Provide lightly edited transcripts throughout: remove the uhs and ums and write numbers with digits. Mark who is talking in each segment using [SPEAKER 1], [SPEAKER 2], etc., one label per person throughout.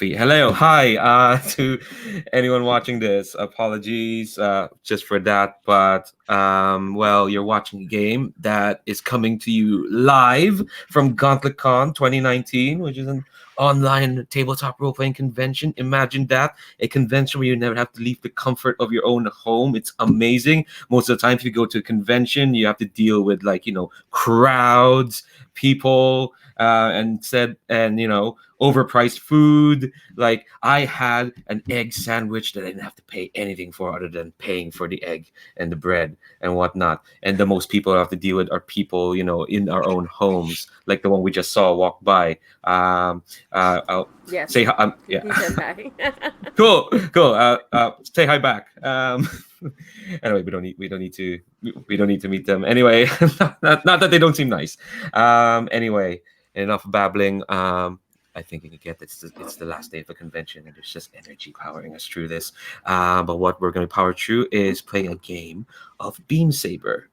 [SPEAKER 1] Hello, hi to anyone watching this. Apologies just for that, but well, you're watching a game that is coming to you live from Gauntlet Con 2019, which is an online tabletop role playing convention. Imagine that, a convention where you never have to leave the comfort of your own home. It's amazing. Most of the time, if you go to a convention, you have to deal with crowds, people, and overpriced food. Like I had an egg sandwich that I didn't have to pay anything for other than paying for the egg and the bread and whatnot. And the most people I have to deal with are people, in our own homes, like the one we just saw walk by. I'll
[SPEAKER 2] Yes,
[SPEAKER 1] say hi. Yeah,
[SPEAKER 2] he said hi.
[SPEAKER 1] cool, cool. Say hi back. Anyway, we don't need to meet them. Anyway, not that they don't seem nice. Anyway, enough babbling. I think you can get it's the last day of the convention, and there's just energy powering us through this. But what we're going to power through is playing a game of Beam Saber.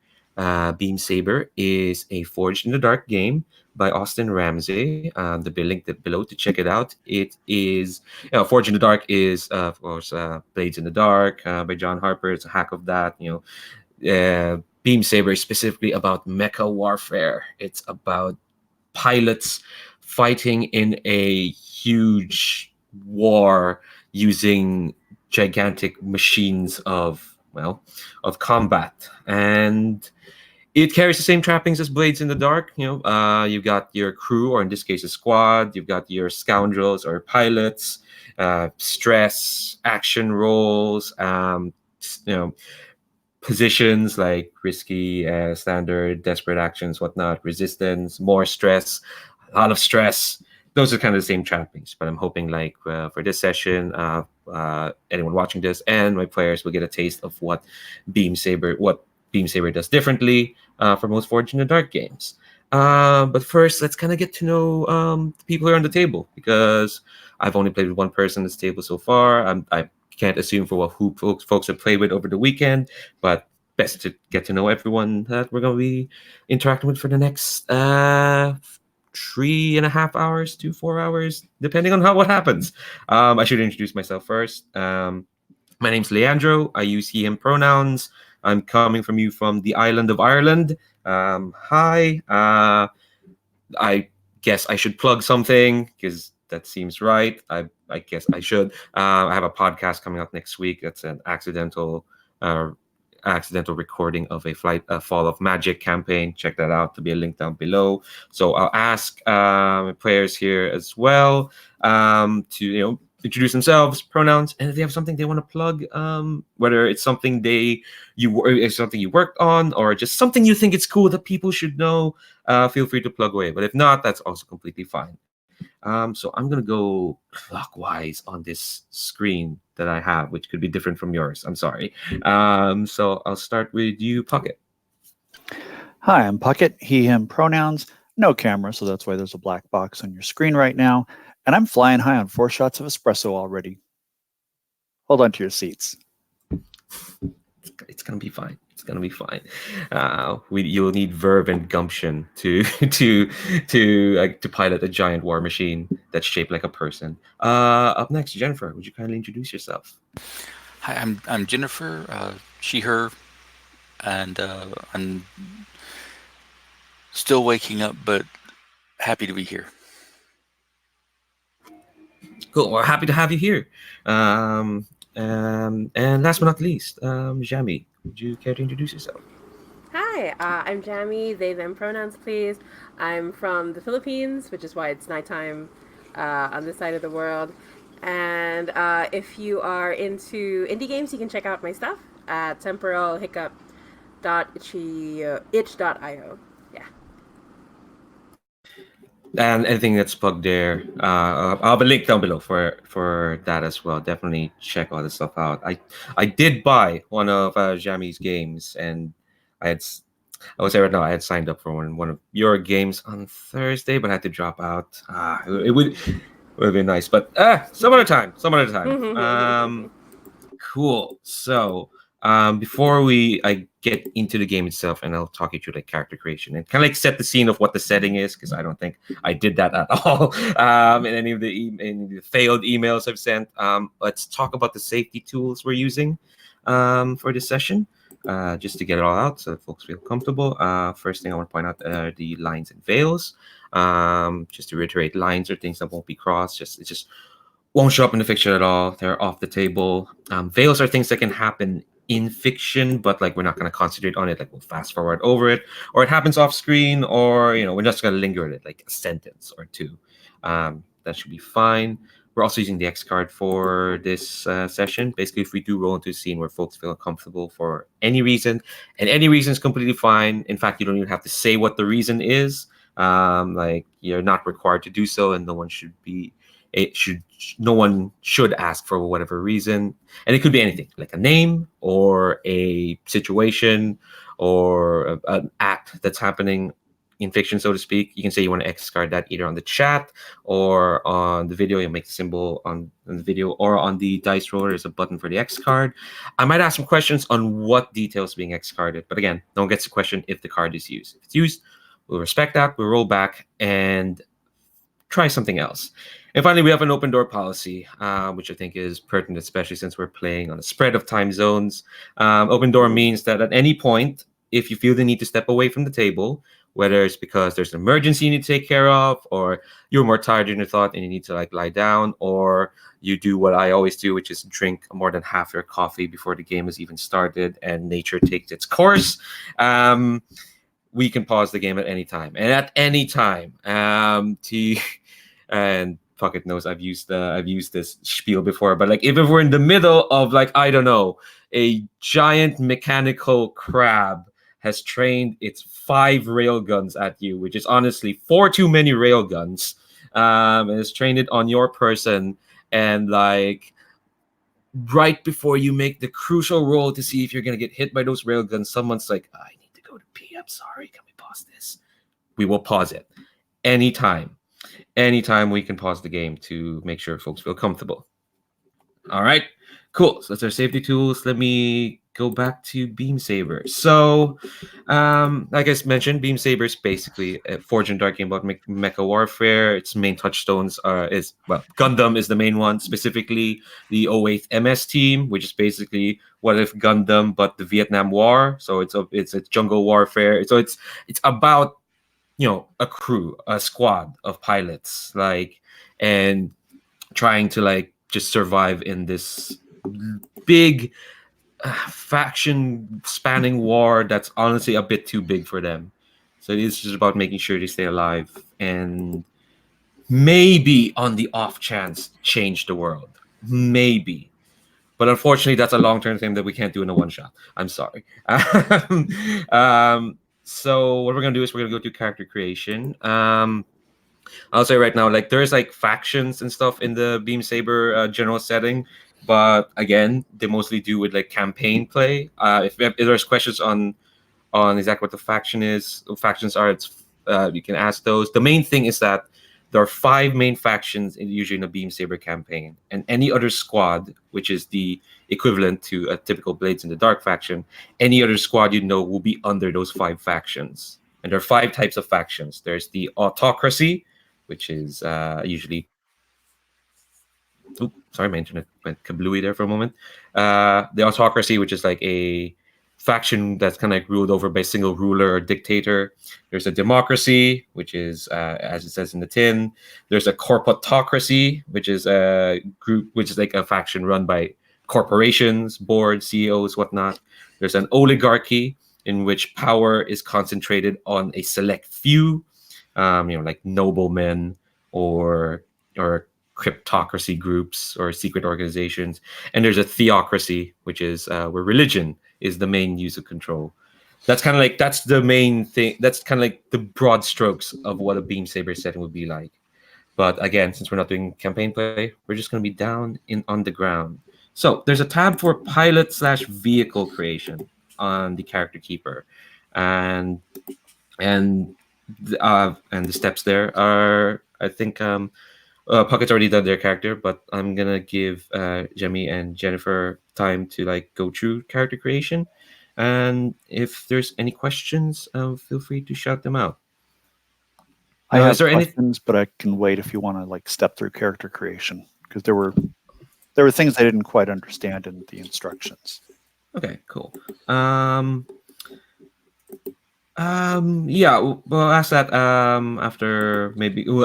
[SPEAKER 1] Beam Saber is a Forged in the Dark game by Austin Ramsey. The link below to check it out. It is Forge in the Dark is of course Blades in the Dark by John Harper. It's a hack of that. Beam Saber is specifically about mecha warfare. It's about pilots fighting in a huge war using gigantic machines of combat, and it carries the same trappings as Blades in the Dark. You've got your crew, or in this case, a squad. You've got your scoundrels or pilots, stress, action rolls, you know, positions like risky, standard, desperate actions, whatnot, resistance, more stress, a lot of stress. Those are kind of the same trappings, but I'm hoping for this session, anyone watching this and my players will get a taste of what Beam Saber does differently for most Forged in the Dark games. But first, let's kind of get to know the people here on the table, because I've only played with one person at this table so far. I can't assume for who folks have played with over the weekend, but best to get to know everyone that we're going to be interacting with for the next 3.5 hours to 4 hours, depending on what happens. I should introduce myself first. My name's Leandro. I use he/him pronouns. I'm coming from you from the island of Ireland. Hi. I guess I should plug something because that seems right. I guess I should. I have a podcast coming up next week. That's an uh, accidental recording of a Fall of Magic campaign. Check that out. To be a link down below. So I'll ask players here as well to introduce themselves, pronouns, and if they have something they want to plug, whether it's something it's something you worked on, or just something you think it's cool that people should know. Feel free to plug away. But if not, that's also completely fine. So I'm gonna go clockwise on this screen that I have, which could be different from yours. I'm sorry. So I'll start with you, Pocket.
[SPEAKER 3] Hi, I'm Puckett, he, him pronouns. No camera, so that's why there's a black box on your screen right now. And I'm flying high on 4 shots of espresso already. Hold on to your seats.
[SPEAKER 1] It's gonna be fine. It's gonna be fine. You'll need verve and gumption to to pilot a giant war machine that's shaped like a person. Up next, Jennifer, would you kindly introduce yourself?
[SPEAKER 4] Hi, I'm Jennifer, she, her, and I'm still waking up, but happy to be here.
[SPEAKER 1] Cool. Well, happy to have you here. And last but not least, Jamie, would you care to introduce yourself?
[SPEAKER 2] Hi, I'm Jamie. They, them pronouns, please. I'm from the Philippines, which is why it's nighttime on this side of the world. And if you are into indie games, you can check out my stuff at temporalhiccup.itch.io. Yeah.
[SPEAKER 1] And anything that's plugged there, I'll have a link down below for that as well. Definitely check all this stuff out. I did buy one of Jamie's games, and I would say right now I had signed up for one of your games on Thursday, but I had to drop out. It would be nice, but some other time. Cool. So before I get into the game itself, and I'll talk you through like character creation and kind of like set the scene of what the setting is, because I don't think I did that at all in any of the failed emails I've sent. Let's talk about the safety tools we're using for this session, just to get it all out so that folks feel comfortable. First thing I want to point out are the lines and veils. Just to reiterate, lines are things that won't be crossed. It just won't show up in the fiction at all. They're off the table. Veils are things that can happen in fiction, but like we're not going to concentrate on it. Like we'll fast forward over it, or it happens off screen, or we're just going to linger at it, like a sentence or two. That should be fine. We're also using the X card for this session. Basically, if we do roll into a scene where folks feel uncomfortable for any reason, and any reason is completely fine. In fact, you don't even have to say what the reason is. Like you're not required to do so, and no one should ask for whatever reason. And it could be anything, like a name or a situation or an act that's happening in fiction, so to speak. You can say you want to X card that either on the chat or on the video. You'll make the symbol on the video, or on the dice roller there's a button for the X card. I might ask some questions on what details being X carded, but again, no one gets a question if the card is used. If it's used, we'll respect that. We'll roll back and try something else. And finally, we have an open door policy, which I think is pertinent, especially since we're playing on a spread of time zones. Open door means that at any point, if you feel the need to step away from the table, whether it's because there's an emergency you need to take care of, or you're more tired than you thought and you need to like lie down, or you do what I always do, which is drink more than half your coffee before the game has even started and nature takes its course, we can pause the game at any time. And at any time, and Pocket knows I've used this spiel before, but like if we're in the middle of like, I don't know, a giant mechanical crab has trained its 5 railguns at you, which is honestly 4 too many railguns, and has trained it on your person, and like right before you make the crucial roll to see if you're gonna get hit by those railguns, someone's like, I need to go to pee, I'm sorry, can we pause this? We will pause it anytime we can pause the game to make sure folks feel comfortable. All right, cool. So that's our safety tools. Let me go back to Beam Saber. So, like I mentioned, Beam Saber is basically a Forge and Dark game about mecha warfare. Its main touchstones is Gundam is the main one, specifically the 08 MS team, which is basically what if Gundam but the Vietnam War. So it's a jungle warfare. So it's about a crew, a squad of pilots, like, and trying to like just survive in this big faction spanning war that's honestly a bit too big for them. So it's just about making sure they stay alive and maybe on the off chance change the world. Maybe. But unfortunately, that's a long-term thing that we can't do in a one-shot. I'm sorry. So what we're going to do is we're going to go to character creation. I'll say right now, like there's like factions and stuff in the Beam Saber general setting. But again, they mostly do with like campaign play. If there's questions on exactly what the factions are, you can ask those. The main thing is that there are 5 main factions usually in a Beam Saber campaign, and any other squad, which is the equivalent to a typical Blades in the Dark faction, any other squad will be under those 5 factions. And there are 5 types of factions. There's the autocracy, which is usually... Oops, sorry, my internet went kablooey there for a moment. The autocracy, which is like a faction that's kind of like ruled over by a single ruler or dictator. There's a democracy, which is, as it says in the tin. There's a corporatocracy, which is a group, which is like a faction run by corporations, boards, CEOs, whatnot. There's an oligarchy, in which power is concentrated on a select few, like noblemen or cryptocracy groups or secret organizations. And there's a theocracy, which is where religion is the main use of control. That's the main thing. That's kind of like the broad strokes of what a Beam Saber setting would be like. But again, since we're not doing campaign play, we're just going to be down on the ground. So there's a tab for pilot/vehicle creation on the character keeper, and the steps there are, I think, Pucket's already done their character, but I'm gonna give Jemmy and Jennifer time to like go through character creation, and if there's any questions, feel free to shout them out.
[SPEAKER 3] I have
[SPEAKER 1] is there any?
[SPEAKER 3] questions, but I can wait if you want to like step through character creation because there were things I didn't quite understand in the instructions.
[SPEAKER 1] Okay, cool. Yeah, we'll ask that after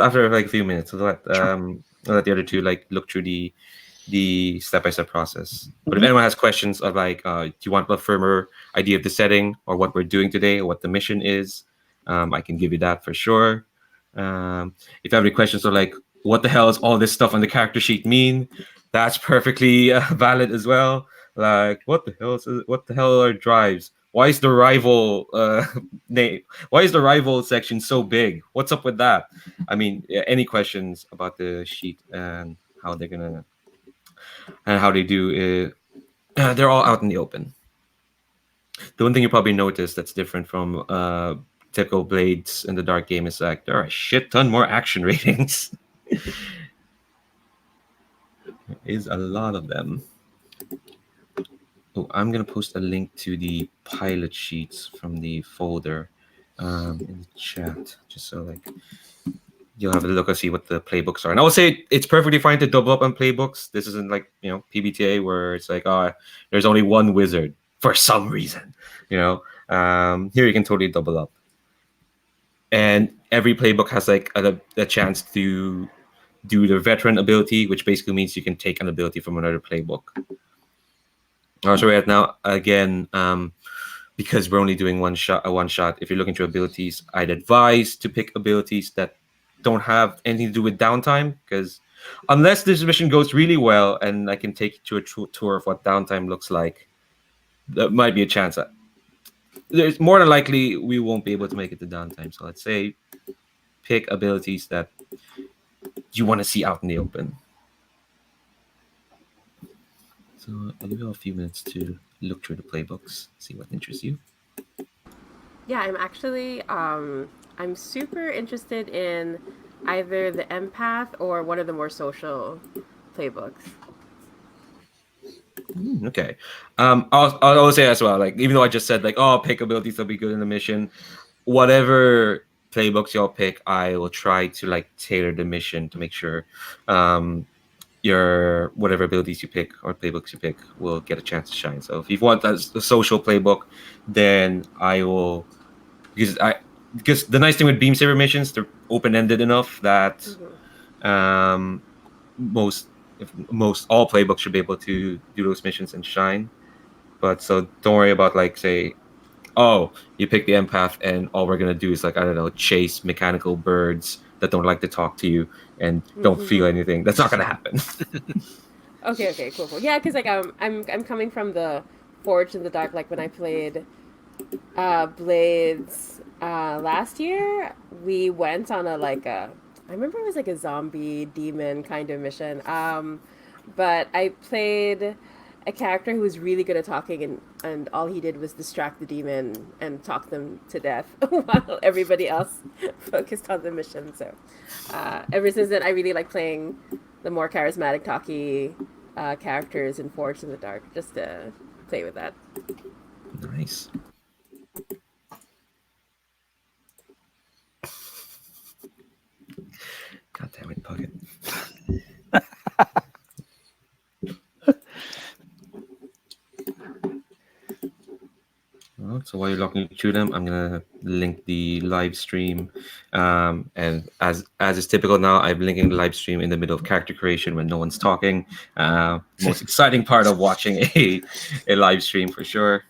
[SPEAKER 1] after like a few minutes. We'll let the other two like look through the step-by-step process. But if
[SPEAKER 3] Mhm.
[SPEAKER 1] anyone has questions of like, do you want a firmer idea of the setting or what we're doing today or what the mission is, I can give you that for sure. If you have any questions or like, what the hell is all this stuff on the character sheet mean? That's perfectly valid as well. Like, what the hell are drives? Why is the rival name? Why is the rival section so big? What's up with that? I mean, any questions about the sheet and how they're gonna and how they do they're all out in the open. The one thing you probably noticed that's different from typical Blades in the Dark game is like there are a shit ton more action ratings. There is a lot of them. Oh, I'm gonna post a link to the pilot sheets from the folder in the chat, just so like you'll have a look and see what the playbooks are. And I will say it's perfectly fine to double up on playbooks. This isn't like PBTA where it's like there's only one wizard for some reason. Here you can totally double up, and every playbook has like a chance to do the veteran ability, which basically means you can take an ability from another playbook. So right now, again, because we're only doing one shot. If you're looking for abilities, I'd advise to pick abilities that don't have anything to do with downtime, because unless this mission goes really well and I can take you to a tour of what downtime looks like, there might be a chance that there's more than likely we won't be able to make it to downtime. So let's say pick abilities that you want to see out in the open. So I'll give you a few minutes to look through the playbooks, see what interests you.
[SPEAKER 2] Yeah, I'm actually I'm super interested in either the empath or one of the more social playbooks.
[SPEAKER 1] Okay. I'll say as well, like, even though I just said like, pick abilities that'll be good in the mission, whatever playbooks y'all pick, I will try to like tailor the mission to make sure your whatever abilities you pick or playbooks you pick will get a chance to shine. So if you want a social playbook, then I will, because the nice thing with Beam Saber missions, they're open-ended enough that most all playbooks should be able to do those missions and shine. But so don't worry about like, say, you pick the empath and all we're gonna do is like, I don't know, chase mechanical birds that don't like to talk to you and don't feel anything. That's not gonna happen.
[SPEAKER 2] Okay, cool. Yeah, because like I'm coming from the Forged in the Dark. Like when I played Blades last year, we went on I remember it was like a zombie demon kind of mission. But I played a character who was really good at talking, and all he did was distract the demon and talk them to death while everybody else focused on the mission. So ever since then, I really like playing the more charismatic, talky characters in Forged in the Dark, just to play with that.
[SPEAKER 1] Nice. God damn it, Puckett. So while you're looking through them, I'm gonna link the live stream, and as is typical now, I'm linking the live stream in the middle of character creation when no one's talking. Most exciting part of watching a live stream for sure.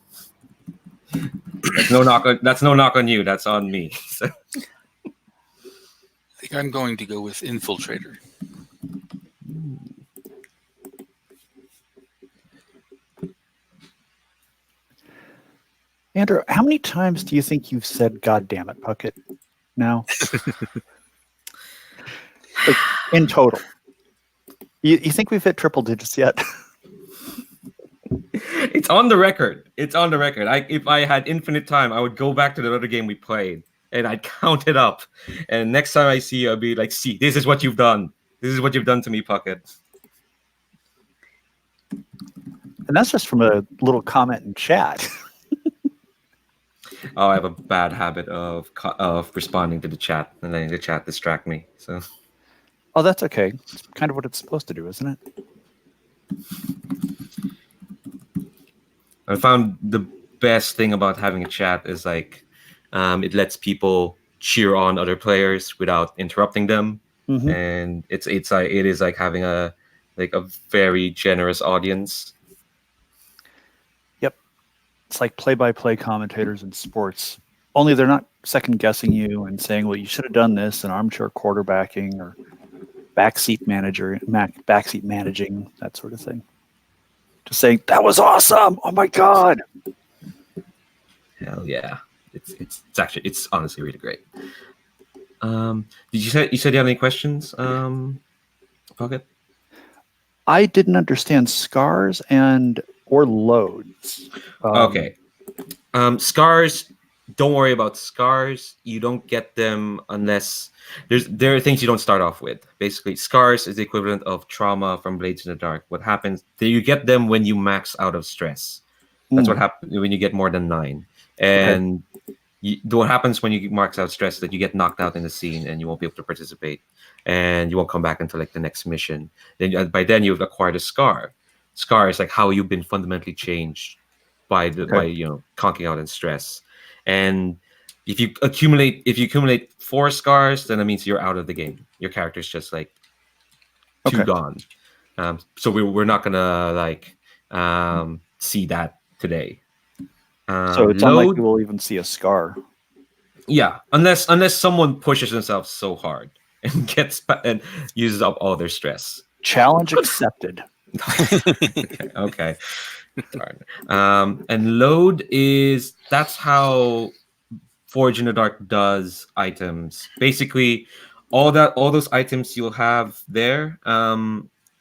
[SPEAKER 1] That's no knock on you. That's on me. So.
[SPEAKER 4] I think I'm going to go with Infiltrator.
[SPEAKER 3] Andrew, how many times do you think you've said "God damn it, Puckett"? Now, like, in total, you think we've hit triple digits yet?
[SPEAKER 1] It's on the record. It's on the record. If I had infinite time, I would go back to the other game we played and I'd count it up. And next time I see you, I'll be like, "See, this is what you've done. This is what you've done to me, Pocket.
[SPEAKER 3] And that's just from a little comment in chat.
[SPEAKER 1] Oh, I have a bad habit of responding to the chat and letting the chat distract me. So
[SPEAKER 3] Oh, that's okay. It's kind of what it's supposed to do, isn't it?
[SPEAKER 1] I found the best thing about having a chat is like it lets people cheer on other players without interrupting them, and it is like having a very generous audience.
[SPEAKER 3] Yep. It's like play-by-play commentators in sports. Only they're not second-guessing you and saying, well, you should have done this, and armchair quarterbacking or backseat managing, that sort of thing. Just saying, that was awesome! Oh my god!
[SPEAKER 1] Hell yeah. It's honestly really great. Did you say you have any questions, Pocket?
[SPEAKER 3] I didn't understand scars or loads.
[SPEAKER 1] Okay. Scars, don't worry about scars. You don't get them unless there are things you don't start off with. Basically, scars is the equivalent of trauma from Blades in the Dark. What happens? You get them when you max out of stress. That's what happens when you get more than 9. And what happens when you max out stress is that you get knocked out in the scene and you won't be able to participate, and you won't come back until like the next mission. Then by then you've acquired a scar. Scar is like how you've been fundamentally changed by conking out in stress. And if you accumulate 4 scars, then that means you're out of the game. Your character's just like gone. So we're not gonna see that today.
[SPEAKER 3] So it's unlikely we'll even see a scar.
[SPEAKER 1] Yeah, unless someone pushes themselves so hard and uses up all their stress.
[SPEAKER 3] Challenge accepted.
[SPEAKER 1] Okay. And load that's how Forge in the Dark does items. Basically, all those items you'll have there,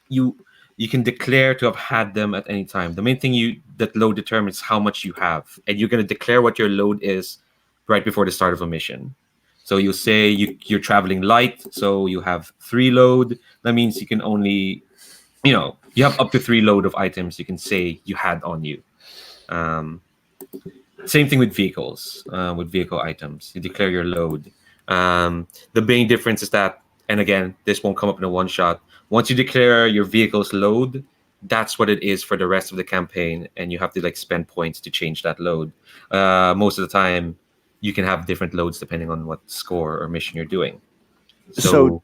[SPEAKER 1] you can declare to have had them at any time. The main thing that load determines how much you have, and you're going to declare what your load is right before the start of a mission. So you'll say you're traveling light, so you have 3 load. That means you can only, you have up to 3 load of items you can say you had on you. Same thing with vehicles, with vehicle items. You declare your load. The main difference is that, and again, this won't come up in a one-shot. Once you declare your vehicle's load, that's what it is for the rest of the campaign, and you have to spend points to change that load. Most of the time, you can have different loads depending on what score or mission you're doing.
[SPEAKER 3] So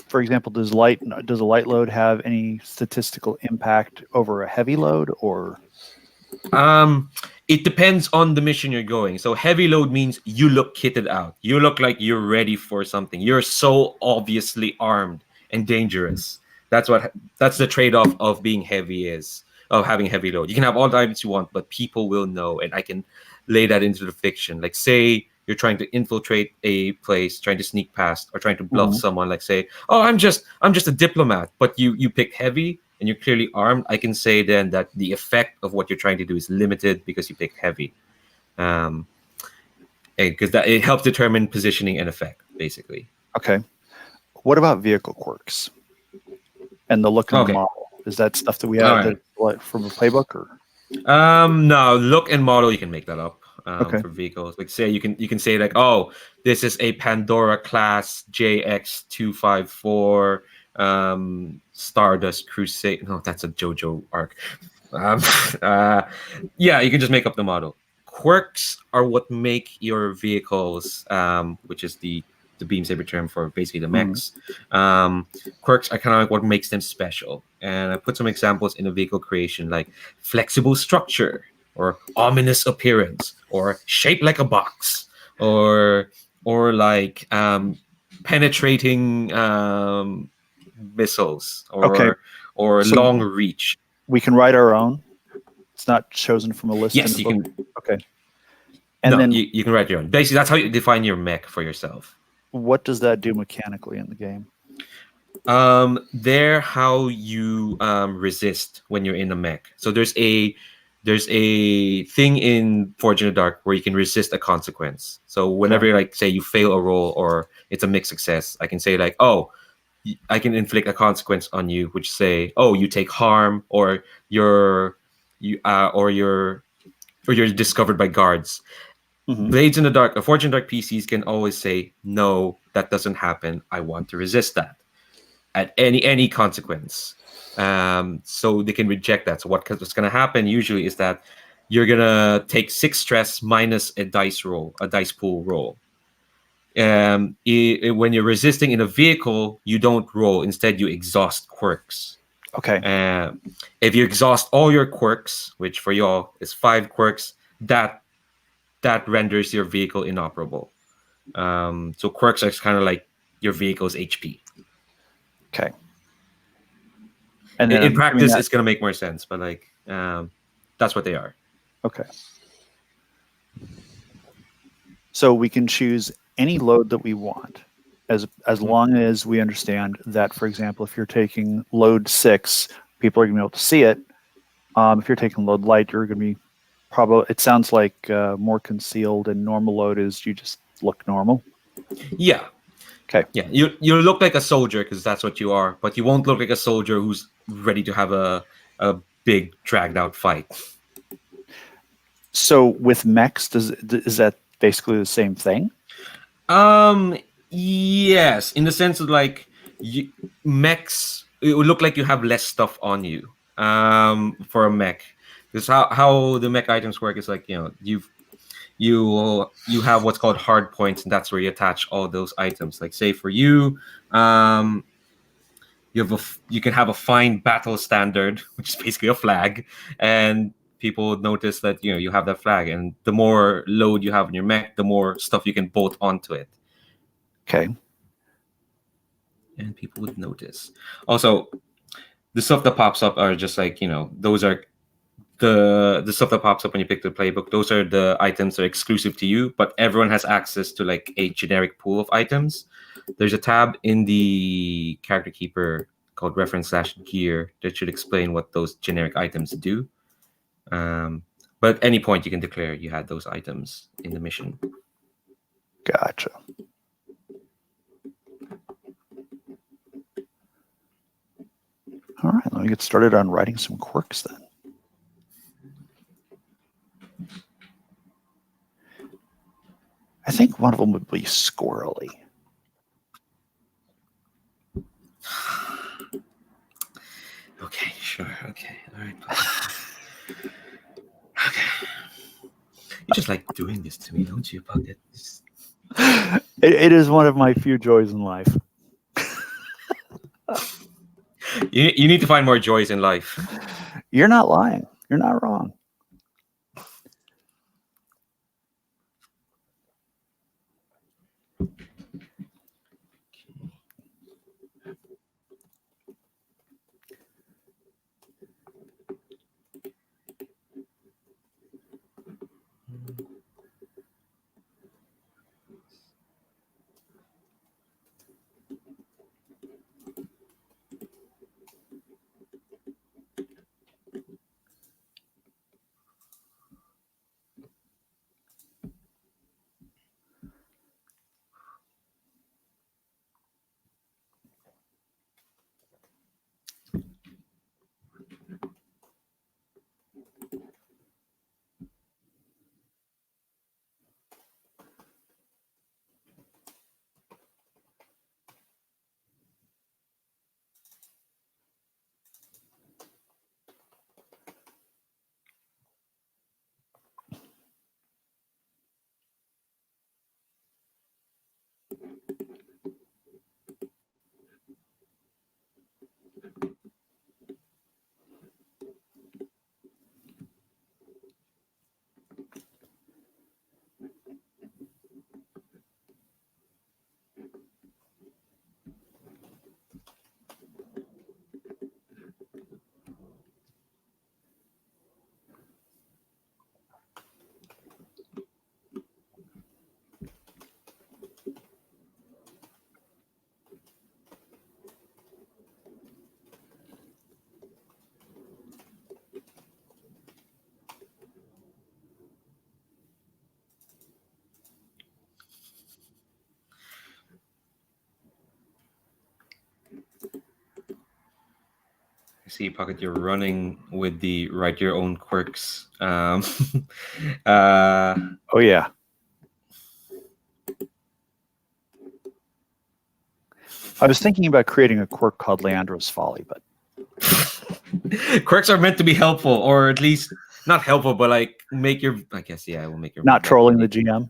[SPEAKER 3] for example, does a light load have any statistical impact over a heavy load, or?
[SPEAKER 1] It depends on the mission you're going. So heavy load means you look kitted out. You look like you're ready for something. You're so obviously armed and dangerous. That's the trade-off of being of having heavy load. You can have all the items you want, but people will know, and I can lay that into the fiction. Like, say you're trying to infiltrate a place, trying to sneak past, or trying to bluff someone. Like, say, oh, I'm just a diplomat, but you pick heavy and you're clearly armed. I can say then that the effect of what you're trying to do is limited because you pick heavy, because it helps determine positioning and effect, basically.
[SPEAKER 3] Okay. What about vehicle quirks and the look and the model? Is that stuff that we have from a playbook, or?
[SPEAKER 1] No, look and model you can make that up for vehicles. Like, say you can say like, oh, this is a Pandora class JX254 Stardust Crusade. No, that's a JoJo arc. Yeah, you can just make up the model. Quirks are what make your vehicles, which is the Beam Saber term for basically the mechs. Quirks are kind of like what makes them special. And I put some examples in the vehicle creation, like flexible structure, or ominous appearance, or shaped like a box, or like penetrating missiles, or so long reach.
[SPEAKER 3] We can write our own. It's not chosen from a list.
[SPEAKER 1] Yes, you can.
[SPEAKER 3] Okay. And then
[SPEAKER 1] you can write your own. Basically, that's how you define your mech for yourself.
[SPEAKER 3] What does that do mechanically in the game?
[SPEAKER 1] They're how you resist when you're in a mech. So there's a thing in Forge in the Dark where you can resist a consequence. So whenever say you fail a roll or it's a mixed success, I can say like, oh, I can inflict a consequence on you, which say, oh, you take harm, or you're discovered by guards.
[SPEAKER 3] Mhm.
[SPEAKER 1] Blades in the Dark, Fortune Dark PCs can always say, no, that doesn't happen. I want to resist that at any consequence. So they can reject that. So what's going to happen usually is that you're going to take 6 stress minus a dice pool roll. When you're resisting in a vehicle, you don't roll. Instead, you exhaust quirks.
[SPEAKER 3] Okay.
[SPEAKER 1] If you exhaust all your quirks, which for y'all is 5 quirks, that renders your vehicle inoperable. So quirks are kind of like your vehicle's HP.
[SPEAKER 3] Okay. And then
[SPEAKER 1] In
[SPEAKER 3] I'm assuming
[SPEAKER 1] practice,
[SPEAKER 3] that-
[SPEAKER 1] it's gonna make more sense, but like that's what they are.
[SPEAKER 3] Okay. So we can choose any load that we want, as long as we understand that, for example, if you're taking load 6, people are going to be able to see it. If you're taking load light, you're going to be probably. It sounds like more concealed, and normal load is you just look normal.
[SPEAKER 1] Yeah.
[SPEAKER 3] Okay.
[SPEAKER 1] Yeah. You look like a soldier because that's what you are, but you won't look like a soldier who's ready to have a big dragged out fight.
[SPEAKER 3] So with mechs, is that basically the same thing?
[SPEAKER 1] Yes, in the sense of like mechs, it would look like you have less stuff on you. For a mech, because how the mech items work is like, you have what's called hard points, and that's where you attach all those items. Like say for you, you can have a fine battle standard, which is basically a flag, and people notice that you have that flag, and the more load you have in your mech, the more stuff you can bolt onto it.
[SPEAKER 3] Okay.
[SPEAKER 1] And people would notice. Also, the stuff that pops up are just like, those are the stuff that pops up when you pick the playbook. Those are the items that are exclusive to you, but everyone has access to like a generic pool of items. There's a tab in the character keeper called reference/gear that should explain what those generic items do. But at any point you can declare you had those items in the mission.
[SPEAKER 3] Gotcha. All right, let me get started on writing some quirks then. I think one of them would be squirrely.
[SPEAKER 1] Okay, sure. Okay, all right. Okay. You just like doing this to me, don't you, Bucket?
[SPEAKER 3] It is one of my few joys in life.
[SPEAKER 1] You need to find more joys in life.
[SPEAKER 3] You're not lying. You're not wrong.
[SPEAKER 1] I see, Pocket, you're running with the write your own quirks. Uh,
[SPEAKER 3] Oh yeah. I was thinking about creating a quirk called Leandro's Folly, but
[SPEAKER 1] quirks are meant to be helpful, or at least not helpful, but like make your. I guess yeah, it will make your.
[SPEAKER 3] not trolling the GM.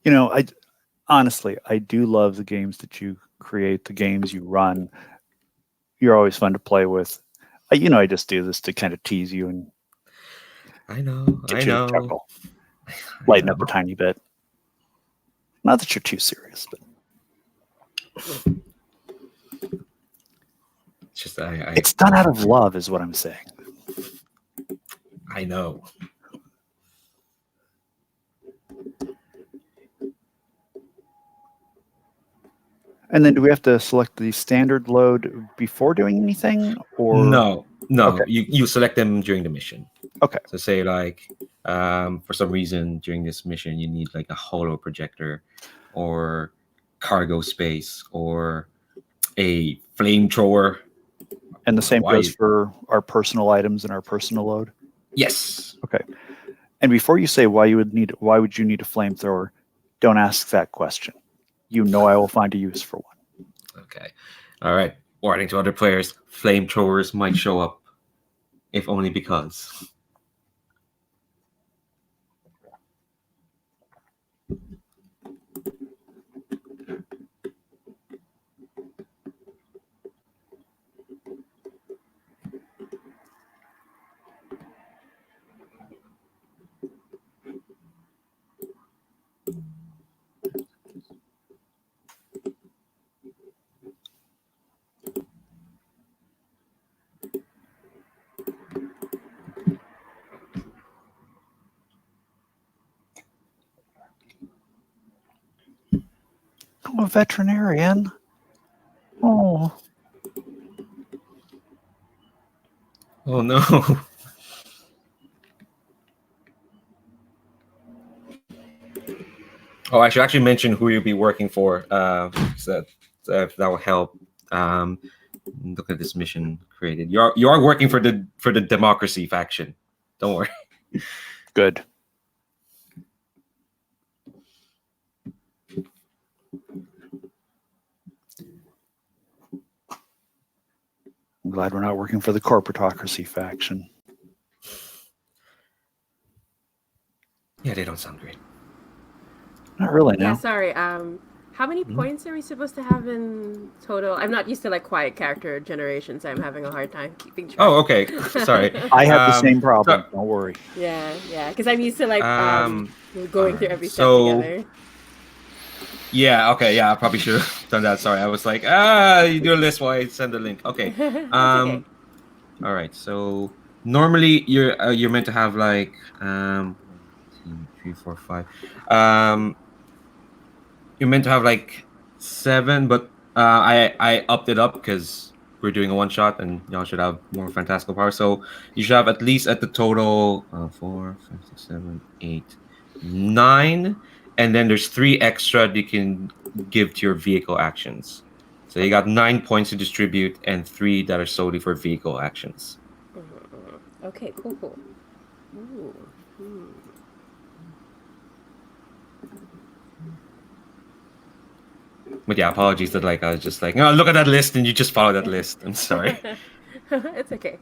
[SPEAKER 3] You know, I honestly do love the games that you create, the games you run. You're always fun to play with. I just do this to kind of tease you and
[SPEAKER 1] I know.
[SPEAKER 3] get
[SPEAKER 1] I
[SPEAKER 3] you
[SPEAKER 1] know.
[SPEAKER 3] to chuckle, lighten up a tiny bit. Not that you're too serious, but
[SPEAKER 1] It's just
[SPEAKER 3] it's done out of love, is what I'm saying.
[SPEAKER 1] I know.
[SPEAKER 3] And then do we have to select the standard load before doing anything, or
[SPEAKER 1] No.
[SPEAKER 3] Okay.
[SPEAKER 1] You select them during the mission.
[SPEAKER 3] Okay.
[SPEAKER 1] So say like for some reason during this mission you need like a holo projector or cargo space or a flamethrower.
[SPEAKER 3] And the same
[SPEAKER 1] Why-
[SPEAKER 3] goes for our personal items and our personal load.
[SPEAKER 1] Yes.
[SPEAKER 3] Okay. And before you say why would you need a flamethrower, don't ask that question. You know I will find a use for one.
[SPEAKER 1] Okay. All right. Warning to other players, flamethrowers might show up, if only because.
[SPEAKER 3] I'm a veterinarian. Oh.
[SPEAKER 1] Oh no. Oh, I should actually mention who you'll be working for. So that will help. Look at this mission created. You are working for the democracy faction. Don't worry.
[SPEAKER 3] Good. I'm glad we're not working for the corporatocracy faction.
[SPEAKER 1] Yeah, they don't sound great.
[SPEAKER 3] Not really,
[SPEAKER 2] Yeah,
[SPEAKER 3] no.
[SPEAKER 2] sorry. How many points are we supposed to have in total? I'm not used to like quiet character generation, so I'm having a hard time keeping track.
[SPEAKER 1] Oh, okay. Sorry.
[SPEAKER 3] I have the same problem.
[SPEAKER 1] so-
[SPEAKER 3] Don't worry.
[SPEAKER 2] Yeah, because I'm used to like going through every step
[SPEAKER 1] so-
[SPEAKER 2] together.
[SPEAKER 1] Yeah, okay, yeah, I probably should have done that. Sorry, I was like, you do a list while I send the link. Okay.
[SPEAKER 2] Okay.
[SPEAKER 1] All right. So normally you're meant to have like 1, 2, 3, 4, 5. You're meant to have like 7, but I upped it up because we're doing a one shot and y'all should have more fantastical power. So you should have at least at the total 4, 5, 6, 7, 8, 9, and then there's 3 extra that you can give to your vehicle actions. So you got 9 points to distribute and 3 that are solely for vehicle actions.
[SPEAKER 2] Okay, cool. Ooh.
[SPEAKER 1] But yeah, apologies that like I was just like, oh, look at that list and you just follow that list. I'm sorry.
[SPEAKER 2] It's okay.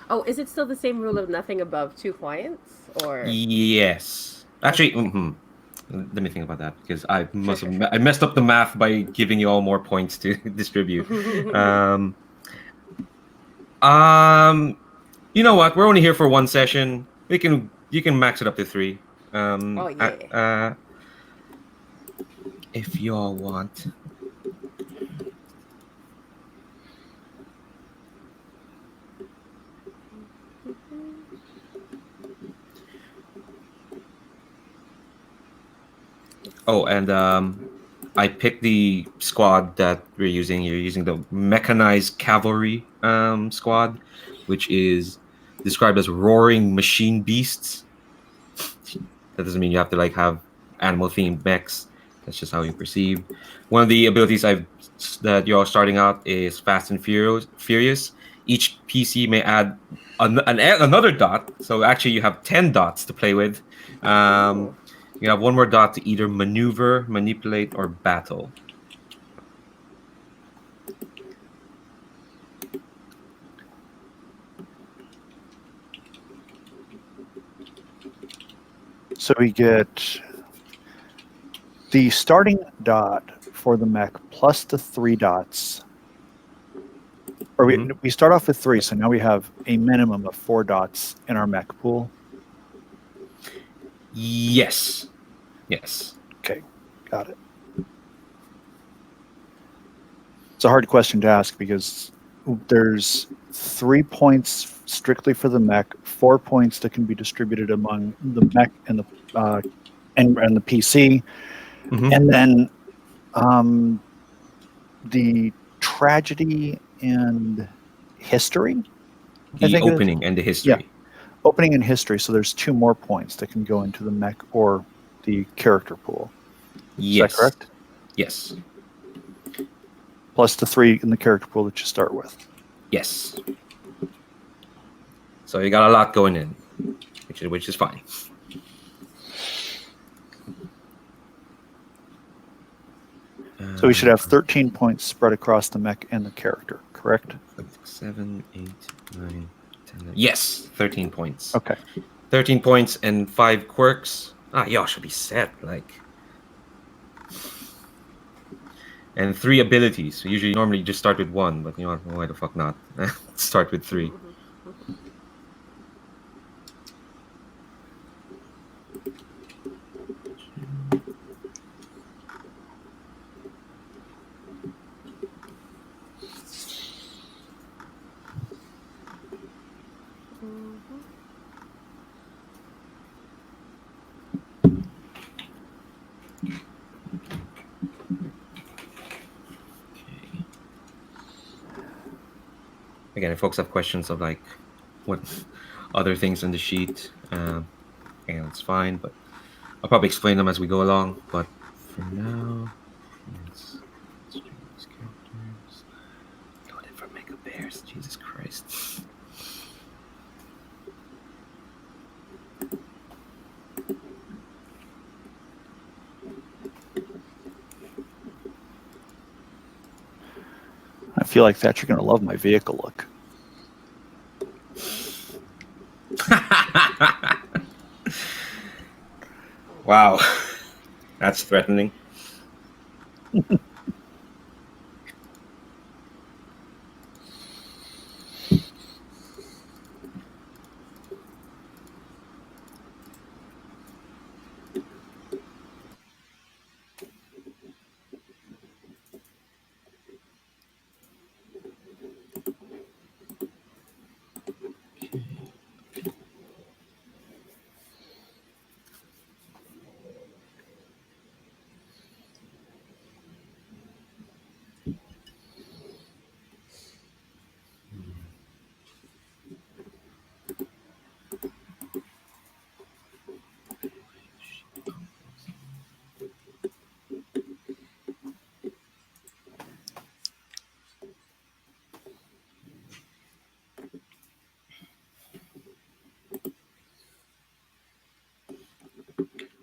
[SPEAKER 2] Oh, is it still the same rule of nothing above 2 points, or?
[SPEAKER 1] Yes. Actually, let me think about that because I messed up the math by giving you all more points to distribute. You know what? We're only here for one session. You can max it up to 3.
[SPEAKER 2] Oh yeah.
[SPEAKER 1] If y'all want. Oh, and I picked the squad that we're using. You're using the Mechanized Cavalry squad, which is described as roaring machine beasts. That doesn't mean you have to like have animal themed mechs. That's just how you perceive. One of the abilities that you're starting out is Fast and Furious. Each PC may add another dot. So actually, you have 10 dots to play with. You have one more dot to either maneuver, manipulate, or battle.
[SPEAKER 3] So we get the starting dot for the mech plus the 3 dots. Or we start off with 3, so now we have a minimum of 4 dots in our mech pool.
[SPEAKER 1] Yes.
[SPEAKER 3] Okay, got it. It's a hard question to ask because there's 3 points strictly for the mech, 4 points that can be distributed among the mech and the PC, and then the tragedy and history.
[SPEAKER 1] The opening and the history.
[SPEAKER 3] Yeah, opening and history. So there's 2 more points that can go into the mech or the character pool.
[SPEAKER 1] Yes.
[SPEAKER 3] Is that correct?
[SPEAKER 1] Yes.
[SPEAKER 3] Plus the 3 in the character pool that you start with.
[SPEAKER 1] Yes. So you got a lot going in, which is fine.
[SPEAKER 3] So we should have 13 points spread across the mech and the character, correct?
[SPEAKER 1] 7, 8, 9, 10. Yes, 13 points.
[SPEAKER 3] Okay.
[SPEAKER 1] 13 points and 5 quirks. Y'all should be set. And 3 abilities. So usually, normally, you just start with 1, but you know what? Why the fuck not? Start with 3. Again, if folks have questions of like what other things on the sheet, and it's fine, but I'll probably explain them as we go along. But for now, let's stream these characters. Loaded for Mega Bears. Jesus Christ.
[SPEAKER 3] I feel like that you're going to love my vehicle look.
[SPEAKER 1] Wow. That's threatening.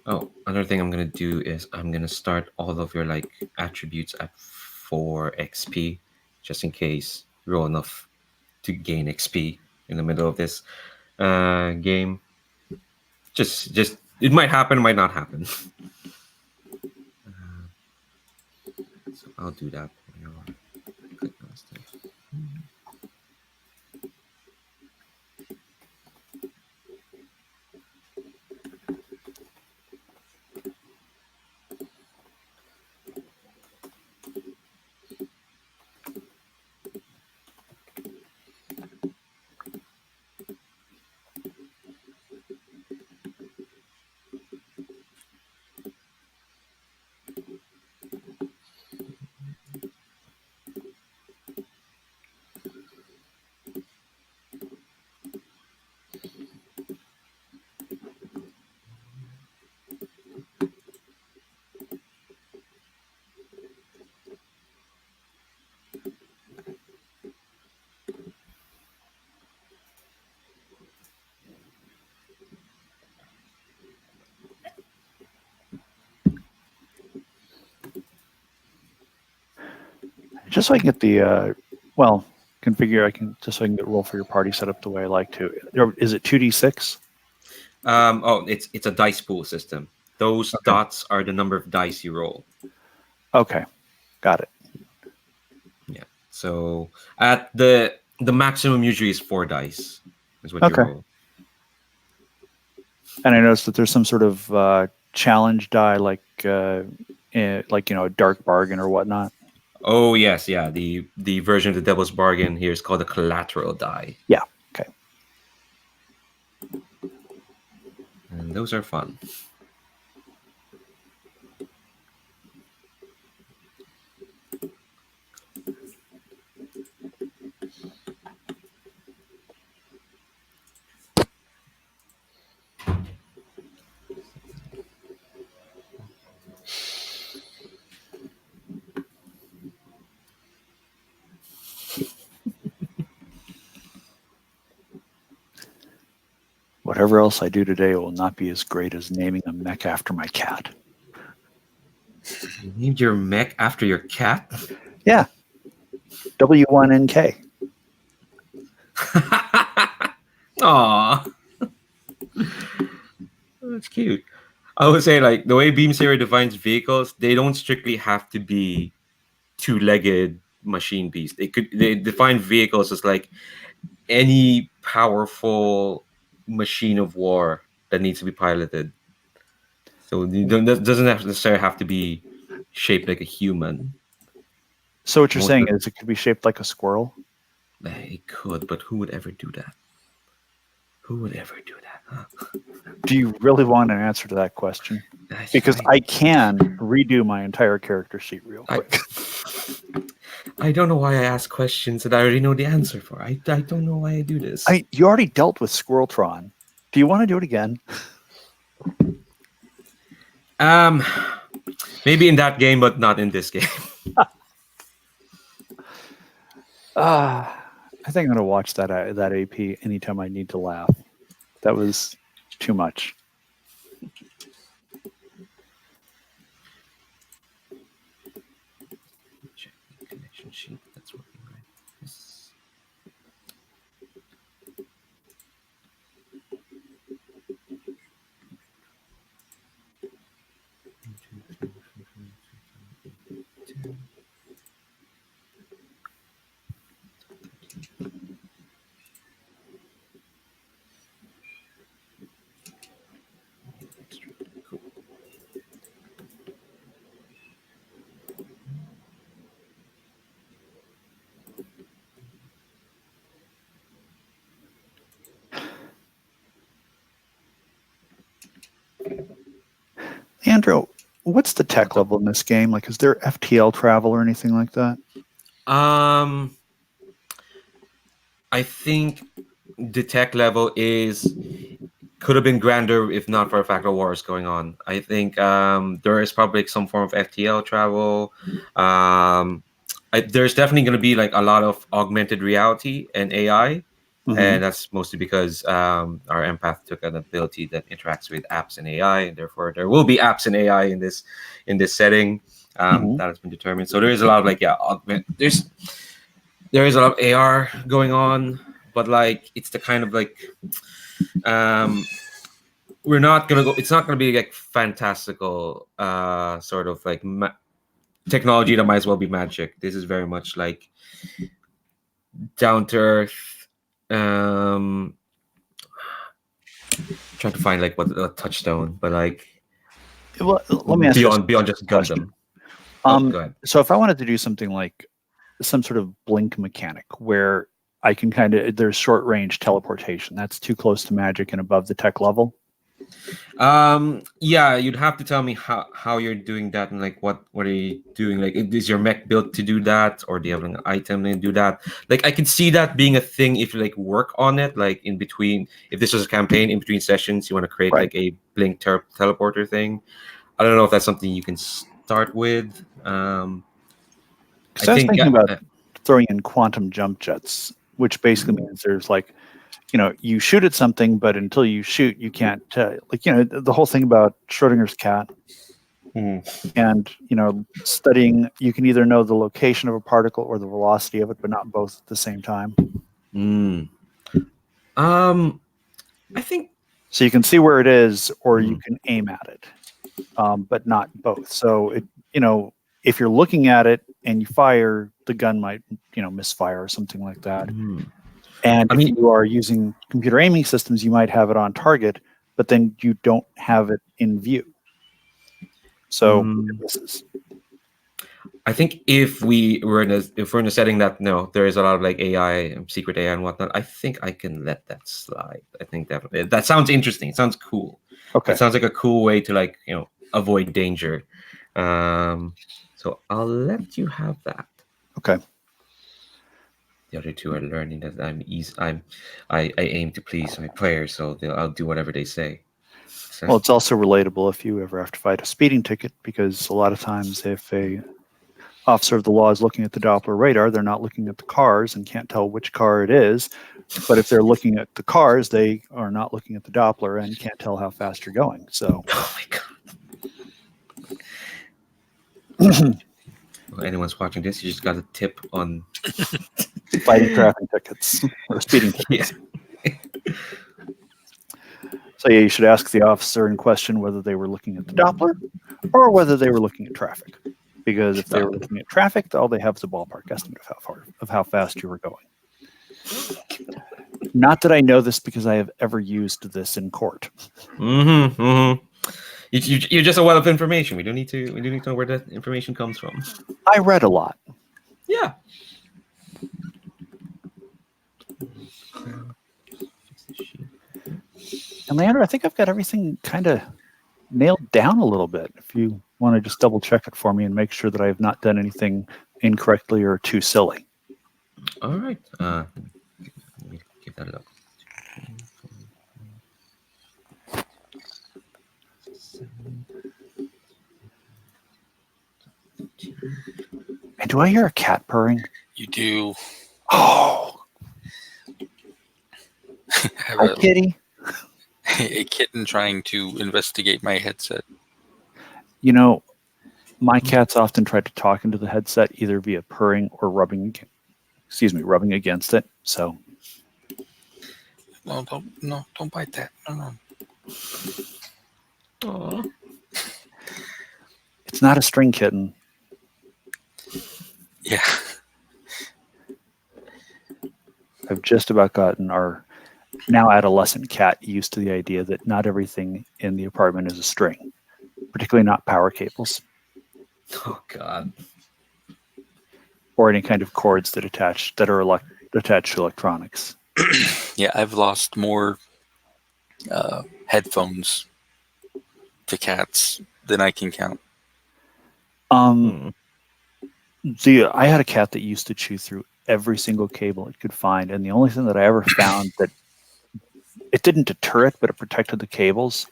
[SPEAKER 1] Oh, another thing I'm gonna do is I'm gonna start all of your like attributes at 4 XP, just in case you roll enough to gain XP in the middle of this game. Just it might happen, it might not happen. So I'll do that. Click on this thing.
[SPEAKER 3] Just so I can get the configure. I can just so I can get roll for your party set up the way I like to. Is it 2d6?
[SPEAKER 1] It's a dice pool system. Those dots are the number of dice you roll.
[SPEAKER 3] Okay, got it.
[SPEAKER 1] Yeah. So at the maximum usually is 4 dice. Is what you roll.
[SPEAKER 3] And I noticed that there's some sort of challenge die, like a dark bargain or whatnot.
[SPEAKER 1] Oh yes, yeah. The version of the Devil's Bargain here is called the collateral die.
[SPEAKER 3] Yeah. Okay.
[SPEAKER 1] And those are fun.
[SPEAKER 3] Whatever else I do today will not be as great as naming a mech after my cat.
[SPEAKER 1] You named your mech after your cat?
[SPEAKER 3] Yeah. W1NK.
[SPEAKER 1] Aw. That's cute. I would say, like, the way Beam Saber defines vehicles, they don't strictly have to be 2-legged machine piece. They define vehicles as like any powerful machine of war that needs to be piloted. So that doesn't necessarily have to be shaped like a human.
[SPEAKER 3] So what you're saying is it could be shaped like a squirrel?
[SPEAKER 1] It could, but who would ever do that? Who would ever do that? Huh?
[SPEAKER 3] Do you really want an answer to that question? Because I can redo my entire character sheet real quick.
[SPEAKER 1] I don't know why I ask questions that I already know the answer for. I don't know why I do this.
[SPEAKER 3] You already dealt with Squirreltron. Do you want to do it again?
[SPEAKER 1] Maybe in that game, but not in this game.
[SPEAKER 3] I think I'm going to watch that AP anytime I need to laugh. That was too much.
[SPEAKER 1] Check the connection sheet. That's working right. Yes.
[SPEAKER 3] Andrew, what's the tech level in this game? Like, is there FTL travel or anything like that?
[SPEAKER 1] I think the tech level could have been grander if not for a fact of wars going on. I think there is probably some form of FTL travel. There's definitely going to be like a lot of augmented reality and AI.
[SPEAKER 3] Mm-hmm.
[SPEAKER 1] And that's mostly because our empath took an ability that interacts with apps and AI, and therefore there will be apps and AI in this setting. That has been determined. So there is a lot of there is a lot of AR going on, but like it's the kind of like we're not gonna go. It's not gonna be like fantastical sort of like technology that might as well be magic. This is very much like down to earth. Trying to find like what a touchstone, but like
[SPEAKER 3] let me ask
[SPEAKER 1] beyond just Gundam. Go ahead.
[SPEAKER 3] So if I wanted to do something like some sort of blink mechanic where I can there's short range teleportation, that's too close to magic and above the tech level.
[SPEAKER 1] Yeah, you'd have to tell me how you're doing that and like what are you doing? Like, is your mech built to do that, or do you have an item to do that? Like, I could see that being a thing if you like work on it, like in between. If this was a campaign in between sessions, you want to create like a blink teleporter thing. I don't know if that's something you can start with.
[SPEAKER 3] I was thinking about throwing in quantum jump jets, which basically means there's like, you shoot at something, but until you shoot, you can't, the whole thing about Schrodinger's cat. And, studying, you can either know the location of a particle or the velocity of it, but not both at the same time.
[SPEAKER 1] I think
[SPEAKER 3] So you can see where it is, or you can aim at it, but not both. So if you're looking at it and you fire, the gun might, misfire or something like that. And if you are using computer aiming systems, you might have it on target, but then you don't have it in view. So this is.
[SPEAKER 1] I think if we're in a setting that there is a lot of like AI, secret AI and whatnot, I think I can let that slide. I think definitely that sounds interesting. It sounds cool.
[SPEAKER 3] Okay.
[SPEAKER 1] It sounds like a cool way to avoid danger. So I'll let you have that.
[SPEAKER 3] Okay.
[SPEAKER 1] The other two are learning that I aim to please my players, so I'll do whatever they say. So.
[SPEAKER 3] Well, it's also relatable if you ever have to fight a speeding ticket, because a lot of times if a officer of the law is looking at the Doppler radar, they're not looking at the cars and can't tell which car it is. But if they're looking at the cars, they are not looking at the Doppler and can't tell how fast you're going. So.
[SPEAKER 1] Oh my god. Well, anyone's watching this, you just got a tip on
[SPEAKER 3] fighting traffic tickets or speeding tickets.
[SPEAKER 1] Yeah.
[SPEAKER 3] So you should ask the officer in question whether they were looking at the Doppler or whether they were looking at traffic. Because if they were looking at traffic, all they have is a ballpark estimate of how fast you were going. Not that I know this because I have ever used this in court.
[SPEAKER 1] You're just a wealth of information. We do need to know where that information comes from.
[SPEAKER 3] I read a lot.
[SPEAKER 1] Yeah.
[SPEAKER 3] And Leander, I think I've got everything kind of nailed down a little bit. If you want to just double check it for me and make sure that I have not done anything incorrectly or too silly.
[SPEAKER 1] All right. Let me give that a look.
[SPEAKER 3] And do I hear a cat purring?
[SPEAKER 4] You do.
[SPEAKER 3] Oh. Hi, kitty.
[SPEAKER 4] A kitten trying to investigate my headset.
[SPEAKER 3] My cats often try to talk into the headset either via purring or rubbing against it. So.
[SPEAKER 4] No, don't bite that. No.
[SPEAKER 1] Aww.
[SPEAKER 3] It's not a string kitten.
[SPEAKER 4] Yeah.
[SPEAKER 3] I've just about gotten our now adolescent cat used to the idea that not everything in the apartment is a string, particularly not power cables.
[SPEAKER 1] Oh God.
[SPEAKER 3] Or any kind of cords that are attached to electronics.
[SPEAKER 4] Yeah, I've lost more headphones to cats than I can count.
[SPEAKER 3] I had a cat that used to chew through every single cable it could find, and the only thing that I ever found that it didn't deter it, but it protected the cables,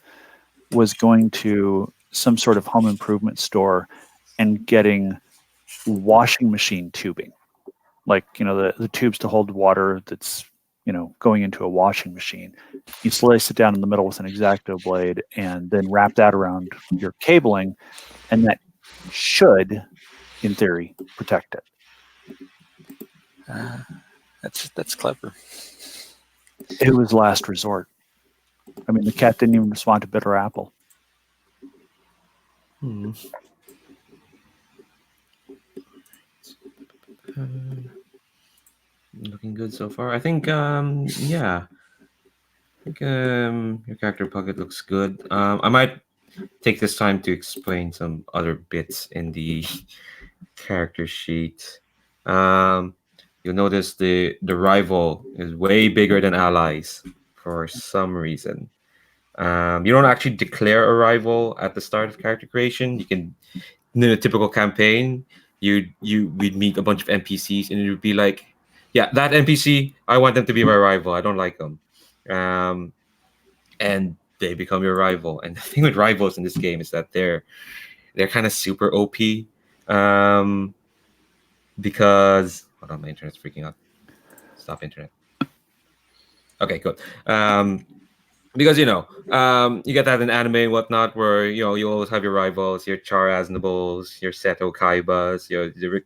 [SPEAKER 3] was going to some sort of home improvement store and getting washing machine tubing, like the tubes to hold water that's going into a washing machine. You slice it down in the middle with an X-Acto blade and then wrap that around your cabling, and that should, in theory, protect it.
[SPEAKER 4] That's clever.
[SPEAKER 3] It was last resort. I mean, the cat didn't even respond to bitter apple.
[SPEAKER 1] Looking good so far. I think yeah. I think your character Puckett looks good. I might take this time to explain some other bits in the character sheet. You'll notice the rival is way bigger than allies for some reason. You don't actually declare a rival at the start of character creation. You can, in a typical campaign, we'd meet a bunch of NPCs and it would be like, yeah, that NPC, I want them to be my rival. I don't like them. And they become your rival. And the thing with rivals in this game is that they're kind of super OP. Because hold on, my internet's freaking out. Stop internet. Okay, good. because you get that in anime and whatnot, where you always have your rivals, your Char Aznables, your Seto Kaibas, the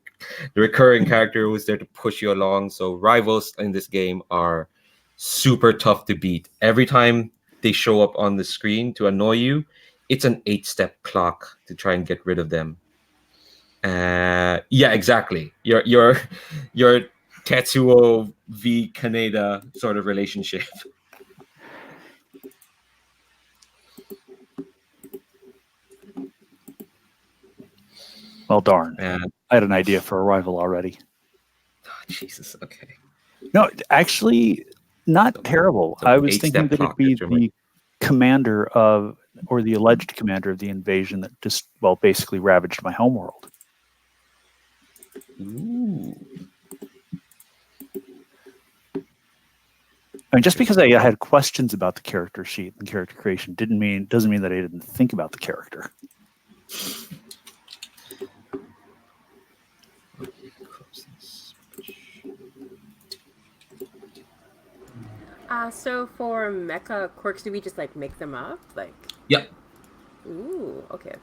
[SPEAKER 1] recurring character who's there to push you along. So rivals in this game are super tough to beat. Every time they show up on the screen to annoy you, it's an 8-step clock to try and get rid of them. Yeah, exactly. Your Tetsuo v Kaneda sort of relationship.
[SPEAKER 3] Well, darn.
[SPEAKER 1] And
[SPEAKER 3] I had an idea for a rival already.
[SPEAKER 1] Jesus, okay.
[SPEAKER 3] No, actually, not
[SPEAKER 1] So-
[SPEAKER 3] terrible.
[SPEAKER 1] so
[SPEAKER 3] I was
[SPEAKER 1] 8-step
[SPEAKER 3] thinking that it'd
[SPEAKER 1] clock,
[SPEAKER 3] be
[SPEAKER 1] that's your
[SPEAKER 3] the commander of, or the alleged commander of the invasion that just, well, basically ravaged my homeworld.
[SPEAKER 1] Ooh.
[SPEAKER 3] I mean, just because I had questions about the character sheet and character creation doesn't mean that I didn't think about the character.
[SPEAKER 2] So for mecha quirks, do we just like make them up? Like,
[SPEAKER 1] Yep.
[SPEAKER 2] ooh, okay.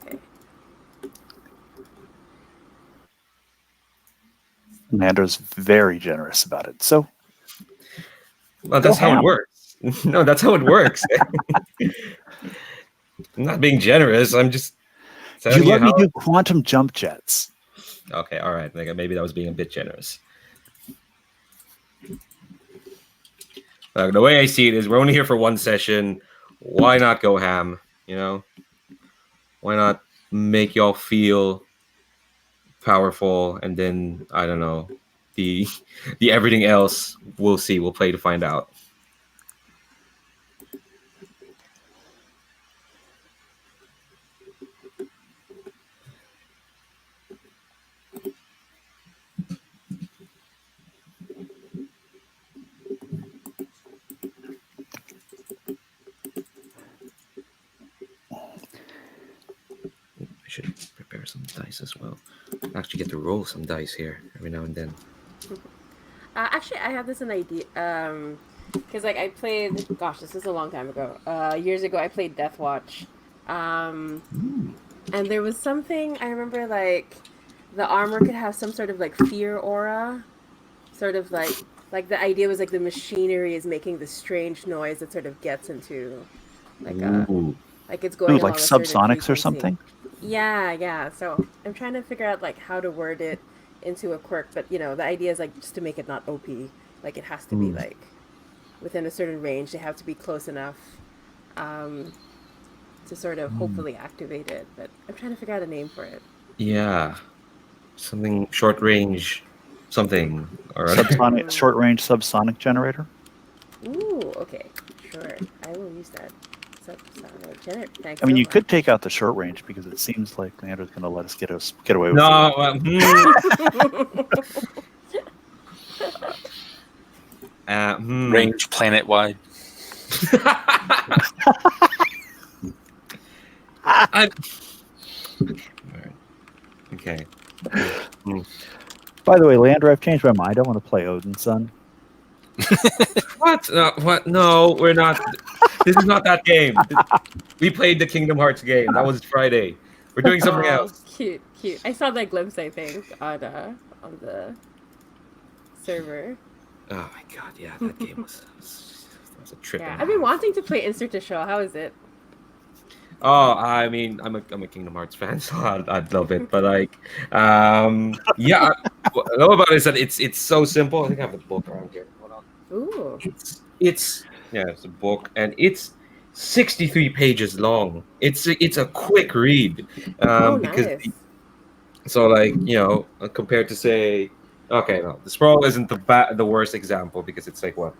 [SPEAKER 3] Amanda's very generous about it. So,
[SPEAKER 1] Well, that's
[SPEAKER 3] Go
[SPEAKER 1] how
[SPEAKER 3] ham.
[SPEAKER 1] it works. No, that's how it works. I'm not being generous. I'm just telling
[SPEAKER 3] you
[SPEAKER 1] you
[SPEAKER 3] let
[SPEAKER 1] how.
[SPEAKER 3] me do quantum jump jets.
[SPEAKER 1] Okay, all right. Like maybe that was being a bit generous. The way I see it is, we're only here for one session. Why not go ham? Why not make y'all feel powerful, and then I don't know, the everything else we'll see. We'll play to find out. I should prepare some dice as well. I actually get to roll some dice here every now and then.
[SPEAKER 2] Actually, I have this an idea. Because like I played, gosh, this is a long time ago. Years ago, I played Death Watch, and there was something I remember, like the armor could have some sort of like fear aura, sort of like the idea was like the machinery is making this strange noise that sort of gets into like
[SPEAKER 1] Ooh.
[SPEAKER 2] like it's going
[SPEAKER 3] Ooh, like
[SPEAKER 2] along a certain
[SPEAKER 3] subsonics or
[SPEAKER 2] frequency.
[SPEAKER 3] something?
[SPEAKER 2] Yeah. So I'm trying to figure out like how to word it into a quirk, but the idea is like just to make it not OP. Like it has to be like within a certain range. They have to be close enough to sort of hopefully activate it. But I'm trying to figure out a name for it.
[SPEAKER 1] Yeah, something short range, something or other.
[SPEAKER 3] Subsonic, short range subsonic generator.
[SPEAKER 2] Ooh, okay, sure. I will use that. Subsonic generator. Thanks.
[SPEAKER 3] I mean,
[SPEAKER 2] so
[SPEAKER 3] you
[SPEAKER 2] much.
[SPEAKER 3] could take out the short range because it seems like Leander's going to let us get away with it.
[SPEAKER 1] No.
[SPEAKER 4] Range planet wide.
[SPEAKER 1] Okay.
[SPEAKER 3] By the way, Leander, I've changed my mind. I want to play Odin's Son.
[SPEAKER 1] What? What? No, we're not. This is not that game. We played the Kingdom Hearts game. That was Friday. We're doing something
[SPEAKER 2] Oh,
[SPEAKER 1] else.
[SPEAKER 2] cute. I saw that glimpse, I think, on the server.
[SPEAKER 1] Oh my god! Yeah, that game was a trip.
[SPEAKER 2] Yeah,
[SPEAKER 1] and
[SPEAKER 2] I've
[SPEAKER 1] a
[SPEAKER 2] been
[SPEAKER 1] half.
[SPEAKER 2] wanting to play Insert to Show. How is it?
[SPEAKER 1] Oh, I mean, I'm a Kingdom Hearts fan, so I'd love it. But like, yeah, what I love about it is that it's so simple. I think I have the book around here. Hold on.
[SPEAKER 2] Ooh.
[SPEAKER 1] It's a book, and it's 63 pages long. It's a quick read, because
[SPEAKER 2] Nice.
[SPEAKER 1] so like compared to say, okay, no, the Sprawl isn't the worst example because it's like what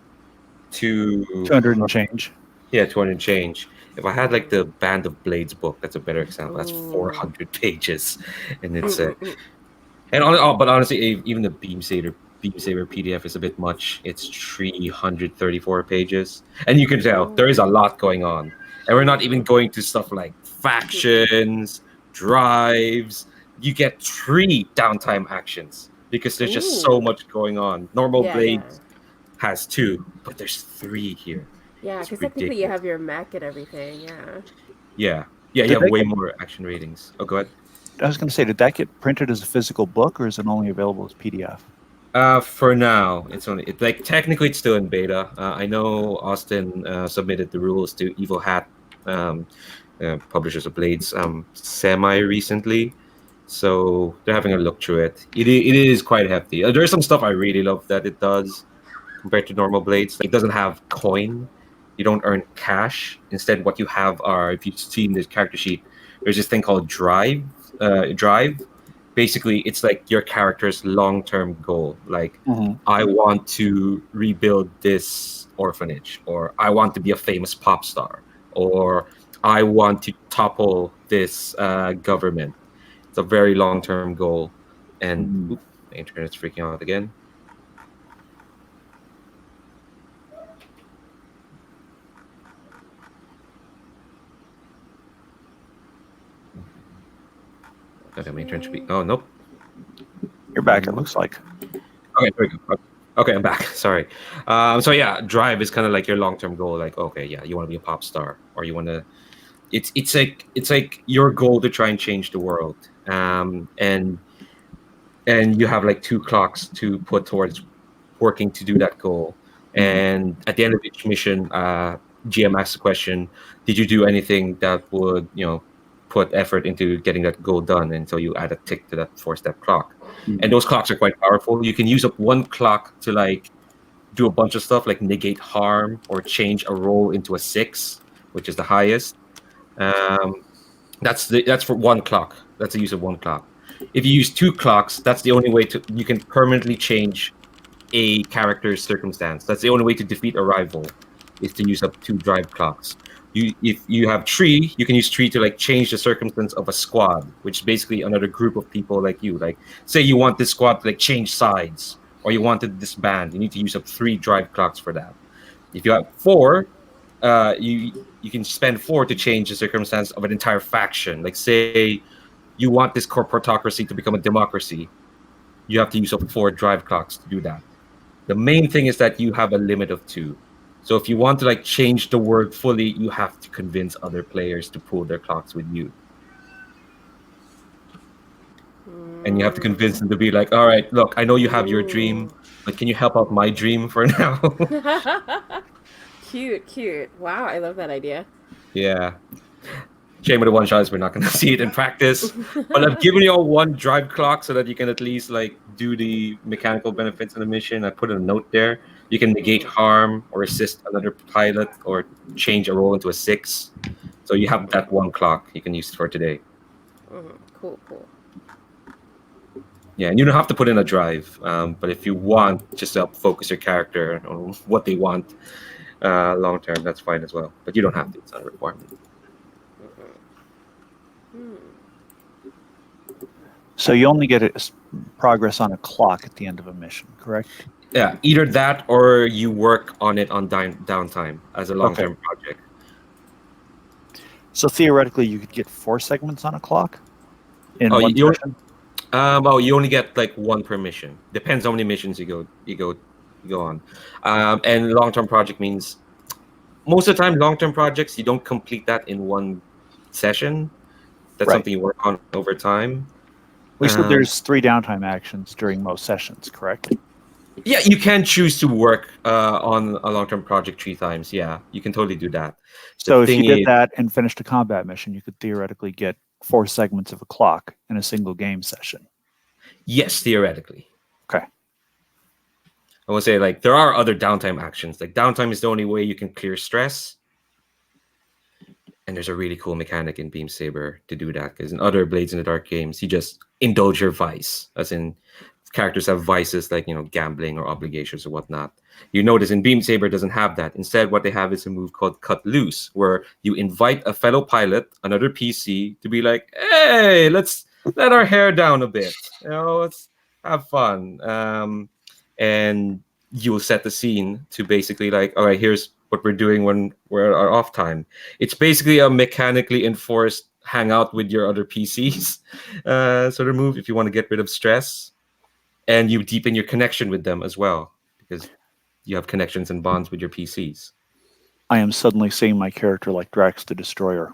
[SPEAKER 3] 200 and change.
[SPEAKER 1] Yeah, 200 and change. If I had like the Band of Blades book, that's a better example. That's
[SPEAKER 2] Ooh.
[SPEAKER 1] 400 pages, and it's but honestly, even the Beam Saber PDF is a bit much. It's 334 pages, and you can tell there is a lot going on. And we're not even going to stuff like factions, drives. You get 3 downtime actions because there's just so
[SPEAKER 2] Ooh.
[SPEAKER 1] much going on. Normal
[SPEAKER 2] Yeah,
[SPEAKER 1] Blades has 2, but there's 3 here.
[SPEAKER 2] Yeah,
[SPEAKER 1] It's
[SPEAKER 2] because technically you
[SPEAKER 1] ridiculous.
[SPEAKER 2] have your mech and everything. Yeah.
[SPEAKER 1] Yeah, yeah, you
[SPEAKER 3] Did
[SPEAKER 1] have
[SPEAKER 3] they
[SPEAKER 1] way
[SPEAKER 3] get,
[SPEAKER 1] more action ratings. Oh, go ahead.
[SPEAKER 3] I was going to say, did that get printed as a physical book, or is it only available as PDF?
[SPEAKER 1] For now, like technically it's still in beta. I know Austin submitted the rules to Evil Hat, um, publishers of Blades, semi recently, so they're having a look through it. It is quite hefty. There's some stuff I really love that it does compared to normal Blades. Like, it doesn't have coin. You don't earn cash. Instead, what you have are, if you've seen this character sheet, there's this thing called drive. Drive. Basically, it's like your character's long-term goal. Like,
[SPEAKER 3] Mhm.
[SPEAKER 1] I want to rebuild this orphanage, or I want to be a famous pop star, or I want to topple this government. It's a very long-term goal, and
[SPEAKER 3] Mhm.
[SPEAKER 1] oop, the internet's freaking out again. Okay, my internet should be.
[SPEAKER 2] Okay.
[SPEAKER 1] Oh nope.
[SPEAKER 3] You're back, it looks like.
[SPEAKER 1] Okay, there we go. Okay, I'm back. Sorry. So yeah, drive is kind of like your long-term goal. Like, okay, yeah, you want to be a pop star, or you want to. It's like your goal to try and change the world. And you have like 2 clocks to put towards working to do that goal.
[SPEAKER 3] Mhm.
[SPEAKER 1] And at the end of each mission, GM asks the question: did you do anything that would put effort into getting that goal done? And so you add a tick to that 4-step clock. And
[SPEAKER 3] Mhm.
[SPEAKER 1] those clocks are quite powerful. You can use up one clock to like do a bunch of stuff like negate harm or change a roll into a 6, which is the highest. Um, that's for one clock. That's the use of one clock. If you use 2 clocks, that's the only way to you can permanently change a character's circumstance. That's the only way to defeat a rival, is to use up 2 drive clocks. If you have 3, you can use 3 to like change the circumstance of a squad, which is basically another group of people like you. Like, say you want this squad to like change sides, or you wanted this band, you need to use up 3 drive clocks for that. If you have 4, you can spend 4 to change the circumstance of an entire faction. Like, say you want this corporatocracy to become a democracy, you have to use up 4 drive clocks to do that. The main thing is that you have a limit of 2. So if you want to like change the world fully, you have to convince other players to pull their clocks with you. And you have to convince them to be like, all right, look, I know you have your dream,
[SPEAKER 2] Ooh.
[SPEAKER 1] but can you help out my dream for now?
[SPEAKER 2] Cute, cute. Wow, I love that idea.
[SPEAKER 1] Yeah. Shame with the one shots, we're not going to see it in practice. But I've given you all 1 drive clock so that you can at least like do the mechanical benefits of the mission. I put a note there. You can negate harm or assist another pilot or change a roll into a 6. So you have that 1 clock you can use for today.
[SPEAKER 2] Cool, cool.
[SPEAKER 1] Yeah, and you don't have to put in a drive. But if you want just to focus your character on what they want long term, that's fine as well. But you don't have to. It's not a requirement.
[SPEAKER 3] So you only get progress on a clock at the end of a mission, correct?
[SPEAKER 1] Yeah, either that or you work on it on downtime as a long-term project.
[SPEAKER 3] So theoretically, you could get 4 segments on a clock in
[SPEAKER 1] Oh,
[SPEAKER 3] one
[SPEAKER 1] you
[SPEAKER 3] session.
[SPEAKER 1] you only get like 1 per mission. Depends how many missions you go on. And long-term project means most of the time long-term projects you don't complete that in one session. That's
[SPEAKER 3] Right.
[SPEAKER 1] something you work on over time.
[SPEAKER 3] We said there's 3 downtime actions during most sessions, correct?
[SPEAKER 1] Yeah, you can choose to work on a long-term project 3 times. Yeah, you can totally do that. The
[SPEAKER 3] So if you
[SPEAKER 1] thing
[SPEAKER 3] did
[SPEAKER 1] is,
[SPEAKER 3] that and finished a combat mission, you could theoretically get 4 segments of a clock in a single game session.
[SPEAKER 1] yes, theoretically.
[SPEAKER 3] Okay.
[SPEAKER 1] I would say like there are other downtime actions. Like downtime is the only way you can clear stress. And there's a really cool mechanic in Beam Saber to do that, because in other Blades in the Dark games, you just indulge your vice, as in characters have vices like gambling or obligations or whatnot. You notice in Beam Saber doesn't have that. Instead, what they have is a move called Cut Loose, where you invite a fellow pilot, another PC, to be like, "Hey, let's let our hair down a bit. Let's have fun." And you'll set the scene to basically like, all right, here's what we're doing when we're at our off time. It's basically a mechanically enforced hang out with your other PCs sort of move if you want to get rid of stress, and you deepen your connection with them as well because you have connections and bonds with your PCs.
[SPEAKER 3] I am suddenly seeing my character like Drax the Destroyer.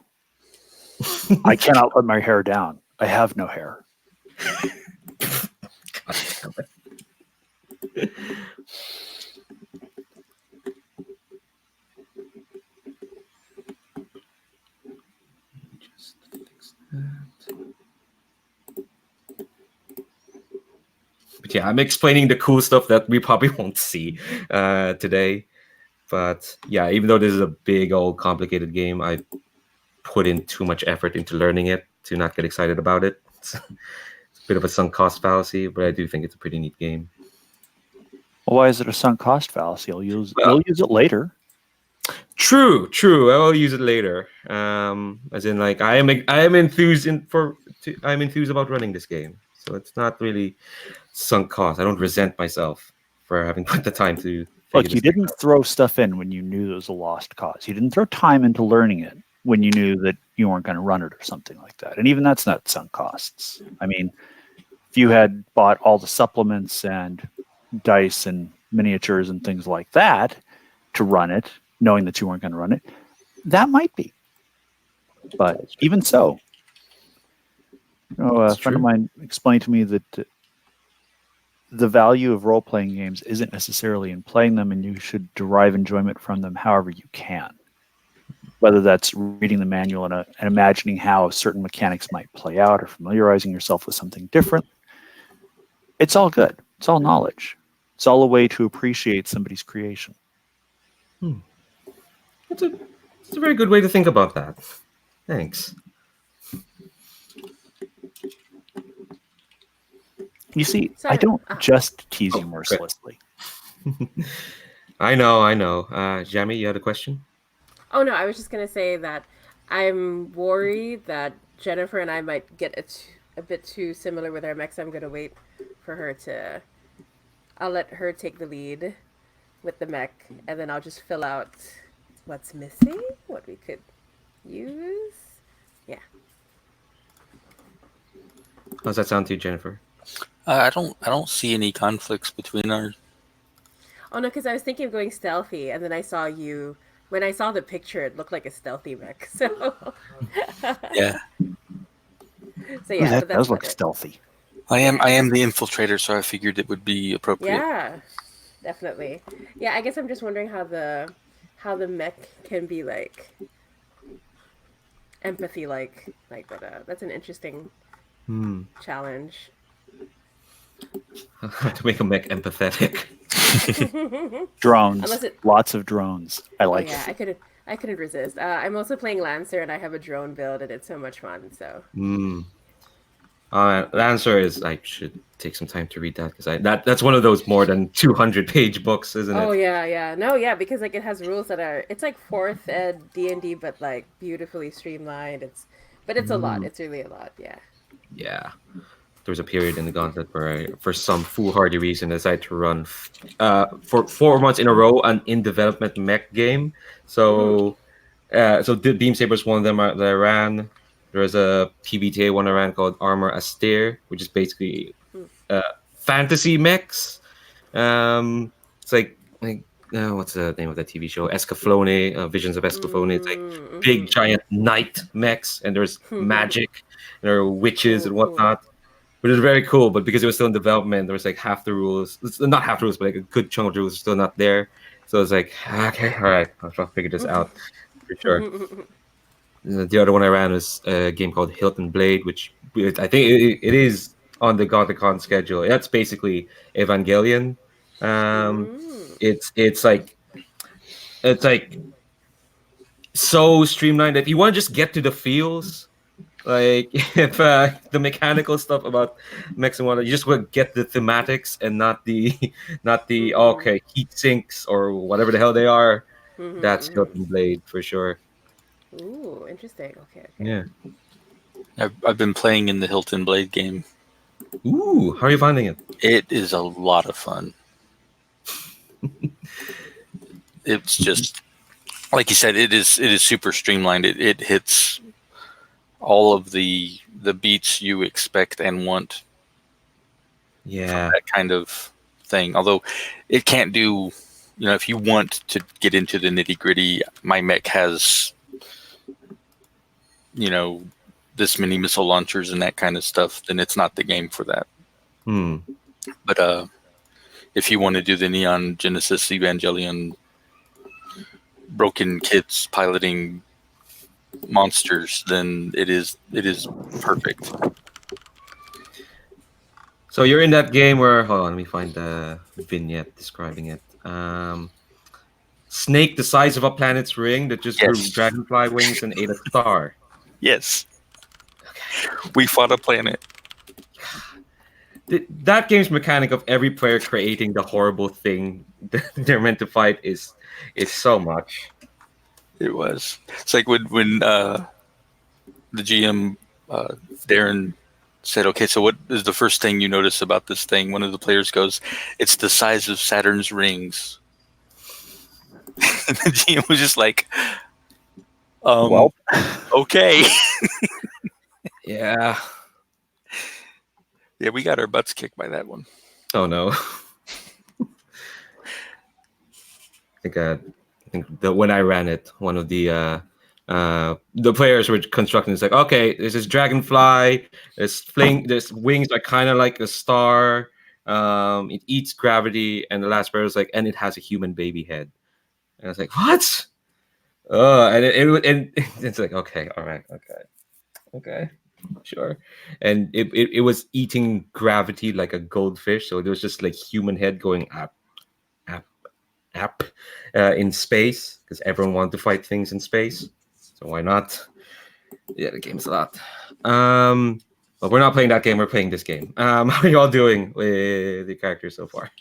[SPEAKER 3] I cannot let my hair down. I have no hair.
[SPEAKER 1] God damn it. Just fix that. But yeah, I'm explaining the cool stuff that we probably won't see today. But yeah, even though this is a big old complicated game, I put in too much effort into learning it to not get excited about it. It's a bit of a sunk cost fallacy, but I do think it's a pretty neat game.
[SPEAKER 3] Well, why is it a sunk cost fallacy? You'll
[SPEAKER 1] Well-
[SPEAKER 3] use it later.
[SPEAKER 1] True. I will use it later. As in, like, I am enthused I'm enthused about running this game, so it's not really sunk cost. I don't resent myself for having put the time to.
[SPEAKER 3] Look,
[SPEAKER 1] figure
[SPEAKER 3] you
[SPEAKER 1] this thing
[SPEAKER 3] didn't
[SPEAKER 1] out.
[SPEAKER 3] throw stuff in when you knew it was a lost cause. You didn't throw time into learning it when you knew that you weren't going to run it or something like that. And even that's not sunk costs. I mean, if you had bought all the supplements and dice and miniatures and things like that to run it, knowing that you weren't going to run it, that might be. But even so, a
[SPEAKER 1] That's
[SPEAKER 3] friend of
[SPEAKER 1] true.
[SPEAKER 3] mine explained to me that the value of role-playing games isn't necessarily in playing them, and you should derive enjoyment from them however you can. Whether that's reading the manual and imagining how certain mechanics might play out, or familiarizing yourself with something different. It's all good. It's all knowledge. It's all a way to appreciate somebody's creation.
[SPEAKER 1] It's a very good way to think about that. Thanks.
[SPEAKER 3] You see, I
[SPEAKER 2] Simon,
[SPEAKER 3] don't
[SPEAKER 2] ah.
[SPEAKER 3] just tease you
[SPEAKER 1] Oh,
[SPEAKER 3] mercilessly.
[SPEAKER 1] I know. Jamie, you had a question?
[SPEAKER 2] Oh no, I was just gonna say that I'm worried that Jennifer and I might get a bit too similar with our mechs. I'm gonna wait for her to. I'll let her take the lead with the mech, and then I'll just fill out what's missing, what we could use. Yeah.
[SPEAKER 1] How's that sound to you, Jennifer?
[SPEAKER 4] I don't see any conflicts between our.
[SPEAKER 2] Oh no, because I was thinking of going stealthy, and then I saw you. When I saw the picture, it looked like a stealthy mech. So.
[SPEAKER 4] Yeah,
[SPEAKER 2] So yeah,
[SPEAKER 3] That
[SPEAKER 2] but that's
[SPEAKER 3] does look
[SPEAKER 2] about it.
[SPEAKER 3] stealthy.
[SPEAKER 4] I am the infiltrator, so I figured it would be appropriate.
[SPEAKER 2] Yeah, definitely. Yeah, I guess I'm just wondering how the mech can be like empathy but that's an interesting challenge.
[SPEAKER 1] To make a mech empathetic.
[SPEAKER 3] Drones.
[SPEAKER 2] Unless it
[SPEAKER 3] Lots of drones. I
[SPEAKER 2] Oh
[SPEAKER 3] like
[SPEAKER 2] yeah,
[SPEAKER 3] it.
[SPEAKER 2] I couldn't resist. I'm also playing Lancer and I have a drone build and it's so much fun. So
[SPEAKER 1] Lancer is. I should take some time to read that because that's one of those more than 200-page books, isn't
[SPEAKER 2] Oh
[SPEAKER 1] it?
[SPEAKER 2] yeah. No, yeah, because like it has rules that are it's like fourth ed D&D but like beautifully streamlined. It's a lot. It's really a lot. Yeah.
[SPEAKER 1] Yeah. There was a period in the Gauntlet where I, for some foolhardy reason, decided to run for 4 months in a row an in development mech game. So, the Beam Saber's one of them that I ran. There's a PBTA one I ran called Armor Austere, which is basically fantasy mechs. It's like what's the name of that TV show? Escaflowne, Visions of Escaflowne. It's like big giant knight mechs, and there's magic, and there are witches and
[SPEAKER 2] Cool.
[SPEAKER 1] whatnot. Which is very cool, but because it was still in development, there was like half the rules. It's not half the rules, but like a good chunk of the rules are still not there. So it's like, okay, all right, I'll figure this out for sure. The other one I ran was a game called Hilton Blade, which I think it is on the GauntletCon schedule. That's basically Evangelion. It's like so streamlined that if you want to just get to the feels. Like if the mechanical stuff about mechs and whatnot, you just want to get the thematics and not the okay heat sinks or whatever the hell they are. That's Hilton Blade for sure.
[SPEAKER 2] Ooh, interesting. Okay.
[SPEAKER 1] Yeah.
[SPEAKER 4] I've been playing in the Hilton Blade game.
[SPEAKER 1] Ooh, how are you finding it?
[SPEAKER 4] It is a lot of fun. It's just like you said. It is super streamlined. It hits all of the beats you expect and want.
[SPEAKER 1] Yeah.
[SPEAKER 4] That kind of thing. Although it can't do if you want to get into the nitty gritty, my mech has, this many missile launchers and that kind of stuff, then it's not the game for that. But if you want to do the Neon Genesis Evangelion broken kids piloting monsters, then it is perfect.
[SPEAKER 1] So you're in that game where, hold on, let me find the vignette describing it. Snake the size of a planet's ring that just grew
[SPEAKER 4] Yes.
[SPEAKER 1] dragonfly wings and ate a star.
[SPEAKER 4] Yes. We fought a planet.
[SPEAKER 1] That game's mechanic of every player creating the horrible thing that they're meant to fight is so much.
[SPEAKER 4] It was. It's like when the GM Darren said, "Okay, so what is the first thing you notice about this thing?" One of the players goes, "It's the size of Saturn's rings." And the GM was just like,
[SPEAKER 3] Well.
[SPEAKER 4] okay.
[SPEAKER 1] Yeah.
[SPEAKER 4] Yeah, we got our butts kicked by that one.
[SPEAKER 1] Oh no. I think that when I ran it, one of the players were constructing. It's like, okay, there's this dragonfly. There's wings are kind of like a star. It eats gravity, and the last player was like, and it has a human baby head. And I was like, what? And it's like, okay, all right, okay, sure. And it was eating gravity like a goldfish, so there was just like human head going up in space because everyone wanted to fight things in space. So why not? Yeah, the game's a lot. But we're not playing that game. We're playing this game. How are you all doing with the characters so far?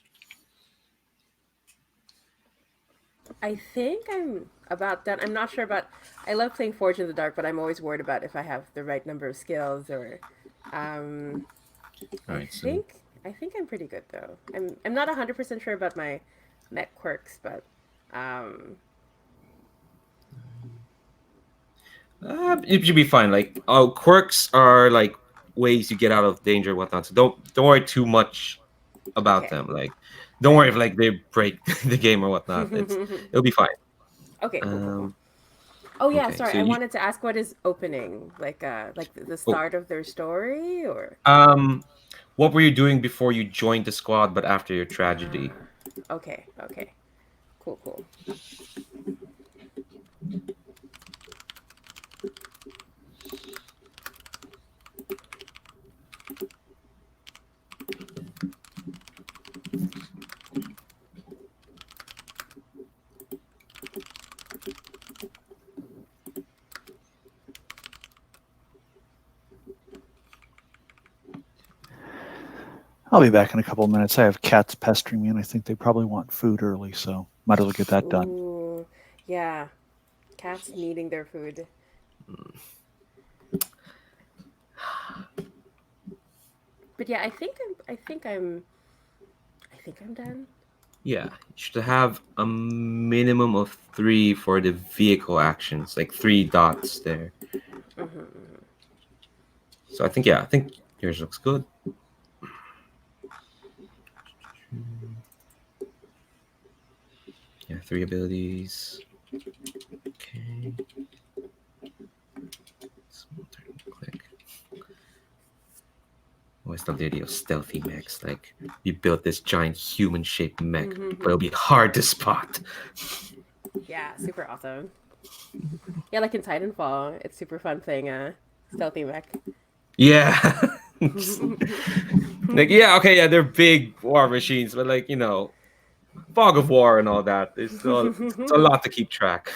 [SPEAKER 2] I think I'm about done. I'm not sure about. I love playing Forge in the Dark, but I'm always worried about if I have the right number of skills or.
[SPEAKER 1] All right,
[SPEAKER 2] I think I'm pretty good though. I'm not 100% sure about my mech quirks, but
[SPEAKER 1] it should be fine. Like, quirks are like ways you get out of danger and whatnot. So don't worry too much about
[SPEAKER 2] okay.
[SPEAKER 1] them. Like, don't worry if like they break the game or whatnot. It'll be fine.
[SPEAKER 2] Okay, cool. Oh yeah,
[SPEAKER 1] Okay,
[SPEAKER 2] sorry.
[SPEAKER 1] so
[SPEAKER 2] I wanted to ask what is opening? Like the start of their story or
[SPEAKER 1] what were you doing before you joined the squad but after your tragedy?
[SPEAKER 2] Okay. Cool.
[SPEAKER 3] I'll be back in a couple of minutes. I have cats pestering me, and I think they probably want food early, so might as well get that done.
[SPEAKER 2] Ooh, yeah. Cats needing their food. But yeah, I think I'm done.
[SPEAKER 1] Yeah, you should have a minimum of 3 for the vehicle actions, like 3 dots there. So I think yours looks good. Yeah, 3 abilities. Okay. Small turn, click. Always the idea of stealthy mechs. Like, you built this giant human-shaped mech, but it'll be hard to spot.
[SPEAKER 2] Yeah, super awesome. Yeah, like in Titanfall, it's super fun playing a stealthy mech.
[SPEAKER 1] Yeah. Like, yeah, they're big war machines, but like, fog of war and all that. It's a lot to keep track.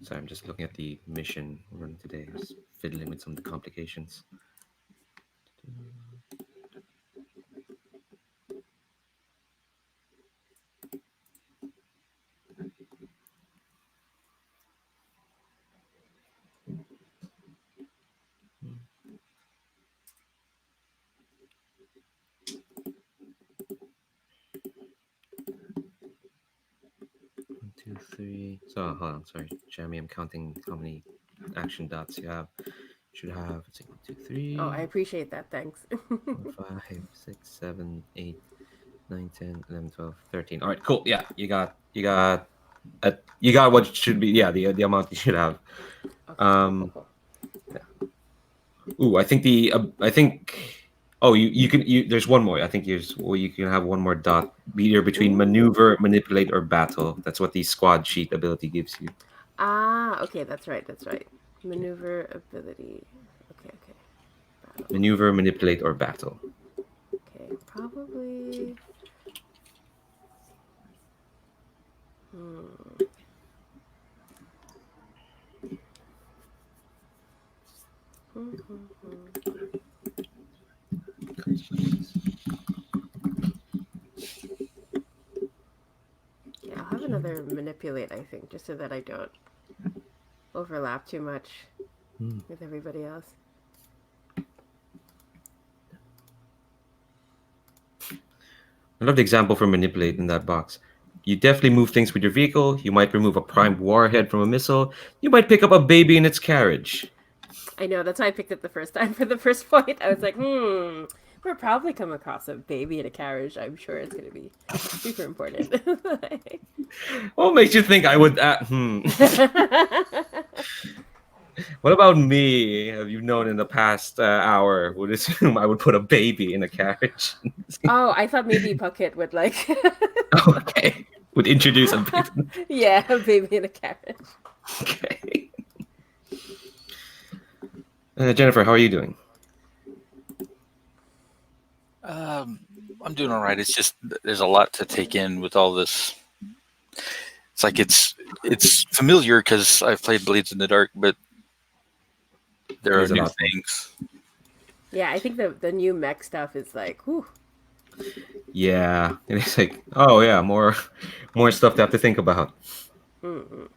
[SPEAKER 1] So I'm just looking at the mission we're running today. Just fiddling with some of the complications. 2, 3. So hold on, sorry, Jamie. I'm counting how many action dots you have. Should have, let's see, 1, 2, 3.
[SPEAKER 2] Oh, I appreciate that. Thanks.
[SPEAKER 1] 4, 5, 6, 7, 8, 9, 10, 11, 12, 13. All right, cool. Yeah, you got what should be. Yeah, the amount you should have.
[SPEAKER 2] Okay,
[SPEAKER 1] Um,
[SPEAKER 2] cool.
[SPEAKER 1] Ooh, I think. Oh, you can there's one more. I think you can have one more dot either between
[SPEAKER 2] Ooh.
[SPEAKER 1] maneuver, manipulate, or battle. That's what the squad sheet ability gives you.
[SPEAKER 2] Ah, okay, that's right. That's right. Maneuver ability. Okay, okay. Battle.
[SPEAKER 1] Maneuver, manipulate, or battle.
[SPEAKER 2] Okay, probably. Yeah, I'll have another manipulate, I think, just so that I don't overlap too much with everybody else.
[SPEAKER 1] I love the example for manipulate in that box. You definitely move things with your vehicle. You might remove a primed warhead from a missile. You might pick up a baby in its carriage.
[SPEAKER 2] I know, that's why I picked it the first time for the first point. I was like, we'll probably come across a baby in a carriage. I'm sure it's going to be super important.
[SPEAKER 1] What makes you think I would? What about me? Have you known in the past hour would assume I would put a baby in a carriage?
[SPEAKER 2] Oh, I thought maybe Puckett would like.
[SPEAKER 1] Okay, would introduce a baby.
[SPEAKER 2] Yeah, a baby in a carriage.
[SPEAKER 1] Okay. Jennifer, how are you doing?
[SPEAKER 4] I'm doing all right. It's just there's a lot to take in with all this. It's like it's familiar because I've played Blades in the Dark, but there are new things.
[SPEAKER 2] Yeah, I think the new mech stuff is like, whew.
[SPEAKER 1] Yeah, and it's like, oh yeah, more stuff to have to think about.
[SPEAKER 2] Mm-mm.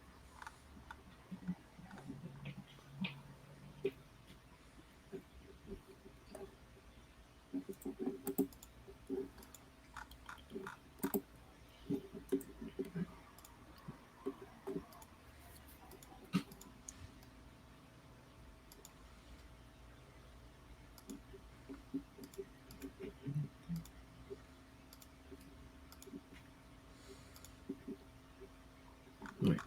[SPEAKER 1] Right.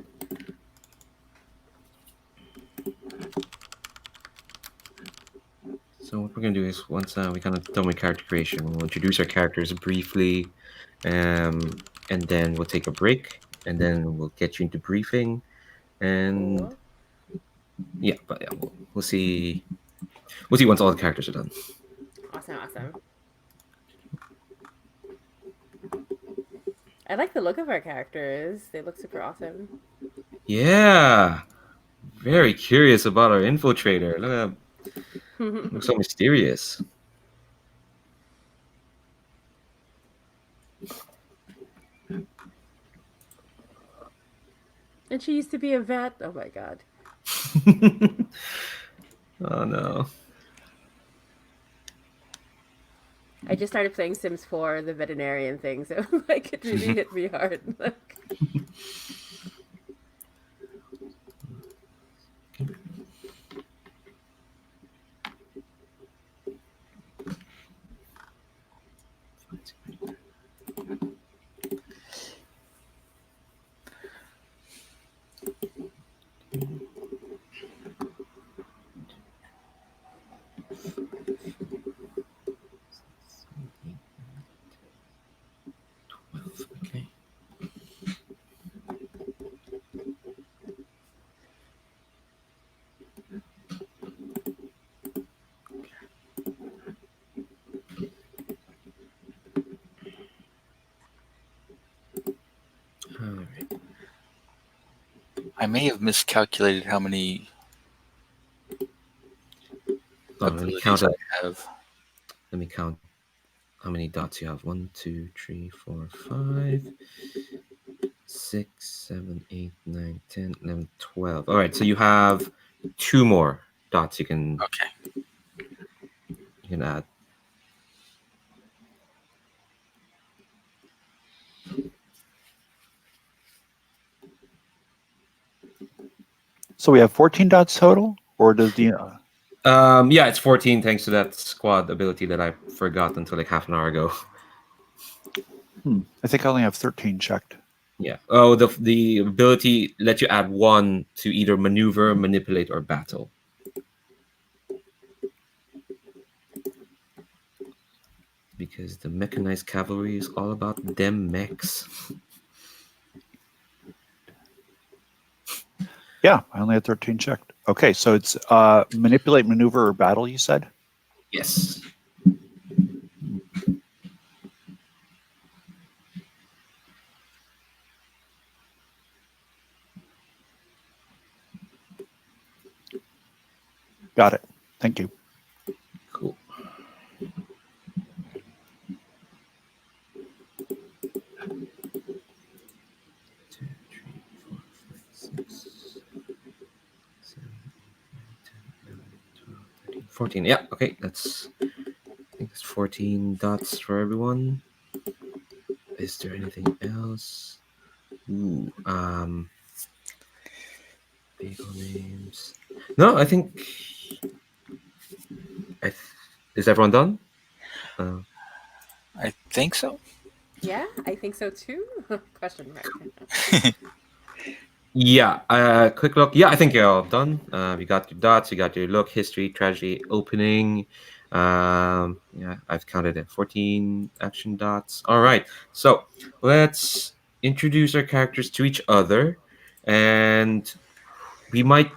[SPEAKER 1] So what we're gonna do is once we kind of done with character creation, we'll introduce our characters briefly, and then we'll take a break, and then we'll get you into briefing, and
[SPEAKER 2] Cool.
[SPEAKER 1] yeah, but yeah, we'll see. We'll see once all the characters are done.
[SPEAKER 2] Awesome, awesome. I like the look of our characters. They look super awesome.
[SPEAKER 1] Yeah, very curious about our infiltrator. Look at that. Looks so mysterious.
[SPEAKER 2] And she used to be a vet. Oh my god.
[SPEAKER 1] Oh no.
[SPEAKER 2] I just started playing Sims 4, the veterinarian thing, so like it really hit me hard. Like,
[SPEAKER 1] Okay. All right.
[SPEAKER 4] I may have miscalculated how many
[SPEAKER 1] Let me
[SPEAKER 4] abilities
[SPEAKER 1] count
[SPEAKER 4] I
[SPEAKER 1] it.
[SPEAKER 4] have.
[SPEAKER 1] Let me count how many dots you have. 1, 2, 3, 4, 5, 6, 7, 8, 9, 10, 11, 12. All right, so you have 2 more dots you can add.
[SPEAKER 3] So we have 14 dots total, or does the
[SPEAKER 1] Yeah, it's 14 thanks to that squad ability that I forgot until like half an hour ago.
[SPEAKER 3] I think I only have 13 checked.
[SPEAKER 1] Yeah. Oh, the ability let you add 1 to either maneuver, manipulate, or battle. Because the mechanized cavalry is all about them mechs.
[SPEAKER 3] Yeah, I only had 13 checked. Okay, so it's manipulate, maneuver, or battle, you said?
[SPEAKER 1] Yes.
[SPEAKER 3] Got it. Thank you.
[SPEAKER 1] Cool. Two, 3, 4, 5, 6, 7, 8, 9, 10, 11, 12, 13, 14. Yeah, okay. I think that's 14 dots for everyone. Is there anything else? Ooh, vehicle names. No, I think. Is everyone done?
[SPEAKER 4] I think so.
[SPEAKER 2] Yeah, I think so too. Question mark.
[SPEAKER 1] Yeah, quick look. Yeah, I think you're all done. You got your dots, you got your look, history, tragedy, opening. Yeah, I've counted it. 14 action dots. All right. So let's introduce our characters to each other. And we might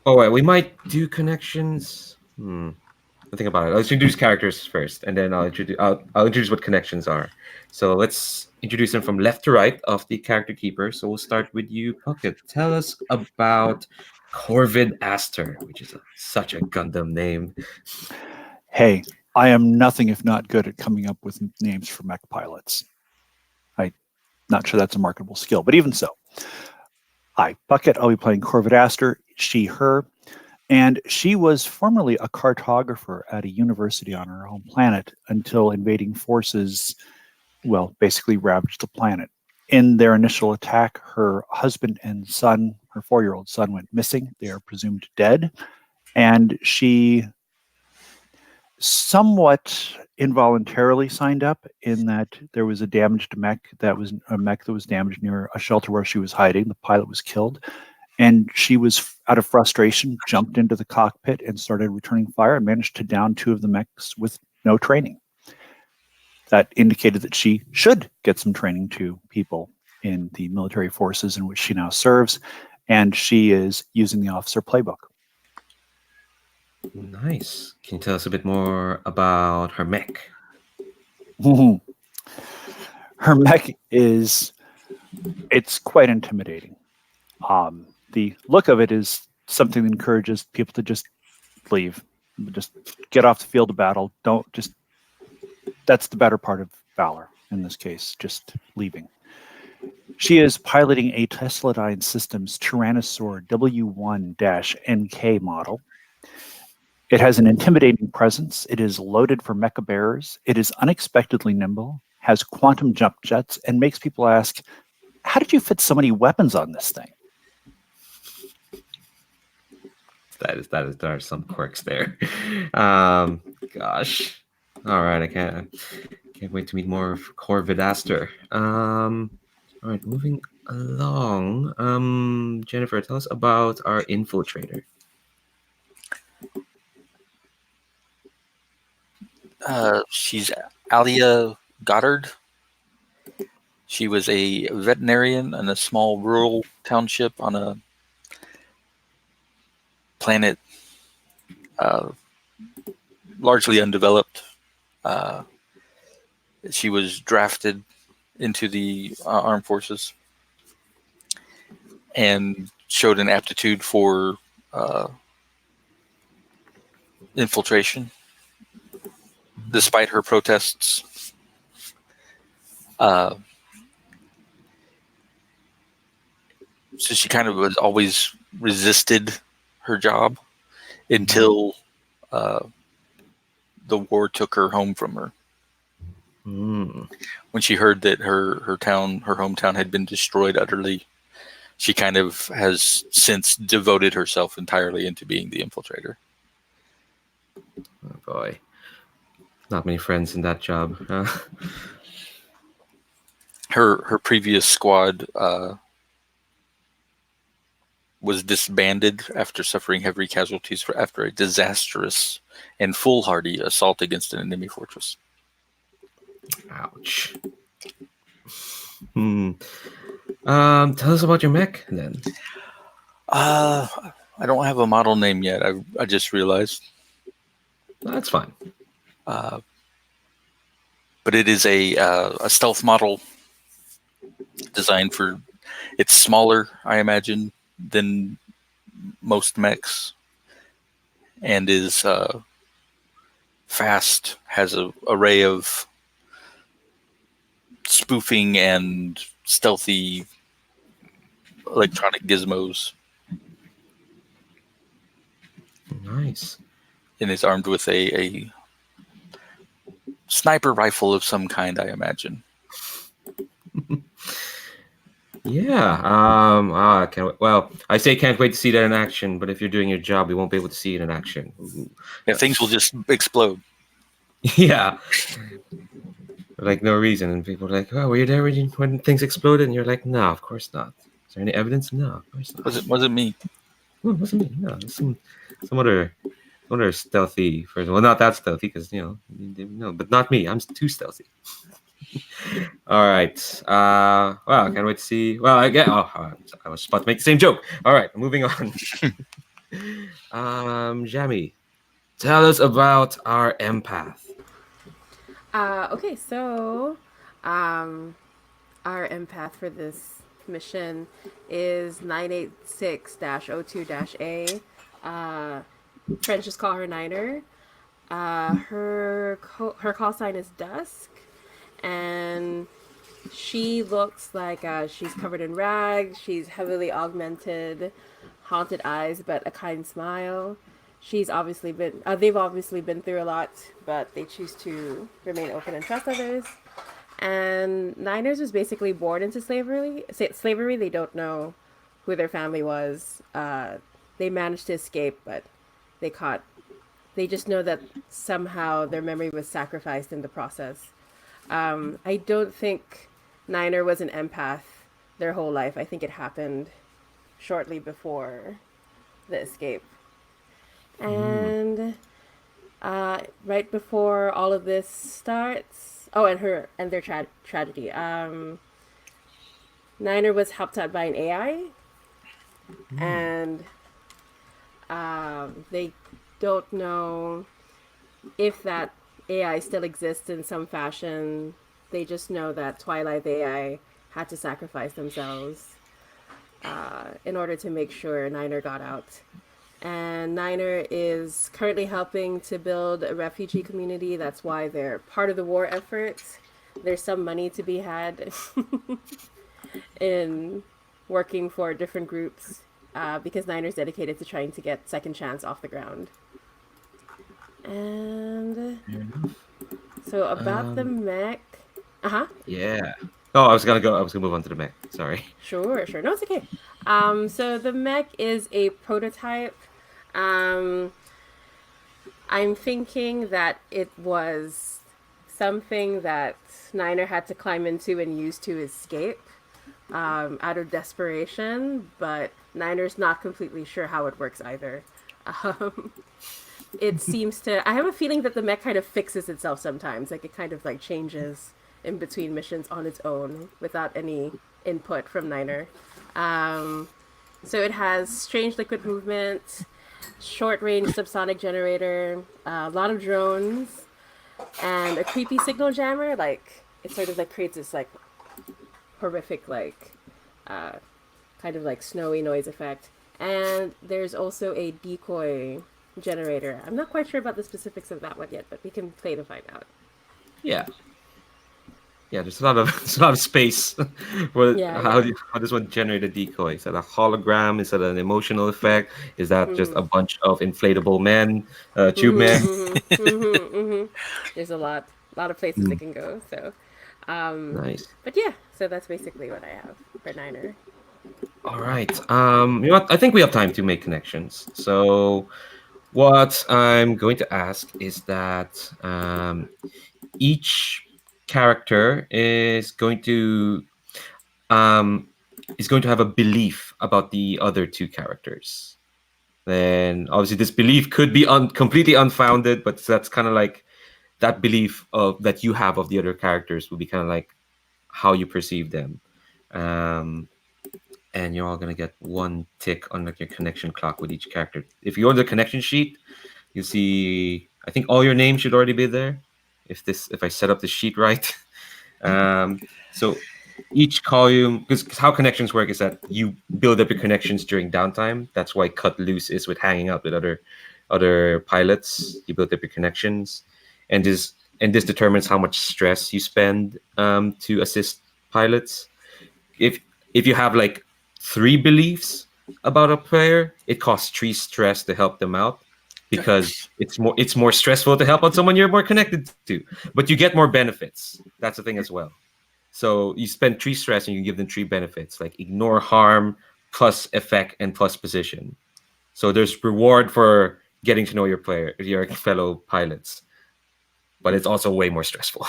[SPEAKER 1] we might do connections. I'll think about it. Let's introduce characters first, and then I'll introduce what connections are. So let's introduce them from left to right of the character keeper. So we'll start with you, Puckett. Tell us about Corvid Aster, which is such a Gundam name.
[SPEAKER 3] Hey, I am nothing if not good at coming up with names for mech pilots. I'm not sure that's a marketable skill, but even so. Hi, Bucket. I'll be playing Corvid Aster, she, her. And she was formerly a cartographer at a university on her home planet until invading forces, well, basically ravaged the planet. In their initial attack, her husband and son, her 4-year-old son, went missing. They are presumed dead. And she somewhat involuntarily signed up in that there was a damaged mech that was damaged near a shelter where she was hiding. The pilot was killed. And she was, out of frustration, jumped into the cockpit and started returning fire and managed to down 2 of the mechs with no training. That indicated that she should get some training to people in the military forces in which she now serves. And she is using the officer playbook.
[SPEAKER 1] Nice. Can you tell us a bit more about her mech?
[SPEAKER 3] Her mech it's quite intimidating. The look of it is something that encourages people to just leave, just get off the field of battle. That's the better part of valor in this case, just leaving. She is piloting a Tesladyne Systems Tyrannosaur W1-NK model. It has an intimidating presence. It is loaded for mecha bearers. It is unexpectedly nimble, has quantum jump jets, and makes people ask, how did you fit so many weapons on this thing?
[SPEAKER 1] There are some quirks there. Gosh. All right, I can't wait to meet more of Corvid Aster. All right, moving along. Jennifer, tell us about our infiltrator.
[SPEAKER 4] She's Alia Goddard. She was a veterinarian in a small rural township on a planet largely undeveloped. She was drafted into the armed forces and showed an aptitude for infiltration, despite her protests. So she kind of was always resisted her job until the war took her home from her. When she heard that her hometown had been destroyed utterly she kind of has since devoted herself entirely into being the infiltrator.
[SPEAKER 1] Oh boy, not many friends in that job.
[SPEAKER 4] Her previous squad was disbanded after suffering heavy casualties after a disastrous and foolhardy assault against an enemy fortress.
[SPEAKER 1] Ouch. Tell us about your mech then.
[SPEAKER 4] I don't have a model name yet. I just realized.
[SPEAKER 1] That's fine.
[SPEAKER 4] But it is a stealth model designed for. It's smaller, I imagine, than most mechs, and is fast. Has an array of spoofing and stealthy electronic gizmos,
[SPEAKER 1] Nice.
[SPEAKER 4] and is armed with a sniper rifle of some kind, I imagine.
[SPEAKER 1] Yeah. I can't. Well, I say can't wait to see that in action. But if you're doing your job, we won't be able to see it in action. Ooh.
[SPEAKER 4] Yeah, things will just explode.
[SPEAKER 1] Yeah. Like no reason, and people are like, "Oh, were you there when things exploded?" And you're like, "No, of course not." Is there any evidence? No, of course not.
[SPEAKER 4] Wasn't me.
[SPEAKER 1] No, it wasn't me. No, it was some other stealthy person. Well, not that stealthy because no, but not me. I'm too stealthy. All right. Well, I can't wait to see. Well, I get. Oh, I was about to make the same joke. All right, moving on. Jamie, tell us about our empath.
[SPEAKER 2] Okay, so our empath for this mission is 986-02-A. French just call her Niner. Her call sign is Dusk, and she looks like she's covered in rags. She's heavily augmented, haunted eyes, but a kind smile. She's obviously been they've obviously been through a lot, but they choose to remain open and trust others. And Niners was basically born into slavery. They don't know who their family was. They managed to escape, but they caught. They just know that somehow their memory was sacrificed in the process. I don't think Niner was an empath their whole life. I think it happened shortly before the escape. And right before all of this starts, and their tragedy. Niner was helped out by an AI, and they don't know if that AI still exists in some fashion. They just know that Twilight AI had to sacrifice themselves in order to make sure Niner got out. And Niner is currently helping to build a refugee community. That's why they're part of the war effort. There's some money to be had in working for different groups because Niner's dedicated to trying to get Second Chance off the ground. And so about the mech.
[SPEAKER 1] Yeah. Oh, I was gonna move on to the mech. Sorry.
[SPEAKER 2] Sure. No, it's okay. So the mech is a prototype. I'm thinking that it was something that Niner had to climb into and use to escape out of desperation, but Niner's not completely sure how it works either. It seems to. I have a feeling that the mech kind of fixes itself sometimes. Like it kind of like changes in between missions on its own without any input from Niner. So it has strange liquid movement, short-range subsonic generator, a lot of drones, and a creepy signal jammer. Like it sort of like creates this like horrific like kind of like snowy noise effect. And there's also a decoy generator. I'm not quite sure about the specifics of that one yet, but we can play to find out.
[SPEAKER 1] Yeah. Yeah, there's a lot of space for how does one generate a decoy? Is that a hologram? Is that an emotional effect? Is that just a bunch of inflatable men, tube men?
[SPEAKER 2] There's a lot of places it can go. So,
[SPEAKER 1] Nice.
[SPEAKER 2] But yeah, so that's basically what I have for Niner.
[SPEAKER 1] All right. You know what? I think we have time to make connections. So, what I'm going to ask is that each character um, is going to have a belief about the other two characters. Then, obviously, this belief could be completely unfounded, but that's kind of like that belief of that you have of the other characters will be kind of like how you perceive them. Um, and you're all gonna get one tick on like your connection clock with each character. If you go to the connection sheet, you see I think all your names should already be there. If I set up the sheet right. So each column, because how connections work is that you build up your connections during downtime. That's why cut loose is with hanging out with other pilots. You build up your connections, and this determines how much stress you spend to assist pilots. If you have like 3 beliefs about a player, it costs 3 stress to help them out because it's more stressful to help out someone you're more connected to. But you get more benefits. That's the thing as well. So you spend 3 stress and you give them 3 benefits, like ignore harm, plus effect, and plus position. So there's reward for getting to know your fellow pilots, but it's also way more stressful.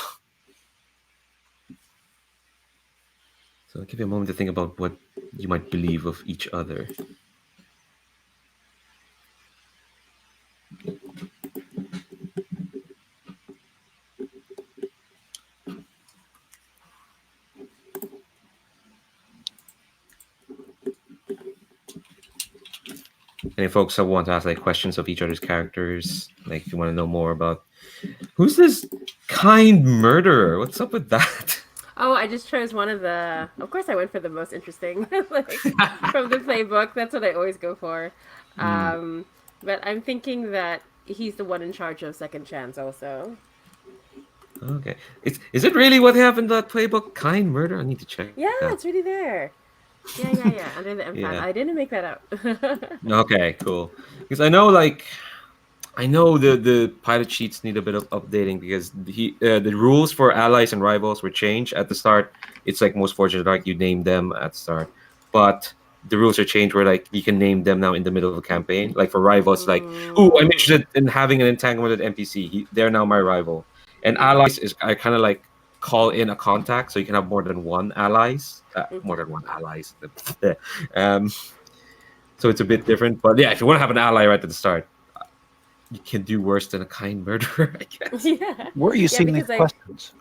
[SPEAKER 1] So I'll give you a moment to think about what you might believe of each other. Any folks that want to ask like questions of each other's characters, like if you want to know more about who's this kind murderer? What's up with that?
[SPEAKER 2] Oh, I just chose one of the. Of course, I went for the most interesting, like from the playbook. That's what I always go for. Um, but I'm thinking that he's the one in charge of Second Chance, also.
[SPEAKER 1] Okay, is it really what happened in that playbook? Kind murder? I need to check.
[SPEAKER 2] Yeah,
[SPEAKER 1] that.
[SPEAKER 2] it's really there. Yeah. Under the M5.
[SPEAKER 1] Yeah.
[SPEAKER 2] I didn't make that up.
[SPEAKER 1] Okay, cool. Because I know the pilot sheets need a bit of updating because the rules for allies and rivals were changed at the start. It's like most fortunate like you name them at the start, but the rules are changed where like you can name them now in the middle of a campaign. Like for rivals, like I'm interested in having an entanglement with NPC. They're now my rival, and allies is I kind of like call in a contact so you can have more than one allies, more than one allies. um, so it's a bit different, but yeah, if you want to have an ally right at the start, you can do worse than a kind murderer, I guess.
[SPEAKER 2] Yeah.
[SPEAKER 3] Where are you seeing these
[SPEAKER 2] because
[SPEAKER 3] questions?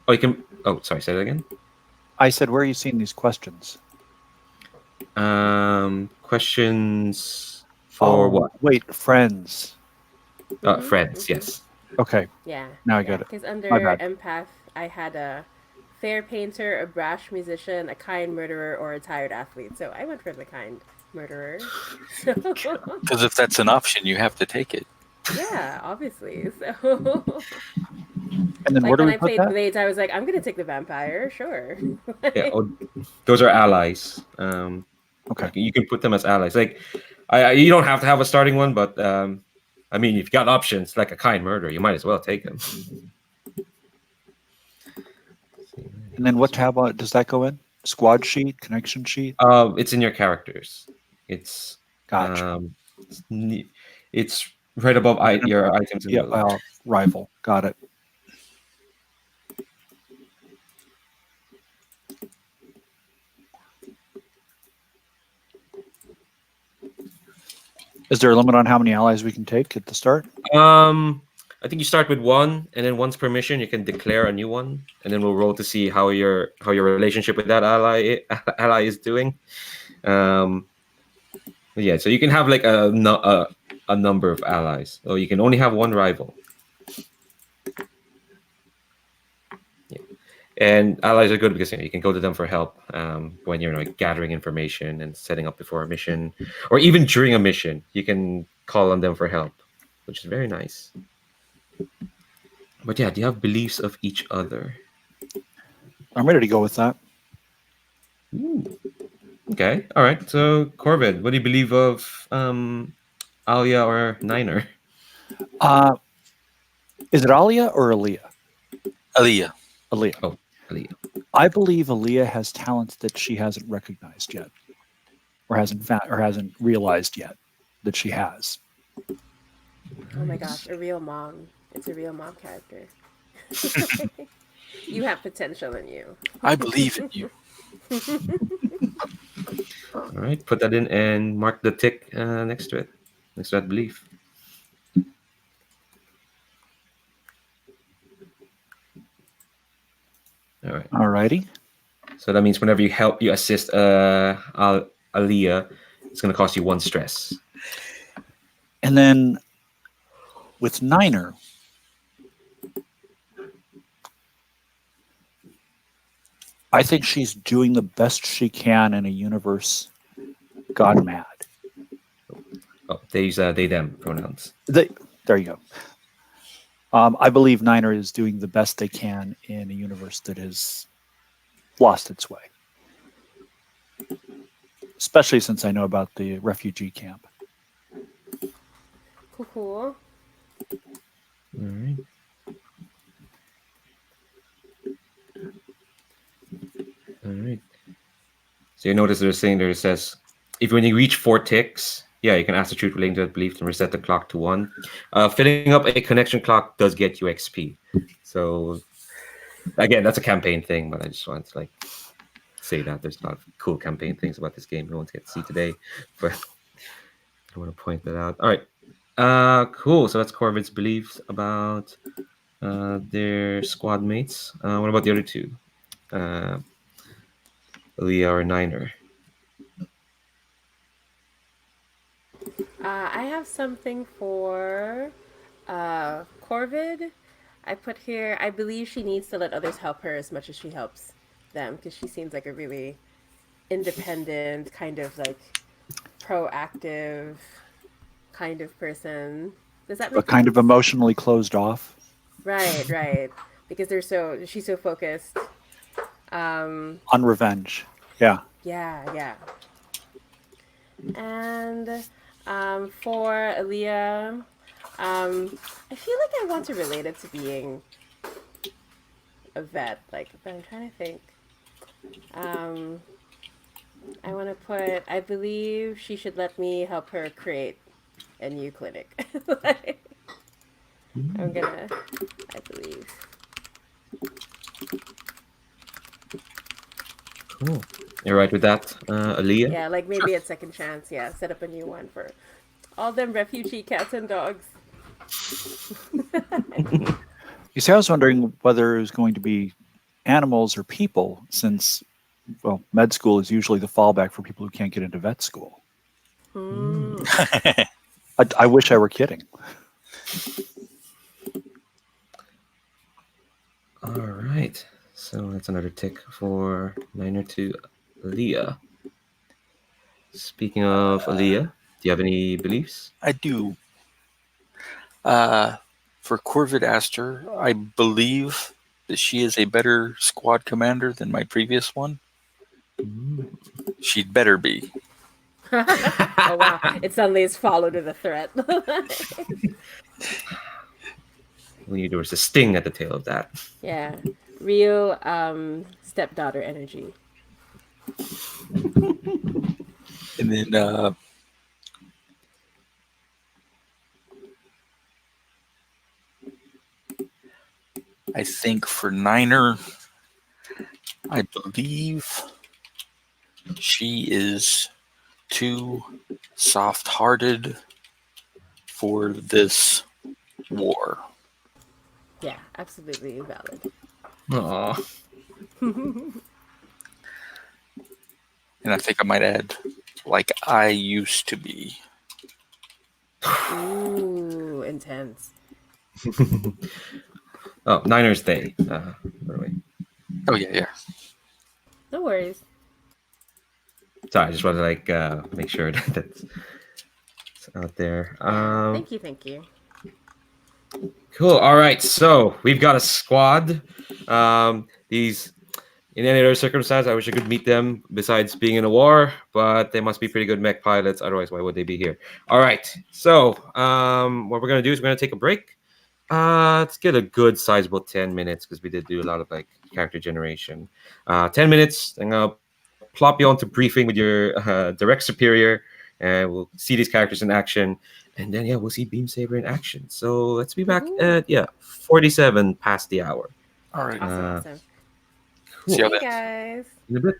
[SPEAKER 1] Oh, you can. Oh, sorry. Say that again.
[SPEAKER 3] I said, where are you seeing these questions?
[SPEAKER 1] Questions for what?
[SPEAKER 3] Wait, friends.
[SPEAKER 1] Friends. Yes.
[SPEAKER 3] Okay.
[SPEAKER 2] Yeah.
[SPEAKER 3] Now I get it.
[SPEAKER 2] Because under
[SPEAKER 3] My bad.
[SPEAKER 2] empath, I had a fair painter, a brash musician, a kind murderer, or a tired athlete. So I went for the kind murderer. So,
[SPEAKER 4] Because if that's an option, you have to take it.
[SPEAKER 2] yeah, obviously. So,
[SPEAKER 3] And then
[SPEAKER 2] like
[SPEAKER 3] where do
[SPEAKER 2] when
[SPEAKER 3] we
[SPEAKER 2] I
[SPEAKER 3] put
[SPEAKER 2] played
[SPEAKER 3] that?
[SPEAKER 2] Blades, I was like, I'm gonna take the vampire, sure.
[SPEAKER 1] Yeah. Oh, those are allies.
[SPEAKER 3] Okay.
[SPEAKER 1] You can put them as allies. Like, you don't have to have a starting one, but I mean, if you got options like a kind murderer, you might as well take them.
[SPEAKER 3] And then what tab does that go in? Squad sheet, connection sheet.
[SPEAKER 1] It's in your characters. It's
[SPEAKER 3] Gotcha.
[SPEAKER 1] It's right above your items. In
[SPEAKER 3] Yeah,
[SPEAKER 1] the
[SPEAKER 3] rival. Got it. Is there a limit on how many allies we can take at the start?
[SPEAKER 1] I think you start with one, and then once per mission, you can declare a new one, and then we'll roll to see how your relationship with that ally is doing. Yeah, so you can have like a number of allies, or you can only have one rival. Yeah. And allies are good because you can go to them for help when you're like gathering information and setting up before a mission, or even during a mission, you can call on them for help, which is very nice. But yeah, do you have beliefs of each other?
[SPEAKER 3] I'm ready to go with that.
[SPEAKER 1] Ooh. Okay, all right. So Corvid, what do you believe of Alia or Niner?
[SPEAKER 3] Is it Alia or Aaliyah?
[SPEAKER 4] Aliyah.
[SPEAKER 3] Aaliyah.
[SPEAKER 1] Oh, Alia.
[SPEAKER 3] I believe Aaliyah has talents that she hasn't recognized yet, or hasn't found, or hasn't realized yet that she has.
[SPEAKER 2] Oh my gosh, a real mom. It's a real mom character. You have potential in you.
[SPEAKER 4] I believe in you.
[SPEAKER 1] All right, put that in and mark the tick next to it, next to that belief. All right.
[SPEAKER 3] Alrighty.
[SPEAKER 1] So that means whenever you assist Aliyah, it's going to cost you 1 stress.
[SPEAKER 3] And then with Niner, I think she's doing the best she can in a universe gone mad.
[SPEAKER 1] Oh, they use they them pronouns.
[SPEAKER 3] There you go. I believe Niner is doing the best they can in a universe that has lost its way. Especially since I know about the refugee camp.
[SPEAKER 2] Cool.
[SPEAKER 1] All right. All right. So you notice there's a saying there that says, if when you reach 4 ticks, yeah, you can ask the truth relating to that belief and reset the clock to 1. Filling up a connection clock does get you XP. So again, that's a campaign thing, but I just wanted to say that there's a lot of cool campaign things about this game we won't get to see today, but I want to point that out. All right. Cool. So that's Corvid's beliefs about their squad mates. What about the other two? Leah or Niner?
[SPEAKER 2] I have something for Corvid. I put here, I believe she needs to let others help her as much as she helps them, because she seems like a really independent, kind of proactive kind of person. Does that make
[SPEAKER 3] But kind
[SPEAKER 2] sense?
[SPEAKER 3] of emotionally closed off.
[SPEAKER 2] Right. Because she's so focused.
[SPEAKER 3] On revenge. Yeah.
[SPEAKER 2] Yeah. And for Aaliyah, I feel like I want to relate it to being a vet. But I'm trying to think. I want to put, I believe she should let me help her create a new clinic. I believe.
[SPEAKER 1] Cool. You're right with that, Aaliyah?
[SPEAKER 2] Yeah, maybe at second chance. Yeah, set up a new one for all them refugee cats and dogs.
[SPEAKER 3] You see, I was wondering whether it was going to be animals or people, since, well, med school is usually the fallback for people who can't get into vet school. I wish I were kidding.
[SPEAKER 1] All right. So that's another tick for Niner to Aaliyah. Speaking of Aaliyah, do you have any beliefs?
[SPEAKER 4] I do. For Corvid Aster, I believe that she is a better squad commander than my previous one. She'd better be.
[SPEAKER 2] Oh wow! It suddenly is followed with a threat.
[SPEAKER 1] We need there was a sting at the tail of that.
[SPEAKER 2] Yeah, real stepdaughter energy.
[SPEAKER 4] And then I think for Niner, I believe she is too soft-hearted for this war.
[SPEAKER 2] Yeah, absolutely valid.
[SPEAKER 1] Aww.
[SPEAKER 4] And I think I might add, like I used to be.
[SPEAKER 2] Ooh, intense.
[SPEAKER 1] Oh, Niners Day, by the way.
[SPEAKER 4] Oh yeah.
[SPEAKER 2] No worries.
[SPEAKER 1] Sorry, I just wanted to make sure that that's out there.
[SPEAKER 2] Thank you.
[SPEAKER 1] Cool. All right. So we've got a squad. These, in any other circumstance, I wish I could meet them besides being in a war, but they must be pretty good mech pilots. Otherwise, why would they be here? All right. So what we're going to do is we're going to take a break. Let's get a good sizable 10 minutes because we did do a lot of like character generation. 10 minutes, and I'll plop you onto briefing with your direct superior, and we'll see these characters in action. And then, yeah, we'll see Beam Saber in action. So let's be back
[SPEAKER 2] Woohoo.
[SPEAKER 1] at, 47 past the hour.
[SPEAKER 4] All right.
[SPEAKER 2] Awesome,
[SPEAKER 1] Uh,
[SPEAKER 2] awesome.
[SPEAKER 4] See
[SPEAKER 1] Cool.
[SPEAKER 4] how
[SPEAKER 2] Hey
[SPEAKER 4] that
[SPEAKER 2] guys.
[SPEAKER 1] In a bit.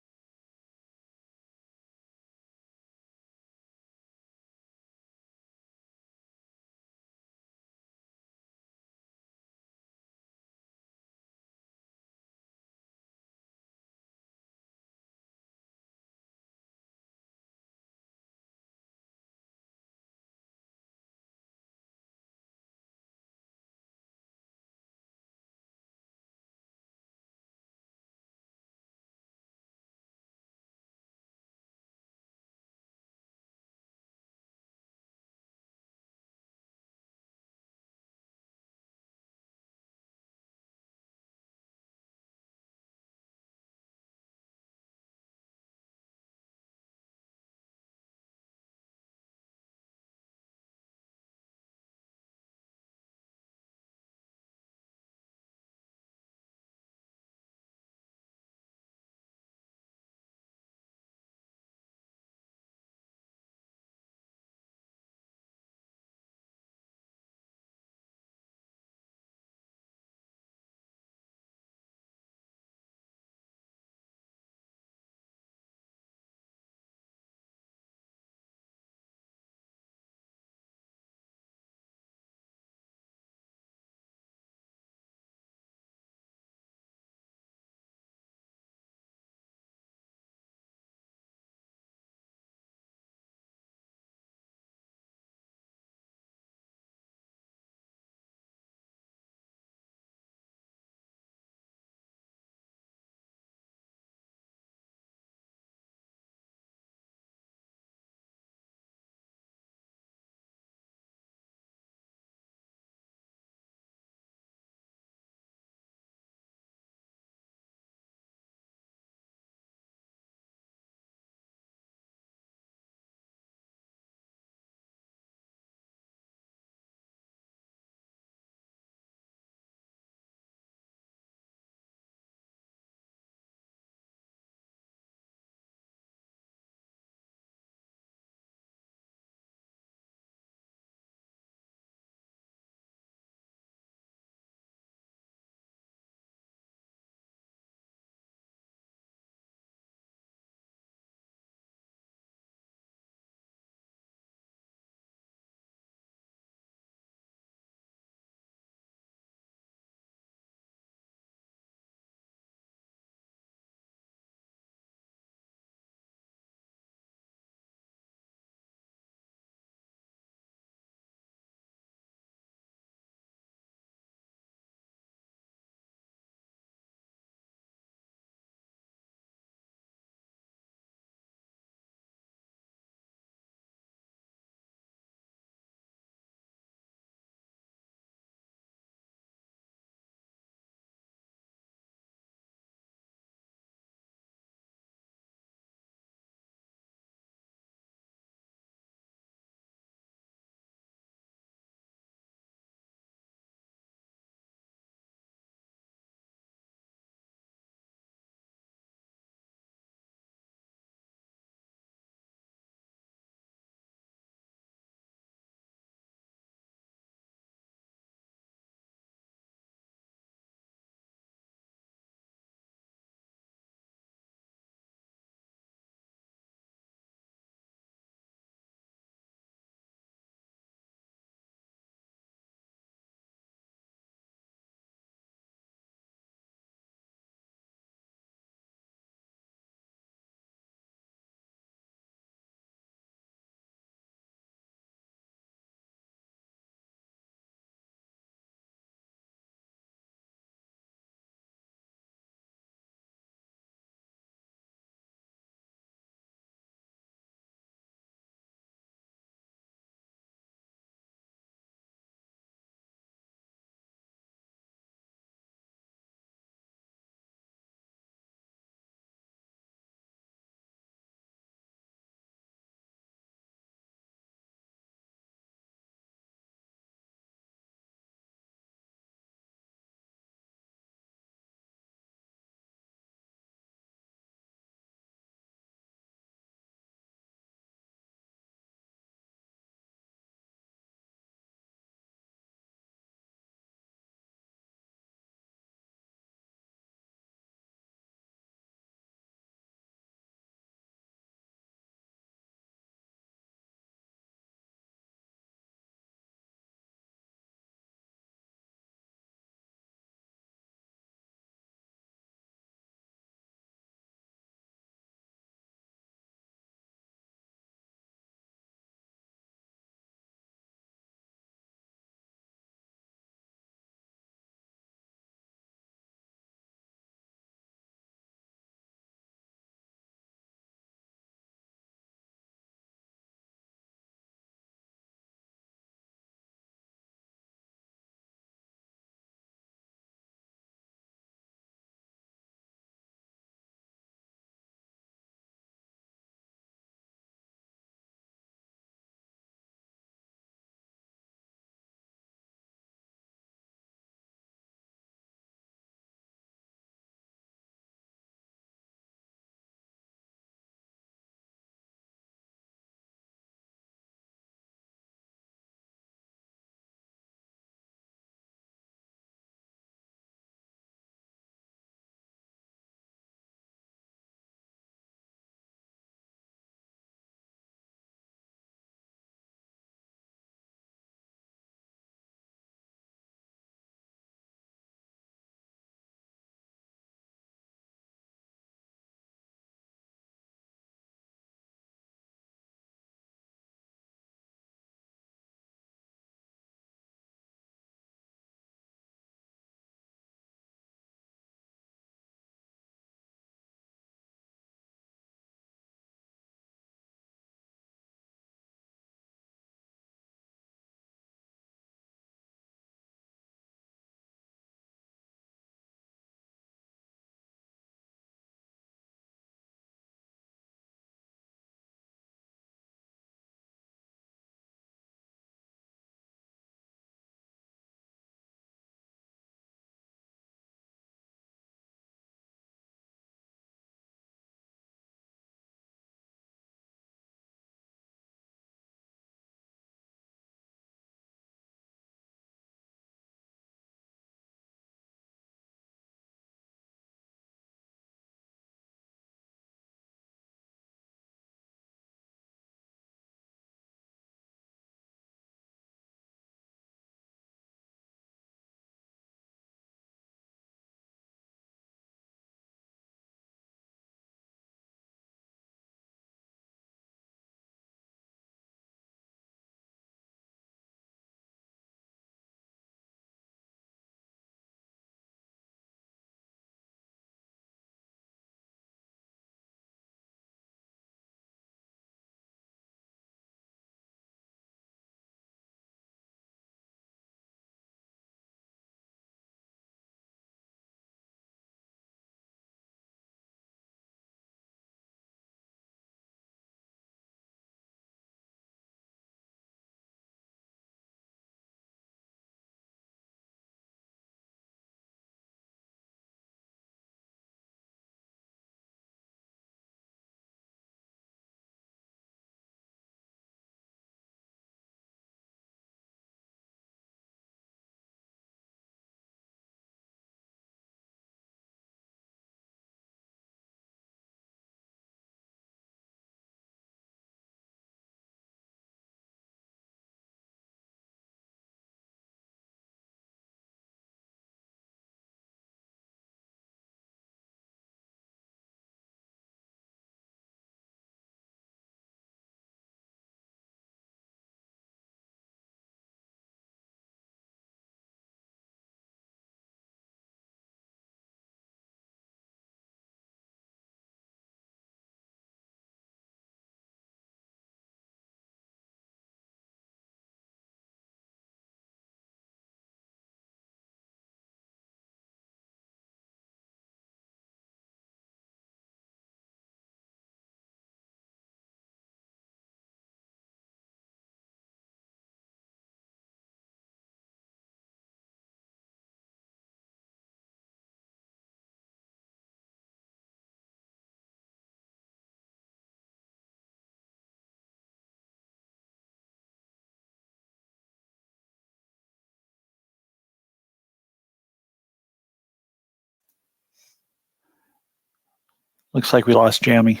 [SPEAKER 3] Looks like we lost Jammy.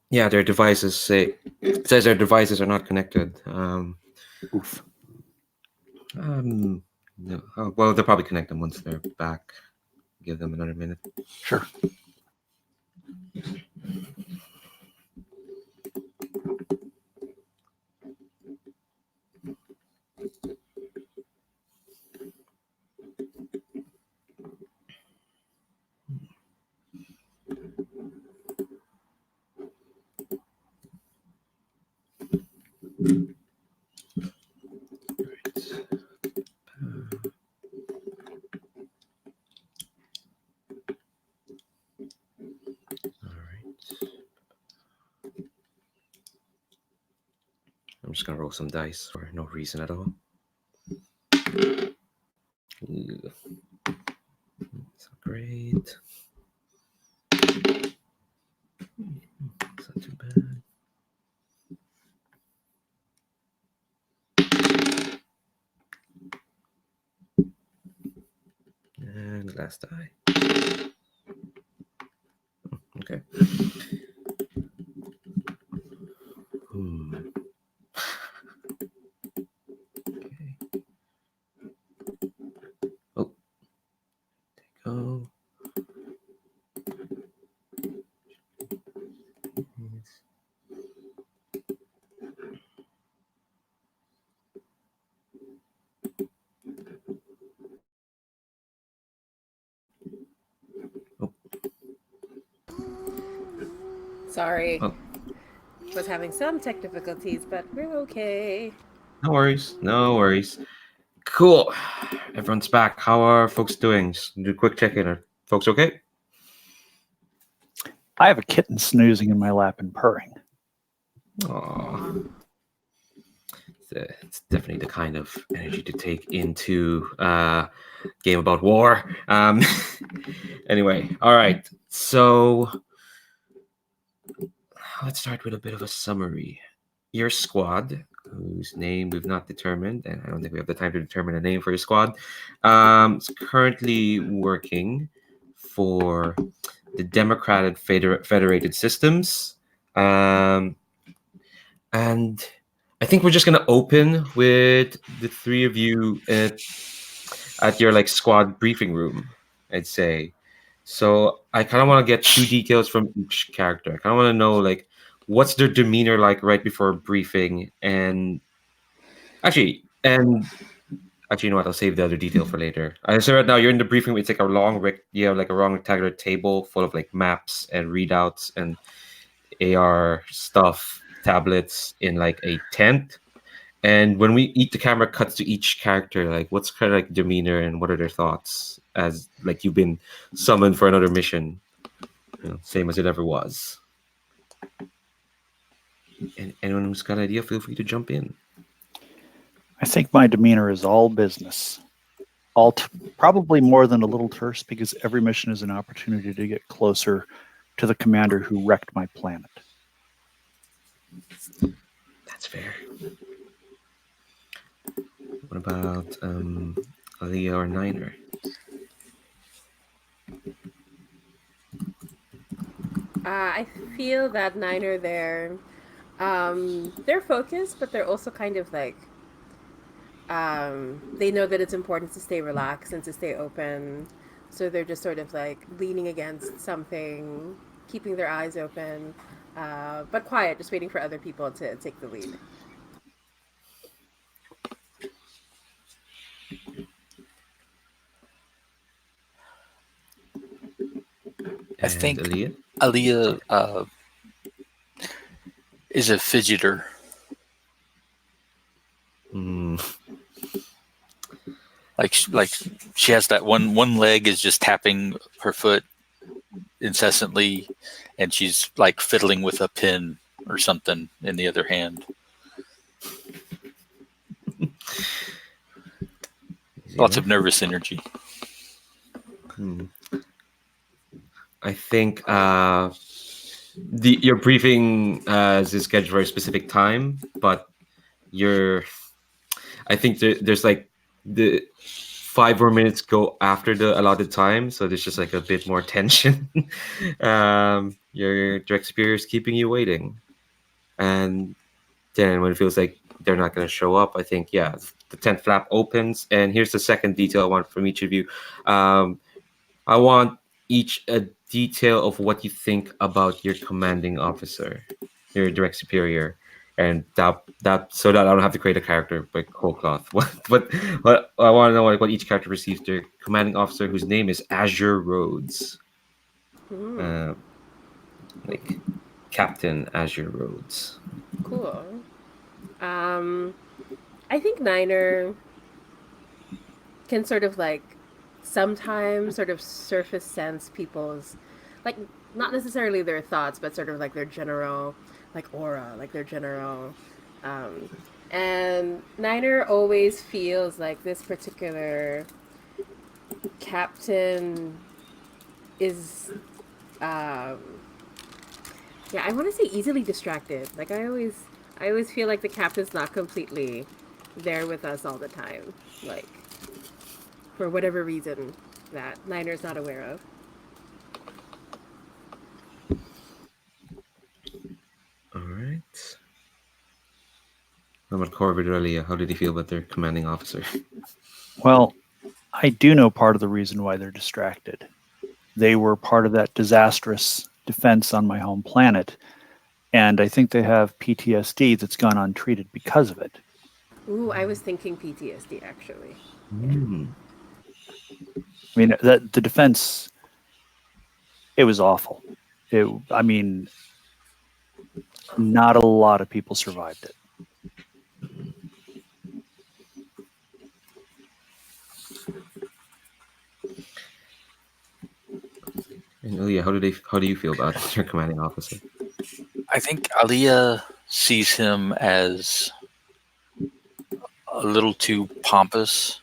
[SPEAKER 1] Yeah, their devices says their devices are not connected.
[SPEAKER 3] Oof.
[SPEAKER 1] No. Oh, well, they'll probably connect them once they're back. Give them another minute.
[SPEAKER 3] Sure.
[SPEAKER 1] I'm just gonna roll some dice for no reason at all. Ew. It's not great. It's not too bad. And last die. Okay. Okay. Oh. There you go.
[SPEAKER 2] Sorry.
[SPEAKER 1] Oh.
[SPEAKER 2] Was having some tech difficulties, but we're okay.
[SPEAKER 1] No worries. No worries. Cool. Everyone's back. How are folks doing? Just do a quick check-in. Are folks okay?
[SPEAKER 3] I have a kitten snoozing in my lap and purring.
[SPEAKER 1] Aww. It's definitely the kind of energy to take into a game about war. Anyway, all right. So let's start with a bit of a summary. Your squad, whose name we've not determined, and I don't think we have the time to determine a name for your squad, is currently working for the Democratic Federated Systems. And I think we're just gonna open with the three of you at your squad briefing room, I'd say. So I kind of want to get 2 details from each character. I kind of want to know what's their demeanor like right before briefing, and actually, you know what? I'll save the other detail for later. So right now you're in the briefing room. It's like a long rectangular table full of maps and readouts and AR stuff, tablets in a tent. And when the camera cuts to each character, what's kind of demeanor and what are their thoughts as you've been summoned for another mission, same as it ever was. And anyone who's got an idea, feel free to jump in.
[SPEAKER 3] I think my demeanor is all business. Probably more than a little terse, because every mission is an opportunity to get closer to the commander who wrecked my planet.
[SPEAKER 1] That's fair. What about Aaliyah or Niner?
[SPEAKER 2] I feel that Niner they're focused, but they're also kind of they know that it's important to stay relaxed and to stay open. So they're just sort of leaning against something, keeping their eyes open, but quiet, just waiting for other people to take the lead.
[SPEAKER 4] I think
[SPEAKER 1] Aaliyah?
[SPEAKER 4] Aaliyah is a fidgeter. Like she has that one leg is just tapping her foot incessantly, and she's fiddling with a pin or something in the other hand. Lots of nervous energy.
[SPEAKER 1] I think your briefing is scheduled for a specific time, but I think there's the 5 more minutes go after the allotted time, so there's just like a bit more tension. Your direct superior is keeping you waiting, and then when it feels like they're not going to show up, I think the 10th flap opens, and here's the second detail I want from each of you. I want each a detail of what you think about your commanding officer, your direct superior, and that so that I don't have to create a character like whole cloth. What I want to know, like, what each character perceives their commanding officer, whose name is Azure Rhodes,
[SPEAKER 2] Hmm.
[SPEAKER 1] like Captain Azure Rhodes.
[SPEAKER 2] Cool. Um, I think Niner can sort of like sometimes sort of surface sense people's, like, not necessarily their thoughts, but sort of like their general, like, aura, like their general. Um, and Niner always feels like this particular captain is, um, yeah, I want to say easily distracted. Like I always feel like the captain's not completely there with us all the time. Like, for whatever reason that Niner's not aware of.
[SPEAKER 1] All right. How about Corvid earlier? How did he feel about their commanding officer?
[SPEAKER 3] Well, I do know part of the reason why they're distracted. They were part of that disastrous defense on my home planet, and I think they have PTSD that's gone untreated because of it.
[SPEAKER 2] Ooh, I was thinking PTSD actually.
[SPEAKER 1] Mm.
[SPEAKER 3] I mean, the defense, it was awful. I mean, not a lot of people survived it.
[SPEAKER 1] And Ilya, how do you feel about your commanding officer?
[SPEAKER 4] I think Aliyah sees him as a little too pompous,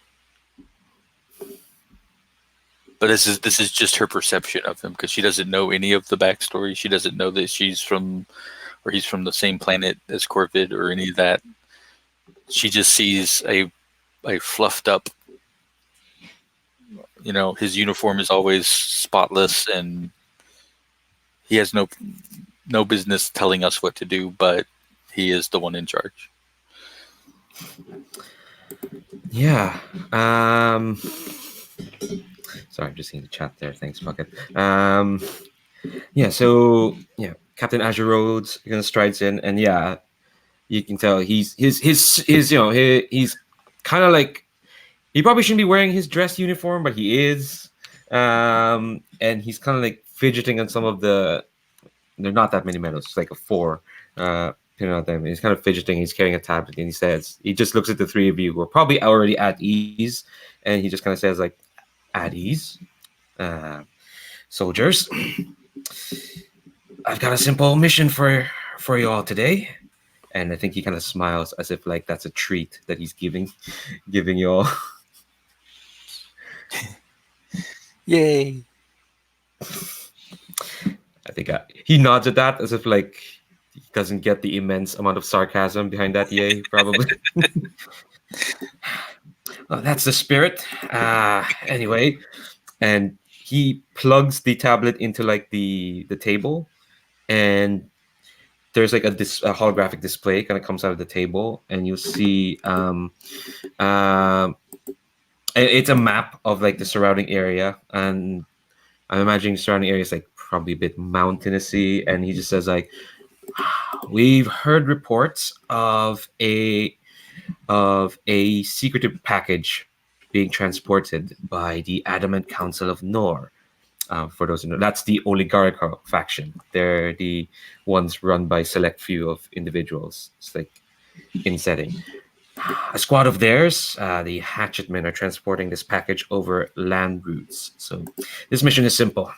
[SPEAKER 4] but this is just her perception of him because she doesn't know any of the backstory. She doesn't know that he's from the same planet as Corvid or any of that. She just sees a fluffed up. His uniform is always spotless, and he has no business telling us what to do, but he is the one in charge.
[SPEAKER 1] Yeah. Sorry, I'm just seeing the chat there. Thanks, Bucket. Yeah. So Captain Azure Rhodes gonna strides in, and you can tell he's he's kind of like, he probably shouldn't be wearing his dress uniform, but he is. And he's kind of like fidgeting on some of the. There are not that many medals. It's like a 4. He's kind of fidgeting. He's carrying a tablet, and he just looks at the three of you who are probably already at ease, and he just kind of says, like, at ease, soldiers. I've got a simple mission for you all today, and I think he kind of smiles as if like that's a treat that he's giving you all.
[SPEAKER 4] Yay!
[SPEAKER 1] I think he nods at that as if like he doesn't get the immense amount of sarcasm behind that. Yay, probably. Well, that's the spirit. Anyway, and he plugs the tablet into like the table, and there's like a holographic display kind of comes out of the table, and you'll see it's a map of like the surrounding area, and I'm imagining the surrounding area is like probably a bit mountainousy, and he just says like, we've heard reports of a secretive package being transported by the Adamant Council of Nor. For those who know, that's the oligarchical faction. They're the ones run by select few of individuals. It's like in setting. A squad of theirs, the Hatchetmen, are transporting this package over land routes. So this mission is simple.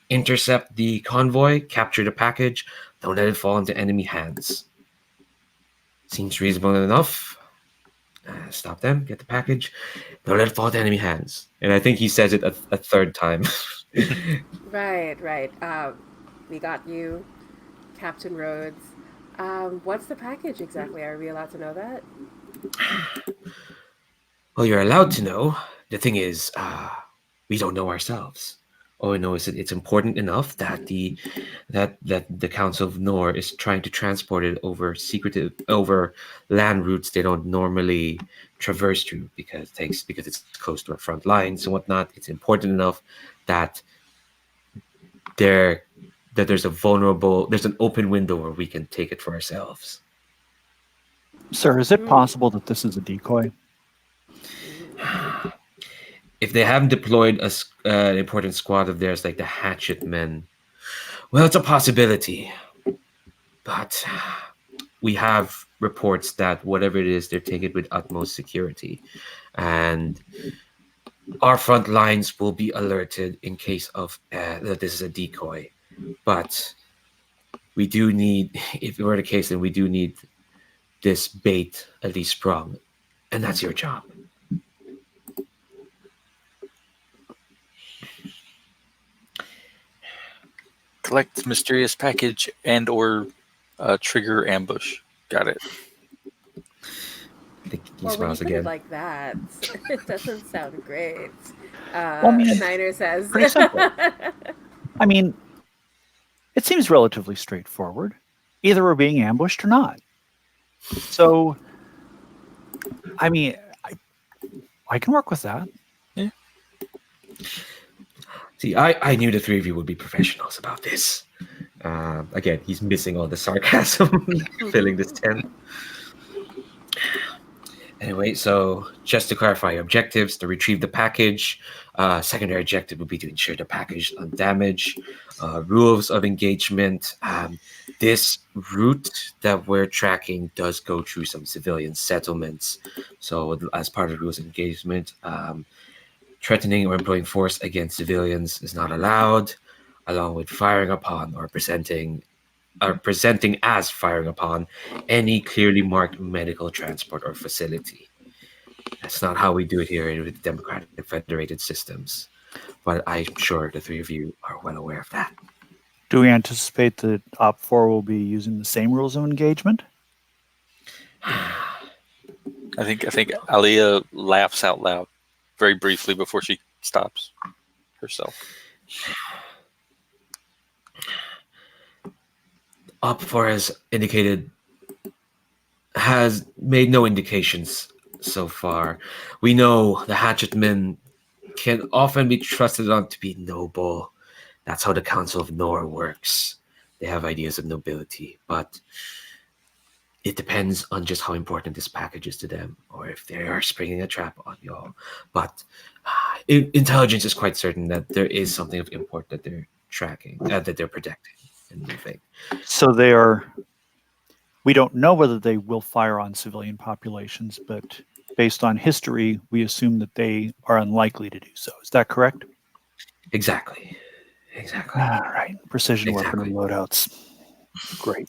[SPEAKER 1] Intercept the convoy, capture the package, don't let it fall into enemy hands. Seems reasonable enough. Stop them, get the package, don't let it fall into enemy hands. And I think he says it a third time.
[SPEAKER 2] Right. We got you, Captain Rhodes. What's the package exactly? Are we allowed to know that?
[SPEAKER 1] Well, you're allowed to know. the thing is, we don't know ourselves. All we know is that it's important enough that the Council of Nor is trying to transport it over land routes they don't normally traverse through because it's close to our front lines and whatnot. It's important enough that there there's an open window where we can take it for ourselves.
[SPEAKER 3] Sir, is it possible that this is a decoy?
[SPEAKER 1] If they haven't deployed an important squad of theirs like the Hatchet Men, well, it's a possibility. But we have reports that whatever it is, they're taking it with utmost security. And our front lines will be alerted in case of that this is a decoy. But we do need, if it were the case, then we do need this bait at least sprung. And that's your job.
[SPEAKER 4] Collect mysterious package and or trigger ambush. Got it.
[SPEAKER 1] I think he
[SPEAKER 2] Well, when you
[SPEAKER 1] smiles
[SPEAKER 2] put
[SPEAKER 1] again.
[SPEAKER 2] it like that, it doesn't sound great.
[SPEAKER 3] I mean, it's
[SPEAKER 2] Niner says.
[SPEAKER 3] pretty simple. I mean, it seems relatively straightforward. Either we're being ambushed or not. So, I mean, I can work with that.
[SPEAKER 1] See, I knew the three of you would be professionals about this. Again, he's missing all the sarcasm filling this tent. Anyway, so just to clarify your objectives, to retrieve the package. Secondary objective would be to ensure the package undamaged. Rules of engagement. This route that we're tracking does go through some civilian settlements. So as part of the rules of engagement, threatening or employing force against civilians is not allowed, along with firing upon or presenting as firing upon any clearly marked medical transport or facility. That's not how we do it here in the Democratic Federated Systems, but I'm sure the three of you are well aware of that.
[SPEAKER 3] Do we anticipate that Op4 will be using the same rules of engagement?
[SPEAKER 4] I think Aliyah laughs out loud very briefly before she stops herself.
[SPEAKER 1] Op4 has made no indications so far. We know the Hatchetmen can often be trusted on to be noble. That's how the Council of Nor works. They have ideas of nobility, but it depends on just how important this package is to them, or if they are springing a trap on y'all. But intelligence is quite certain that there is something of import that they're tracking, that they're protecting and moving.
[SPEAKER 3] So we don't know whether they will fire on civilian populations, but based on history, we assume that they are unlikely to do so. Is that correct?
[SPEAKER 1] Exactly.
[SPEAKER 3] All right. Precision weapon loadouts. Great.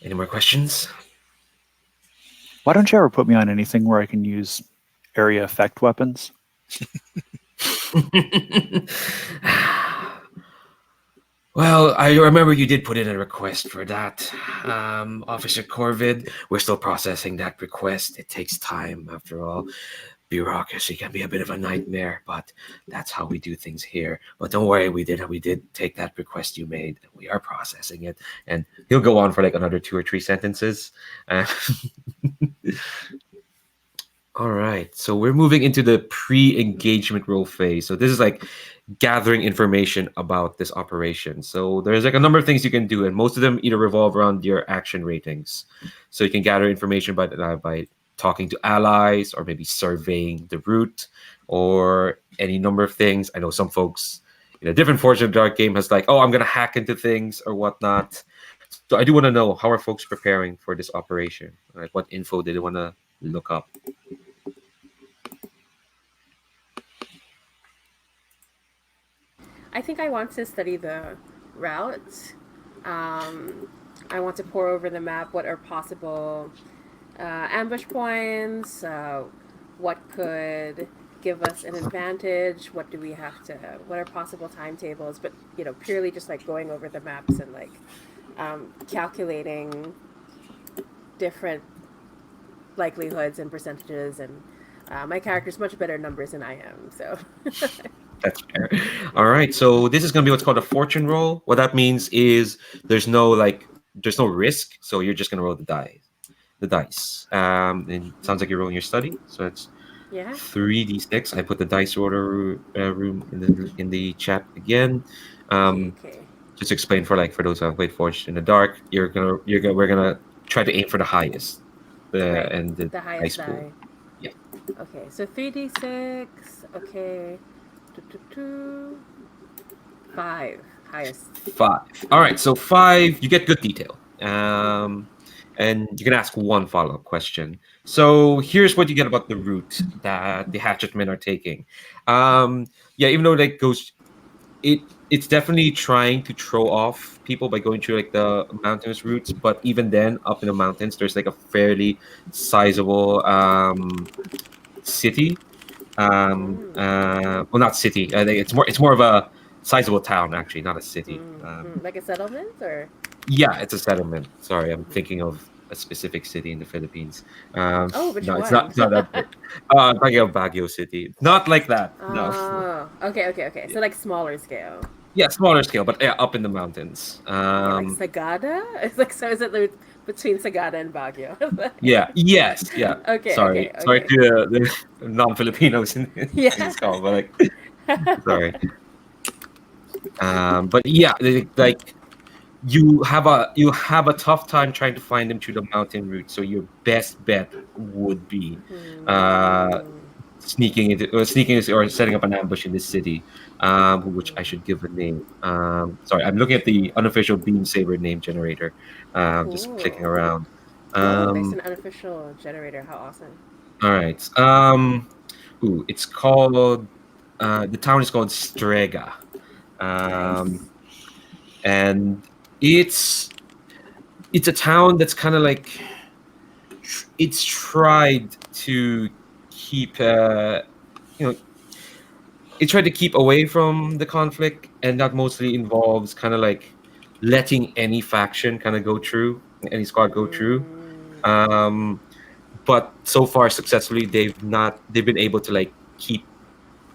[SPEAKER 1] Any more questions?
[SPEAKER 3] Why don't you ever put me on anything where I can use area effect weapons?
[SPEAKER 1] Well, I remember you did put in a request for that, Officer Corvid. We're still processing that request. It takes time, after all. Bureaucracy can be a bit of a nightmare, but that's how we do things here. But don't worry, we did take that request you made, and we are processing it. And he'll go on for like another 2 or 3 sentences. All right, so we're moving into the pre-engagement role phase. So this is like gathering information about this operation. So there's like a number of things you can do, and most of them either revolve around your action ratings. So you can gather information by talking to allies, or maybe surveying the route, or any number of things. I know some folks in a different Fortune of Dark game has like, oh, I'm gonna hack into things or whatnot. So I do want to know, how are folks preparing for this operation? Like, what info did they want to look up?
[SPEAKER 2] I think I want to study the route. I want to pore over the map. What are possible ambush points? What could give us an advantage? What do we have to? What are possible timetables? But purely just like going over the maps and like calculating different likelihoods and percentages and My character's much better at numbers than I am, so.
[SPEAKER 1] That's fair. All right. So this is going to be what's called a fortune roll. What that means is there's no risk. So you're just going to roll the dice. And it sounds like you're rolling your study. So it's
[SPEAKER 2] Yeah.
[SPEAKER 1] 3d6. I put the dice order room in the chat again.
[SPEAKER 2] Okay.
[SPEAKER 1] Just explain for those who have played Forged in the Dark. We're gonna try to aim for the highest.
[SPEAKER 2] Right.
[SPEAKER 1] And the
[SPEAKER 2] The highest
[SPEAKER 1] dice pool.
[SPEAKER 2] die.
[SPEAKER 1] Yeah.
[SPEAKER 2] Okay, so 3d6. Okay. 5. Highest.
[SPEAKER 1] 5. All right. So 5. You get good detail. And you can ask one follow-up question. So here's what you get about the route that the hatchetmen are taking. Even though it's definitely trying to throw off people by going through like the mountainous routes, but even then, up in the mountains, there's like a fairly sizable city. Well, not city. I think it's more of a sizable town, actually, not a city.
[SPEAKER 2] Like a settlement, or?
[SPEAKER 1] Yeah, it's a settlement. Sorry, I'm thinking of a specific city in the Philippines.
[SPEAKER 2] Which
[SPEAKER 1] No,
[SPEAKER 2] one?
[SPEAKER 1] it's not that big. I'm talking of Baguio City. Not like that. No.
[SPEAKER 2] Oh, okay. So like smaller scale.
[SPEAKER 1] Yeah, smaller scale, but yeah, up in the mountains.
[SPEAKER 2] Like Sagada? It's like, so is it like between Sagada and Baguio?
[SPEAKER 1] Yeah. Yes. Yeah.
[SPEAKER 2] Okay.
[SPEAKER 1] Sorry.
[SPEAKER 2] Okay.
[SPEAKER 1] Sorry to the non-Filipinos in
[SPEAKER 2] Yeah.
[SPEAKER 1] this call, but like, sorry. But yeah, like you have a tough time trying to find them through the mountain route. So your best bet would be sneaking or setting up an ambush in this city, which I should give a name. Sorry, I'm looking at the unofficial Beam Saber name generator. Just clicking around.
[SPEAKER 2] There's an unofficial generator. How awesome!
[SPEAKER 1] All right. It's called. The town is called Strega, and it's a town that's kind of like it's tried to keep it tried to keep away from the conflict, and that mostly involves kind of like letting any faction kind of go through, any squad go through. But so far successfully they've been able to like keep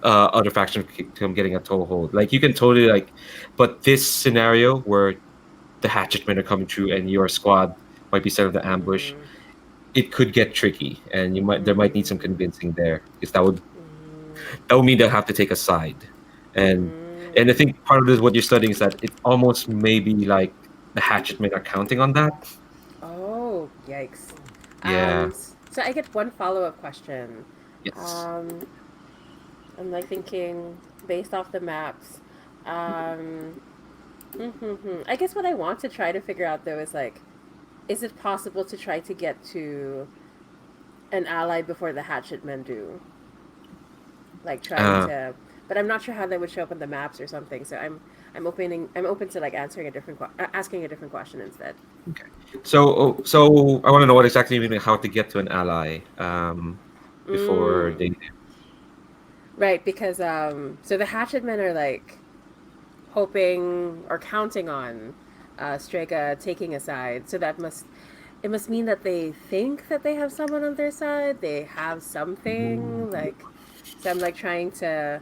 [SPEAKER 1] other factions from getting a toehold. Like you can totally like, but this scenario where the hatchetmen are coming through and your squad might be set up the ambush, it could get tricky, and there might need some convincing there, because that would mean they'll have to take a side, and I think part of this what you're studying is that it almost maybe like the hatchetmen are counting on that.
[SPEAKER 2] Oh, yikes!
[SPEAKER 1] Yeah.
[SPEAKER 2] So I get one follow-up question.
[SPEAKER 1] Yes.
[SPEAKER 2] I'm like thinking based off the maps. I guess what I want to try to figure out though is like, is it possible to try to get to an ally before the hatchetmen do? Like trying to, but I'm not sure how they would show up on the maps or something. So I'm open to like asking a different question instead.
[SPEAKER 1] Okay. So I want to know what exactly you mean, how to get to an ally before they.
[SPEAKER 2] Right, because so the hatchetmen are like hoping or counting on Strega taking a side. So it must mean that they think that they have someone on their side. They have something like. So I'm like trying to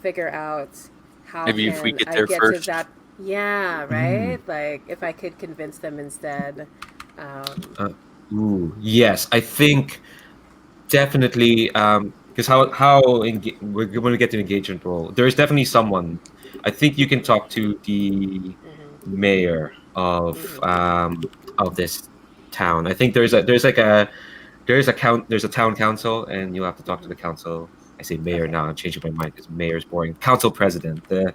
[SPEAKER 2] figure out how
[SPEAKER 4] Maybe if we get
[SPEAKER 2] I
[SPEAKER 4] there
[SPEAKER 2] get
[SPEAKER 4] first.
[SPEAKER 2] to that. Yeah, right. Like if I could convince them instead.
[SPEAKER 1] Yes, I think definitely. Because we're going to get to engagement role. There is definitely someone. I think you can talk to the mayor of this town. I think there's a town council, and you'll have to talk to the council. I say mayor now. I'm changing my mind because mayor's boring. Council president, the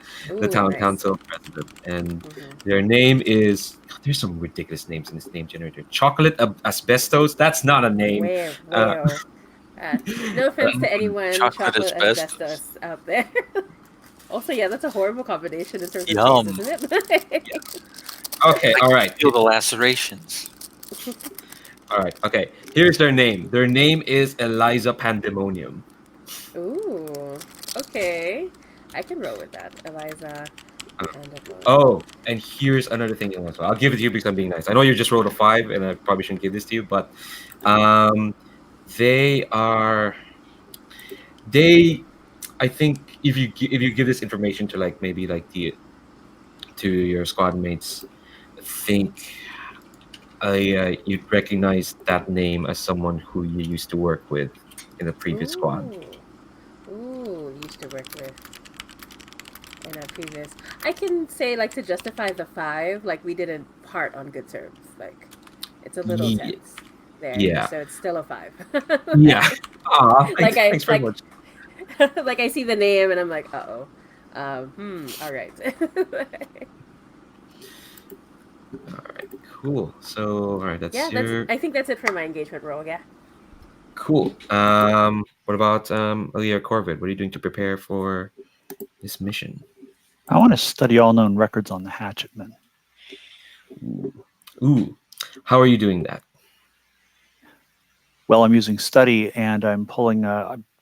[SPEAKER 1] town council president, and their name is. God, there's some ridiculous names in this name generator. Chocolate Asbestos. That's not a name.
[SPEAKER 2] No offense to anyone,
[SPEAKER 4] Chocolate
[SPEAKER 2] asbestos out there. Also, yeah, that's a horrible combination in terms
[SPEAKER 4] Yum.
[SPEAKER 2] of taste, isn't it?
[SPEAKER 1] Okay, all right.
[SPEAKER 4] Feel the lacerations.
[SPEAKER 1] All right, okay. Here's their name. Their name is Eliza Pandemonium.
[SPEAKER 2] Ooh, okay. I can roll with that, Eliza.
[SPEAKER 1] Oh, and here's another thing as well. I'll give it to you because I'm being nice. I know you just rolled a 5, and I probably shouldn't give this to you, but they are. I think if you give this information to like maybe like to your squad mates, I think you'd recognize that name as someone who you used to work with in a previous squad.
[SPEAKER 2] Used to work with in a previous. I can say like to justify the 5, like we didn't part on good terms. Like it's a little
[SPEAKER 1] Ye-
[SPEAKER 2] tense there,
[SPEAKER 1] Yeah,
[SPEAKER 2] so it's still a 5.
[SPEAKER 1] yeah.
[SPEAKER 2] Like I
[SPEAKER 1] Thanks very
[SPEAKER 2] like
[SPEAKER 1] much.
[SPEAKER 2] like I see the name and I'm like, uh oh. All right.
[SPEAKER 1] All right, cool. So, all right, that's
[SPEAKER 2] Yeah,
[SPEAKER 1] your
[SPEAKER 2] I think that's it for my engagement role. Yeah.
[SPEAKER 1] cool. What about Alia Corvid? What are you doing to prepare for this mission?
[SPEAKER 3] I want to study all known records on the hatchetmen.
[SPEAKER 1] Ooh, how are you doing that?
[SPEAKER 3] Well, I'm using study, and I'm pulling.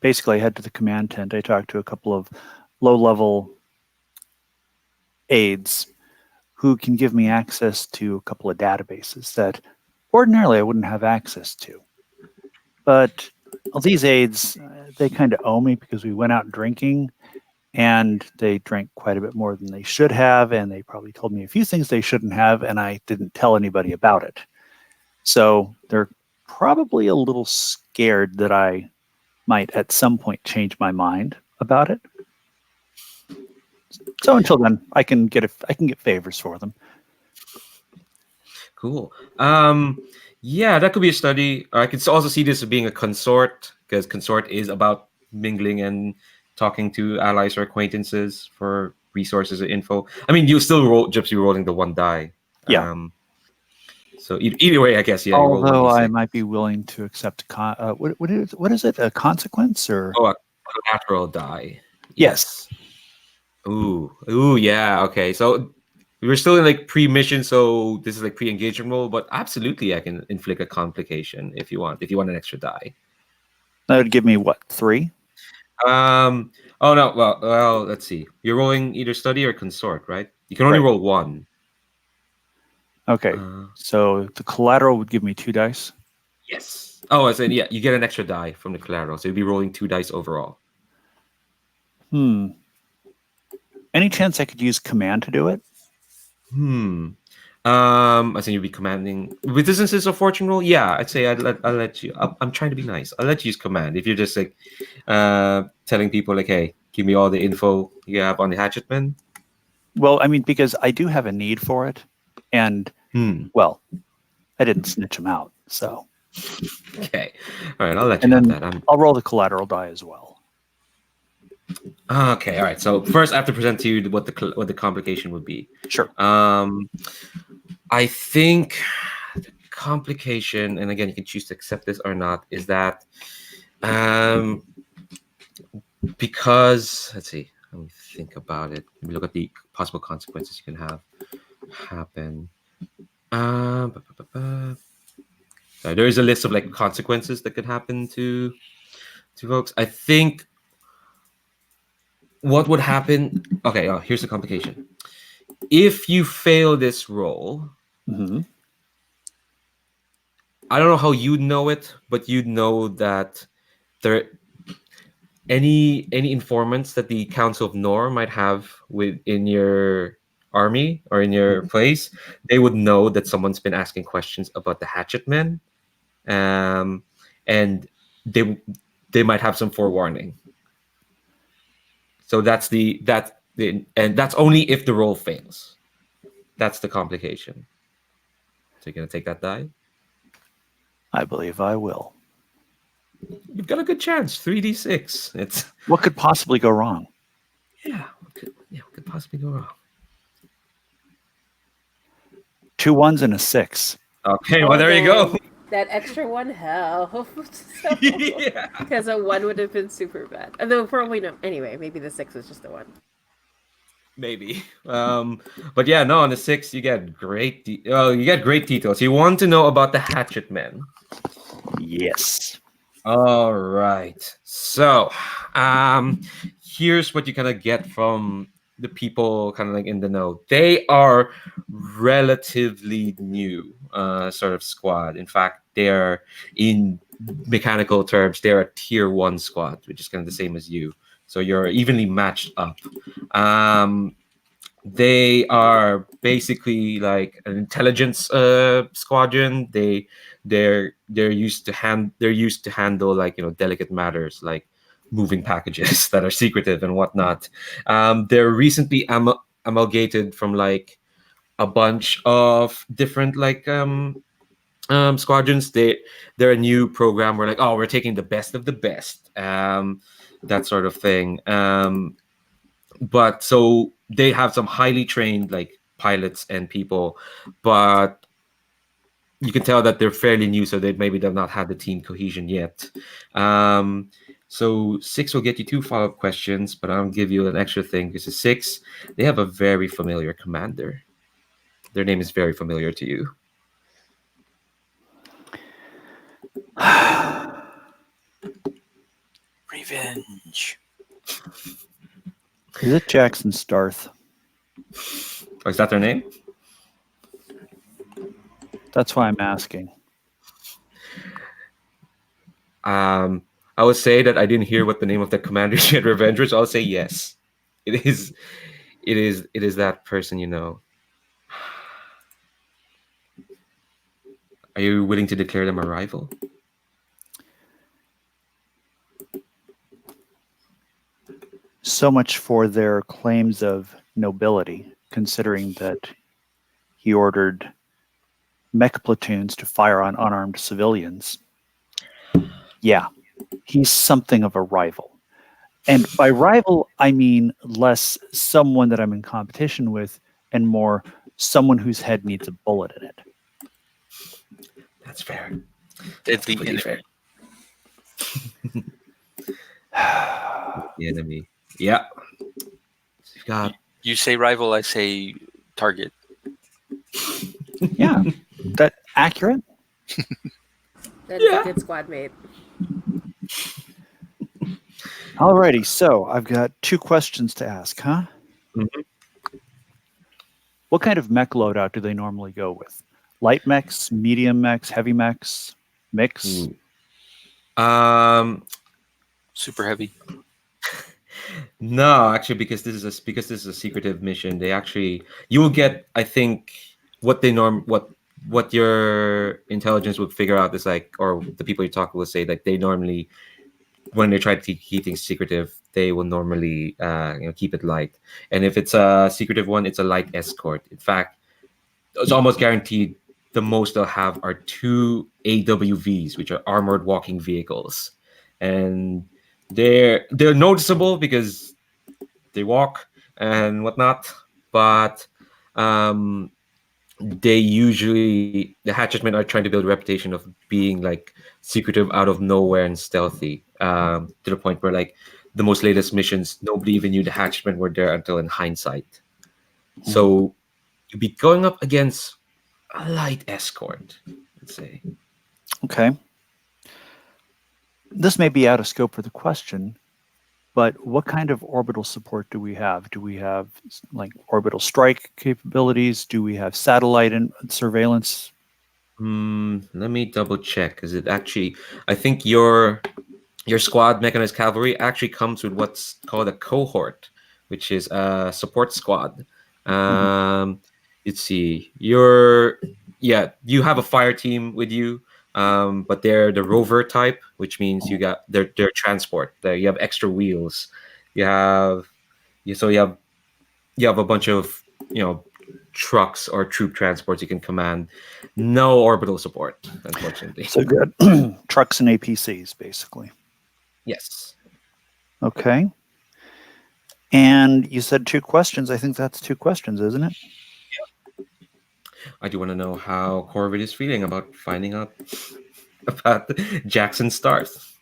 [SPEAKER 3] Basically, I head to the command tent. I talk to a couple of low-level aides who can give me access to a couple of databases that ordinarily I wouldn't have access to. But these aides, they kind of owe me because we went out drinking, and they drank quite a bit more than they should have, and they probably told me a few things they shouldn't have, and I didn't tell anybody about it. So they're probably a little scared that I might at some point change my mind about it. So until then, I can get favors for them.
[SPEAKER 1] Cool. Yeah, that could be a study. I could also see this as being a consort, because consort is about mingling and talking to allies or acquaintances for resources or info. I mean, you still just be rolling the 1 die.
[SPEAKER 3] Yeah.
[SPEAKER 1] So either way, I guess, yeah. You roll
[SPEAKER 3] Although
[SPEAKER 1] 1d6.
[SPEAKER 3] I might be willing to accept what is it? A consequence or
[SPEAKER 1] a collateral die.
[SPEAKER 3] yes.
[SPEAKER 1] Ooh, yeah. Okay, so we're still in like pre-mission, so this is like pre-engagement role. But absolutely, I can inflict a complication if you want. If you want an extra die.
[SPEAKER 3] That would give me what, 3?
[SPEAKER 1] Oh no. Well. Let's see. You're rolling either study or consort, right? You can only
[SPEAKER 3] Right.
[SPEAKER 1] roll 1.
[SPEAKER 3] Okay. So the collateral would give me 2 dice.
[SPEAKER 1] Yes. Oh, I said yeah. You get an extra die from the collateral, so you'd be rolling 2 dice overall.
[SPEAKER 3] Any chance I could use command to do it?
[SPEAKER 1] I think you'd be commanding with instances of fortune roll. Yeah, I'd say I'll let you. I'm trying to be nice. I'll let you use command if you're just like telling people like, hey, give me all the info you have on the hatchetman.
[SPEAKER 3] Well, I mean, because I do have a need for it, and well, I didn't snitch him out, so.
[SPEAKER 1] Okay, all right. I'll let you
[SPEAKER 3] And
[SPEAKER 1] have
[SPEAKER 3] then
[SPEAKER 1] that.
[SPEAKER 3] I'll roll the collateral die as well.
[SPEAKER 1] Okay, all right. So first, I have to present to you what the complication would be.
[SPEAKER 3] Sure.
[SPEAKER 1] I think the complication, and again, you can choose to accept this or not, is that because let's see, let me think about it. Let me look at the possible consequences you can have happen. There is a list of like consequences that could happen to folks. I think what would happen. Okay, here's the complication. If you fail this roll, I don't know how you'd know it, but you'd know that there any informants that the Council of Nor might have within your army or in your place, they would know that someone's been asking questions about the hatchetmen, and they might have some forewarning. So that's and that's only if the roll fails. That's the complication. So you're gonna take that die?
[SPEAKER 3] I believe I will.
[SPEAKER 1] You've got a good chance. 3d6. It's
[SPEAKER 3] what could possibly go wrong?
[SPEAKER 1] Yeah, what could possibly go wrong?
[SPEAKER 3] 2 1s and a 6.
[SPEAKER 1] Okay, well there you go.
[SPEAKER 2] That extra 1 helps.
[SPEAKER 1] Yeah.
[SPEAKER 2] Because a 1 would have been super bad. Although probably no. Anyway, maybe the 6 was just a 1.
[SPEAKER 1] Maybe. But yeah, no, on the 6 you get great details. You want to know about the hatchetmen.
[SPEAKER 3] Yes.
[SPEAKER 1] All right. So, here's what you kind of get from the people kind of like in the know. They are relatively new sort of squad. In fact, they're in mechanical terms, they're a tier 1 squad, which is kind of the same as you. So you're evenly matched up. They are basically like an intelligence squadron. They're used to handle like, you know, delicate matters like moving packages that are secretive and whatnot. They're recently amalgamated from like a bunch of different like squadrons. They're a new program where like, oh, we're taking the best of the best, that sort of thing. But so they have some highly trained like pilots and people, but you can tell that they're fairly new, so they've not had the team cohesion yet. So 6 will get you 2 follow-up questions, but I'll give you an extra thing because the 6, they have a very familiar commander. Their name is very familiar to you.
[SPEAKER 4] Revenge.
[SPEAKER 3] Is it Jackson Starth?
[SPEAKER 1] Oh, is that their name?
[SPEAKER 3] That's why I'm asking.
[SPEAKER 1] I would say that I didn't hear what the name of the commander said. Revenge, so I'll say yes. It is that person, you know. Are you willing to declare them a rival?
[SPEAKER 3] So much for their claims of nobility, considering that he ordered mech platoons to fire on unarmed civilians. Yeah, he's something of a rival. And by rival, I mean less someone that I'm in competition with and more someone whose head needs a bullet in it.
[SPEAKER 1] That's fair.
[SPEAKER 4] Deadly
[SPEAKER 1] Pretty
[SPEAKER 4] enemy.
[SPEAKER 1] The enemy. Yeah. You've got
[SPEAKER 4] You say rival, I say target.
[SPEAKER 3] Yeah, that accurate?
[SPEAKER 2] That's a good squad mate.
[SPEAKER 3] Alrighty, so I've got 2 questions to ask, huh?
[SPEAKER 1] Mhm.
[SPEAKER 3] What kind of mech loadout do they normally go with? Light mechs, medium mechs, heavy mechs, mix?
[SPEAKER 4] Super heavy.
[SPEAKER 1] No, actually, because this is a secretive mission, you will get, I think, what your intelligence would figure out is like, or the people you talk will say that they normally, when they try to keep things secretive, they will normally keep it light. And if it's a secretive one, it's a light escort. In fact, it's almost guaranteed the most they'll have are 2 AWVs, which are armored walking vehicles, and they're noticeable because they walk and whatnot. But the hatchetmen are trying to build a reputation of being like secretive, out of nowhere, and stealthy, to the point where like the most latest missions, nobody even knew the hatchetmen were there until in hindsight. So you'd be going up against a light escort, let's say.
[SPEAKER 3] Okay. This may be out of scope for the question, but what kind of orbital support do we have? Do we have like orbital strike capabilities? Do we have satellite and surveillance?
[SPEAKER 1] Let me double check, because it actually, I think your squad, Mechanized Cavalry, actually comes with what's called a cohort, which is a support squad. Let's see, you have a fire team with you, but they're the rover type, which means they're transport. You have extra wheels. You have a bunch of trucks or troop transports you can command. No orbital support, unfortunately.
[SPEAKER 3] So good. Trucks and APCs, basically.
[SPEAKER 1] Yes.
[SPEAKER 3] Okay. And you said 2 questions. I think that's 2 questions, isn't it?
[SPEAKER 1] I do want to know how Corvid is feeling about finding out about Jackson Stars.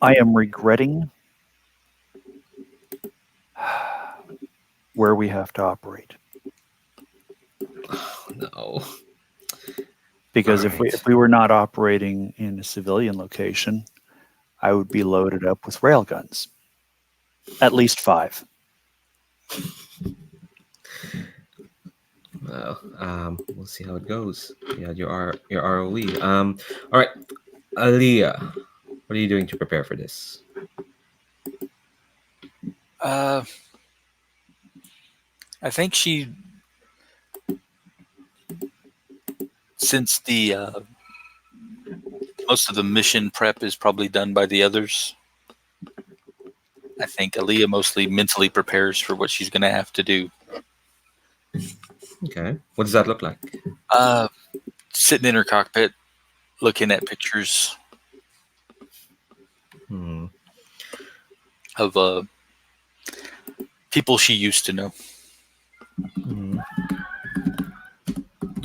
[SPEAKER 3] I am regretting where we have to operate.
[SPEAKER 1] Oh, no.
[SPEAKER 3] Because
[SPEAKER 1] All right.
[SPEAKER 3] if we were not operating in a civilian location, I would be loaded up with railguns. At least 5.
[SPEAKER 1] Well, we'll see how it goes. Yeah, your ROE. All right, Aaliyah, what are you doing to prepare for this?
[SPEAKER 4] I think since the most of the mission prep is probably done by the others, I think Aaliyah mostly mentally prepares for what she's going to have to do.
[SPEAKER 1] Okay, what does that look like?
[SPEAKER 4] Sitting in her cockpit, looking at pictures of people she used to know.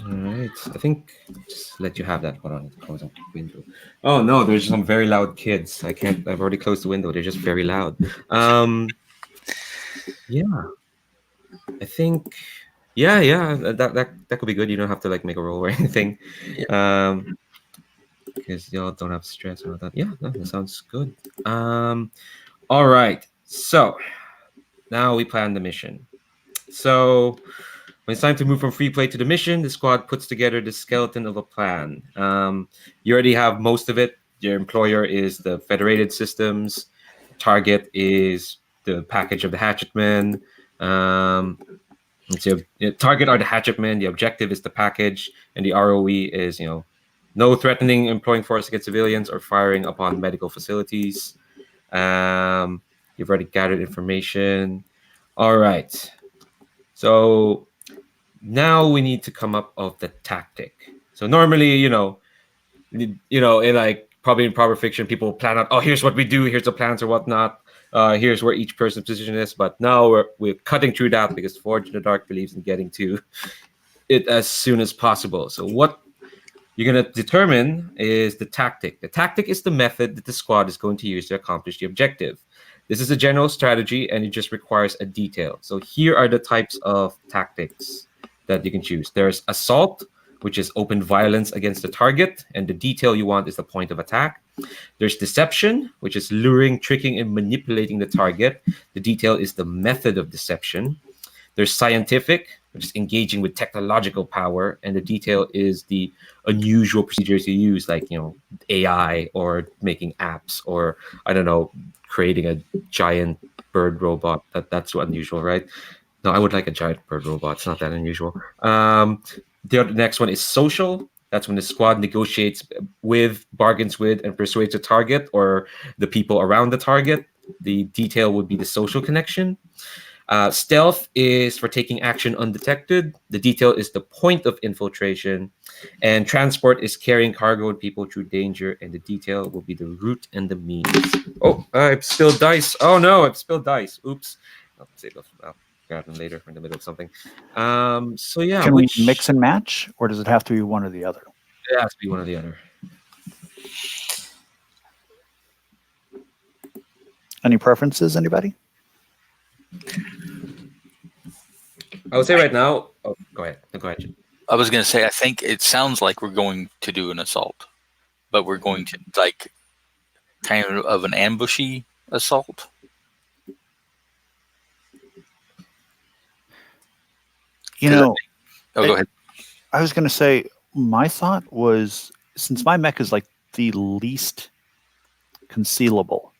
[SPEAKER 1] All right, I think just let you have that. Hold on, close up the window. Oh no, there's some very loud kids. I can't. I've already closed the window. They're just very loud. Yeah, I think. Yeah, that could be good. You don't have to like make a roll or anything. Because y'all don't have stress or that. Yeah, no, that sounds good. All right. So now we plan the mission. So when it's time to move from free play to the mission, the squad puts together the skeleton of a plan. You already have most of it. Your employer is the Federated Systems. Target is the package of the Hatchetmen. Target are the Hatchetmen. The objective is the package, and the ROE is no threatening employing force against civilians or firing upon medical facilities. You've already gathered information. All right. So now we need to come up with the tactic. So normally, in like probably in proper fiction, people plan out, oh, here's what we do, here's the plans or whatnot. Here's where each person's position is. But now we're cutting through that because Forge in the Dark believes in getting to it as soon as possible. So what you're going to determine is the tactic. The tactic is the method that the squad is going to use to accomplish the objective. This is a general strategy, and it just requires a detail. So here are the types of tactics that you can choose. There's assault, which is open violence against the target, and the detail you want is the point of attack. There's deception, which is luring, tricking, and manipulating the target. The detail is the method of deception. There's scientific, which is engaging with technological power, and the detail is the unusual procedures you use, like AI or making apps, or I don't know, creating a giant bird robot. That's unusual, right? No, I would like a giant bird robot. It's not that unusual. The next one is social. That's when the squad negotiates with, bargains with, and persuades the target or the people around the target. The detail would be the social connection. Stealth is for taking action undetected. The detail is the point of infiltration. And transport is carrying cargo and people through danger. And the detail will be the route and the means. Oh, I've spilled dice. Oh no, I've spilled dice. Oops. I'll save those. I'll grab them later in the middle of something. So yeah.
[SPEAKER 3] Can we mix and match, or does it have to be one or the other?
[SPEAKER 1] It has to be one or the other.
[SPEAKER 3] Any preferences, anybody?
[SPEAKER 1] I would say right now. Oh, go ahead. Go ahead, Jim.
[SPEAKER 4] I was going to say, I think it sounds like we're going to do an assault, but we're going to like kind of an ambushy assault.
[SPEAKER 3] Go
[SPEAKER 4] ahead.
[SPEAKER 3] I was going to say, my thought was, since my mech is like the least concealable,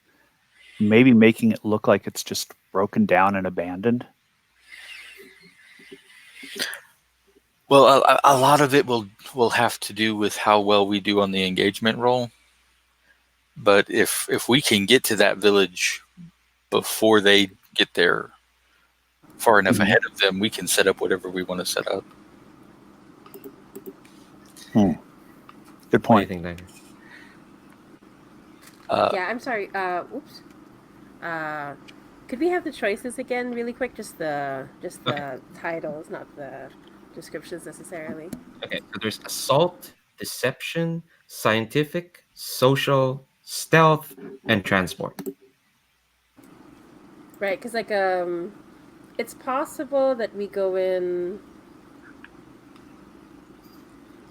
[SPEAKER 3] maybe making it look like it's just broken down and abandoned.
[SPEAKER 4] Well, a lot of it will have to do with how well we do on the engagement roll. But if we can get to that village before they get there, far enough ahead of them, we can set up whatever we want to set up.
[SPEAKER 3] Good point.
[SPEAKER 1] What do you think,
[SPEAKER 2] Yeah, I'm sorry. Oops. Could we have the choices again, really quick? Just the titles, not the descriptions necessarily.
[SPEAKER 1] Okay, so there's assault, deception, scientific, social, stealth, and transport.
[SPEAKER 2] Right, because it's possible that we go in.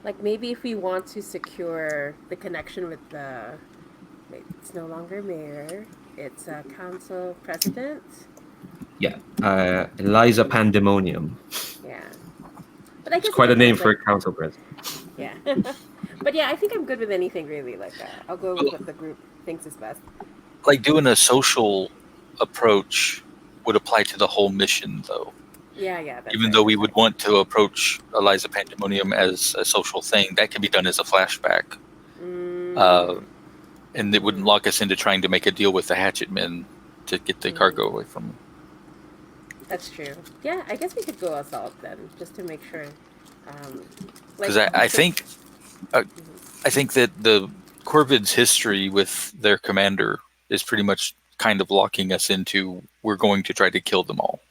[SPEAKER 2] Like maybe if we want to secure the connection with the. Wait, it's no longer mayor. It's a council president.
[SPEAKER 1] Yeah, Eliza Pandemonium.
[SPEAKER 2] Yeah. But But I
[SPEAKER 1] It's
[SPEAKER 2] guess
[SPEAKER 1] quite a
[SPEAKER 2] it
[SPEAKER 1] name
[SPEAKER 2] depends,
[SPEAKER 1] for a
[SPEAKER 2] like,
[SPEAKER 1] council president.
[SPEAKER 2] yeah. But yeah, I think I'm good with anything really. Like, I'll go with what the group thinks is best.
[SPEAKER 4] Like doing a social approach would apply to the whole mission, though.
[SPEAKER 2] Yeah, that's
[SPEAKER 4] Even
[SPEAKER 2] right,
[SPEAKER 4] though we
[SPEAKER 2] that's
[SPEAKER 4] would
[SPEAKER 2] right.
[SPEAKER 4] want to approach Eliza Pandemonium as a social thing, that can be done as a flashback. And it wouldn't lock us into trying to make a deal with the Hatchet Men to get the cargo away from them.
[SPEAKER 2] That's true. Yeah, I guess we could go assault then, just to make sure.
[SPEAKER 4] Because I think that the Corvids' history with their commander is pretty much kind of locking us into we're going to try to kill them all.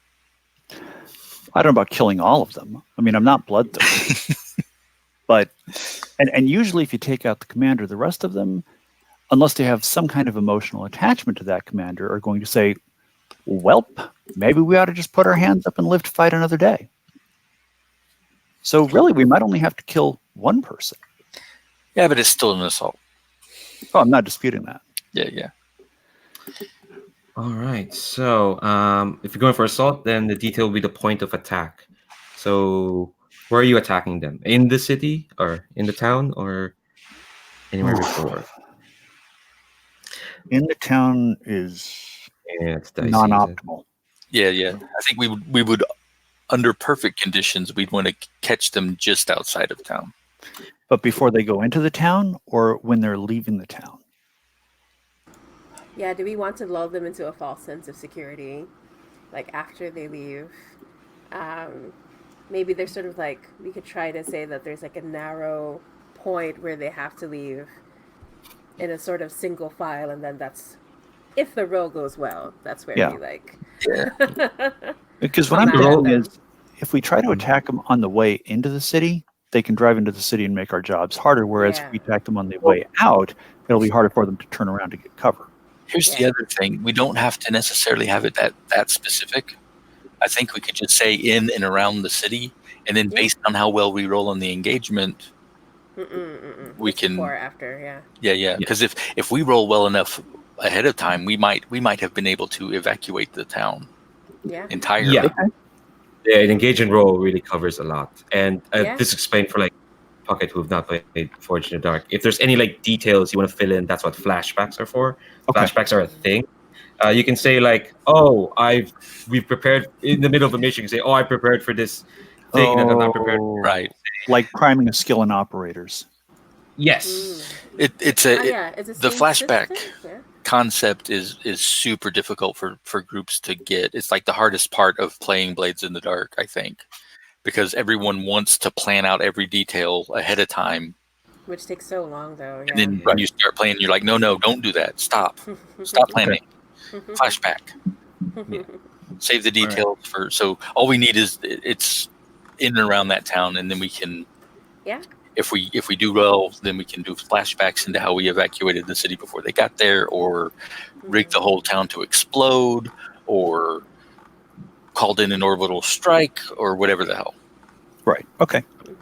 [SPEAKER 3] I don't know about killing all of them. I mean, I'm not bloodthirsty. But and usually if you take out the commander, the rest of them, unless they have some kind of emotional attachment to that commander, are going to say, welp, maybe we ought to just put our hands up and live to fight another day. So really, we might only have to kill one person.
[SPEAKER 4] Yeah, but it's still an assault.
[SPEAKER 3] Oh, I'm not disputing that.
[SPEAKER 4] Yeah.
[SPEAKER 1] All right. So if you're going for assault, then the detail will be the point of attack. So where are you attacking them? In the city or in the town or anywhere before?
[SPEAKER 3] In the town is
[SPEAKER 1] Yeah, it's dicey.
[SPEAKER 3] non-optimal.
[SPEAKER 4] Yeah. I think we would under perfect conditions, we'd want to catch them just outside of town.
[SPEAKER 3] But before they go into the town or when they're leaving the town?
[SPEAKER 2] Yeah, do we want to lull them into a false sense of security, like after they leave? Maybe there's sort of like, we could try to say that there's like a narrow point where they have to leave in a sort of single file, and then that's, if the roll goes well, that's where we like...
[SPEAKER 3] Because what I'm thinking is, if we try to attack them on the way into the city, they can drive into the city and make our jobs harder, whereas if we attack them on the way out, it'll be harder for them to turn around to get cover.
[SPEAKER 4] Here's the other thing. We don't have to necessarily have it that specific. I think we could just say in and around the city, and then based on how well we roll on the engagement, we can...
[SPEAKER 2] Before, after,
[SPEAKER 4] Yeah. Because if we roll well enough ahead of time, we might have been able to evacuate the town entirely.
[SPEAKER 1] Yeah, an engagement role really covers a lot. And this explained for like Pocket who've not played Forged in the Dark. If there's any like details you want to fill in, that's what flashbacks are for. Flashbacks are a thing. You can say like, "Oh, we've prepared in the middle of a mission." You can say, "Oh, I prepared for this thing that I'm not prepared for."
[SPEAKER 4] Right.
[SPEAKER 3] Like priming a skill in operators.
[SPEAKER 1] Yes.
[SPEAKER 4] It's the flashback concept is super difficult for groups to get. It's like the hardest part of playing Blades in the Dark, I think, because everyone wants to plan out every detail ahead of time.
[SPEAKER 2] Which takes so long, though.
[SPEAKER 4] And then when you start playing, you're like, no, don't do that. Stop planning. Flashback. Save the details for. So all we need is it's in and around that town, and then we can.
[SPEAKER 2] Yeah.
[SPEAKER 4] If we do well, then we can do flashbacks into how we evacuated the city before they got there, or rig the whole town to explode, or called in an orbital strike, or whatever the hell.
[SPEAKER 3] Right. Okay.
[SPEAKER 1] All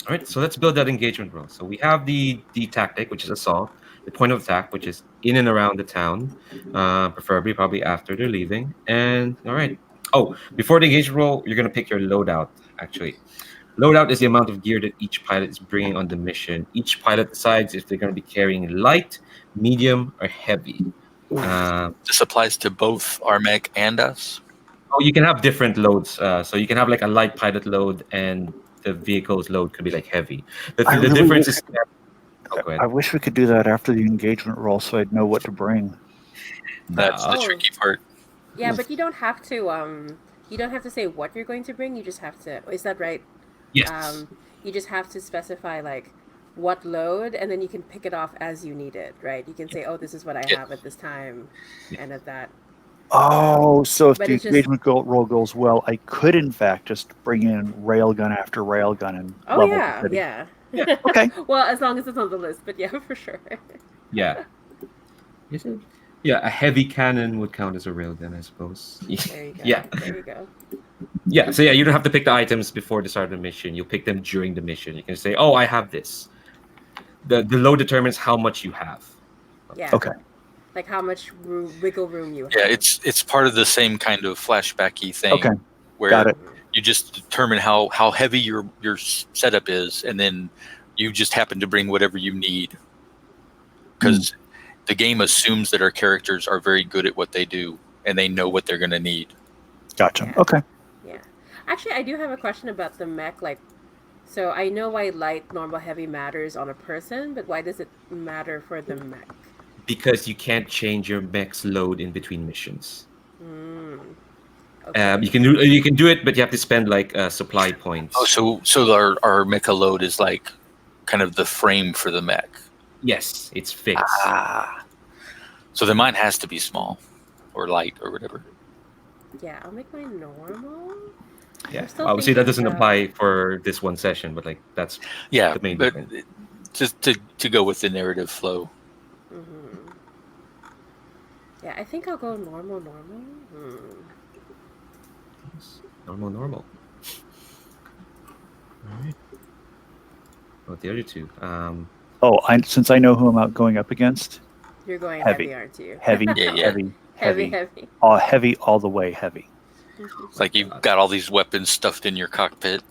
[SPEAKER 1] right. So let's build that engagement role. So we have the tactic, which is assault. The point of attack, which is in and around the town, preferably probably after they're leaving. And all right. Oh, before the engagement role, you're gonna pick your loadout. Actually. Loadout is the amount of gear that each pilot is bringing on the mission. Each pilot decides if they're going to be carrying light, medium, or heavy.
[SPEAKER 4] This applies to both our mech and us?
[SPEAKER 1] Oh, you can have different loads. So you can have like a light pilot load, and the vehicle's load could be like heavy. The difference is...
[SPEAKER 3] I wish we could do that after the engagement roll so I'd know what to bring.
[SPEAKER 4] That's the tricky part.
[SPEAKER 2] Yeah, but you don't have to say what you're going to bring. You just have to... Is that right?
[SPEAKER 1] Yes.
[SPEAKER 2] You just have to specify like what load, and then you can pick it off as you need it, right? You can say, "Oh, this is what I have at this time," and at that.
[SPEAKER 3] Oh, so if the engagement roll goes well, I could in fact just bring in railgun after railgun and level the city.
[SPEAKER 2] Yeah.
[SPEAKER 3] Okay.
[SPEAKER 2] Well, as long as it's on the list, but yeah, for sure.
[SPEAKER 1] Yeah. Is it? Yeah, a heavy cannon would count as a railgun, I suppose.
[SPEAKER 2] There you go.
[SPEAKER 1] Yeah.
[SPEAKER 2] There you go.
[SPEAKER 1] Yeah, so you don't have to pick the items before the start of the mission. You'll pick them during the mission. You can say, "Oh, I have this." The load determines how much you have.
[SPEAKER 2] Yeah.
[SPEAKER 3] Okay.
[SPEAKER 2] Like how much wiggle room you have.
[SPEAKER 4] Yeah, it's part of the same kind of flashbacky thing.
[SPEAKER 3] Okay.
[SPEAKER 4] Where
[SPEAKER 3] Got it.
[SPEAKER 4] You just determine how heavy your setup is, and then you just happen to bring whatever you need. Because the game assumes that our characters are very good at what they do, and they know what they're going to need.
[SPEAKER 3] Gotcha.
[SPEAKER 2] Yeah.
[SPEAKER 3] Okay.
[SPEAKER 2] Yeah. Actually, I do have a question about the mech. Like, so I know why light, normal, heavy matters on a person, but why does it matter for the mech?
[SPEAKER 1] Because you can't change your mech's load in between missions.
[SPEAKER 2] Okay.
[SPEAKER 1] You can do it, but you have to spend like supply points.
[SPEAKER 4] Oh, so our mecha load is like kind of the frame for the mech.
[SPEAKER 1] Yes, it's fixed.
[SPEAKER 4] So then mine has to be small or light or whatever.
[SPEAKER 2] Yeah, I'll make mine normal.
[SPEAKER 1] Yeah,
[SPEAKER 2] still
[SPEAKER 1] obviously that
[SPEAKER 2] thinking
[SPEAKER 1] doesn't apply for this one session, but like that's the main
[SPEAKER 4] but
[SPEAKER 1] difference.
[SPEAKER 4] just to go with the narrative flow.
[SPEAKER 2] Mm-hmm. Yeah, I think I'll go normal.
[SPEAKER 1] Normal. All right. What the other two?
[SPEAKER 3] Since I know who I'm going up against,
[SPEAKER 2] You're going
[SPEAKER 3] Heavy.
[SPEAKER 2] heavy, aren't you?
[SPEAKER 3] heavy,
[SPEAKER 4] Yeah.
[SPEAKER 3] heavy,
[SPEAKER 2] Heavy.
[SPEAKER 3] heavy all the way heavy.
[SPEAKER 4] It's like you've got all these weapons stuffed in your cockpit.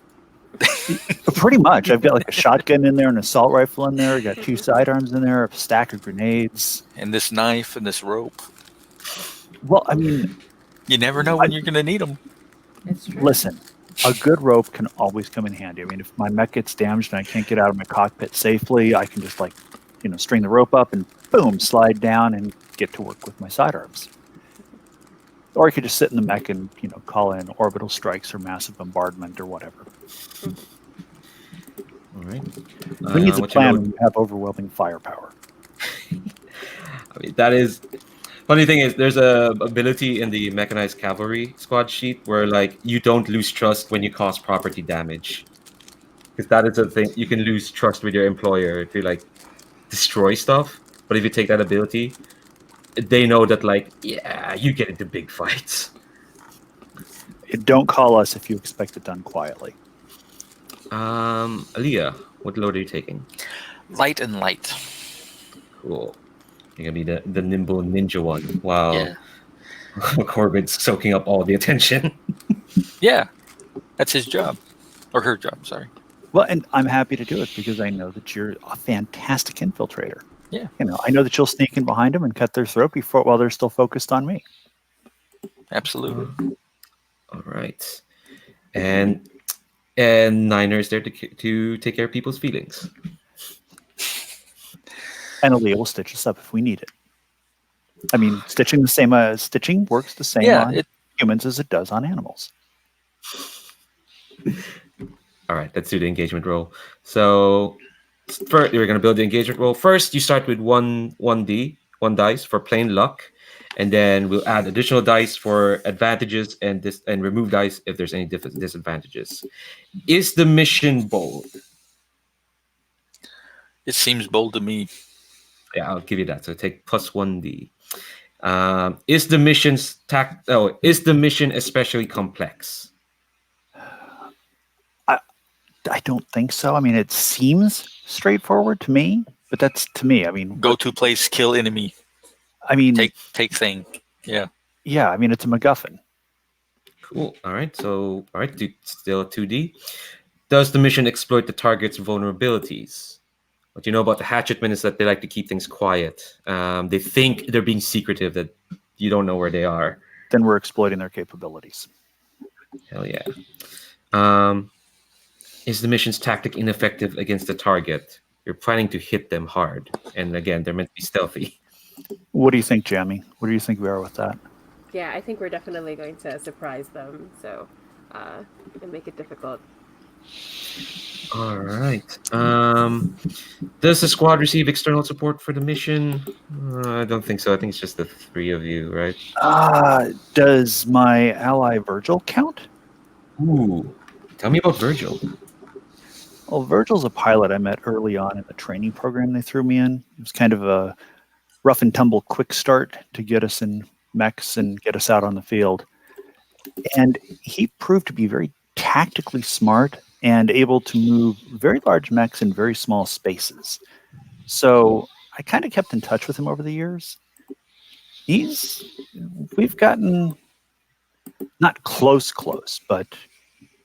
[SPEAKER 3] Pretty much. I've got like a shotgun in there, an assault rifle in there. I got 2 sidearms in there, a stack of grenades,
[SPEAKER 4] And this knife and this rope.
[SPEAKER 3] Well, I mean,
[SPEAKER 4] You never know when you're going to need them.
[SPEAKER 2] It's true.
[SPEAKER 3] listen, a good rope can always come in handy. I mean, if my mech gets damaged and I can't get out of my cockpit safely, I can just string the rope up and boom, slide down and get to work with my sidearms. Or I could just sit in the mech and, call in orbital strikes or massive bombardment or whatever.
[SPEAKER 1] All right.
[SPEAKER 3] Who needs a plan when you have overwhelming firepower?
[SPEAKER 1] I mean, that is funny thing is there's a ability in the Mechanized Cavalry squad sheet where like you don't lose trust when you cause property damage, because that is a thing. You can lose trust with your employer if you like destroy stuff, but if you take that ability, they know that like you get into big fights.
[SPEAKER 3] Don't call us if you expect it done quietly.
[SPEAKER 1] Aaliyah, what load are you taking?
[SPEAKER 4] Light and light.
[SPEAKER 1] Cool. You're gonna be the nimble ninja one while
[SPEAKER 4] Yeah.
[SPEAKER 1] Corbin's soaking up all the attention.
[SPEAKER 4] Yeah. That's his job. Or her job, sorry.
[SPEAKER 3] Well, and I'm happy to do it because I know that you're a fantastic infiltrator.
[SPEAKER 4] Yeah.
[SPEAKER 3] I know that you'll sneak in behind them and cut their throat while they're still focused on me.
[SPEAKER 4] Absolutely.
[SPEAKER 1] All right. And Niner is there to take care of people's feelings.
[SPEAKER 3] And Aaliyah will stitch us up if we need it. I mean, stitching works the same on humans as it does on animals.
[SPEAKER 1] All right, let's do the engagement roll. So first, you're going to build the engagement roll. First, you start with one dice for plain luck, and then we'll add additional dice for advantages and remove dice if there's any disadvantages. Is the mission bold?
[SPEAKER 4] It seems bold to me.
[SPEAKER 1] Yeah, I'll give you that. So take plus 1d. Is the mission especially complex?
[SPEAKER 3] I don't think so. I mean, it seems straightforward to me, but that's to me. I mean,
[SPEAKER 4] go to place, kill enemy.
[SPEAKER 3] I mean,
[SPEAKER 4] take thing. Yeah.
[SPEAKER 3] Yeah. I mean, it's a MacGuffin.
[SPEAKER 1] Cool. All right. So, still 2D. Does the mission exploit the target's vulnerabilities? What you know about the hatchetmen is that they like to keep things quiet. They think they're being secretive, that you don't know where they are.
[SPEAKER 3] Then we're exploiting their capabilities.
[SPEAKER 1] Hell yeah. Is the mission's tactic ineffective against the target? You're planning to hit them hard. And again, they're meant to be stealthy.
[SPEAKER 3] What do you think, Jamie? What do you think we are with that?
[SPEAKER 2] Yeah, I think we're definitely going to surprise them, so and make it difficult.
[SPEAKER 1] All right. Does the squad receive external support for the mission? I don't think so. I think it's just the 3 of you, right?
[SPEAKER 3] Does my ally Virgil count?
[SPEAKER 1] Ooh. Tell me about Virgil.
[SPEAKER 3] Well, Virgil's a pilot I met early on in the training program they threw me in. It was kind of a rough and tumble quick start to get us in mechs and get us out on the field. And he proved to be very tactically smart and able to move very large mechs in very small spaces. So I kind of kept in touch with him over the years. We've gotten not close, but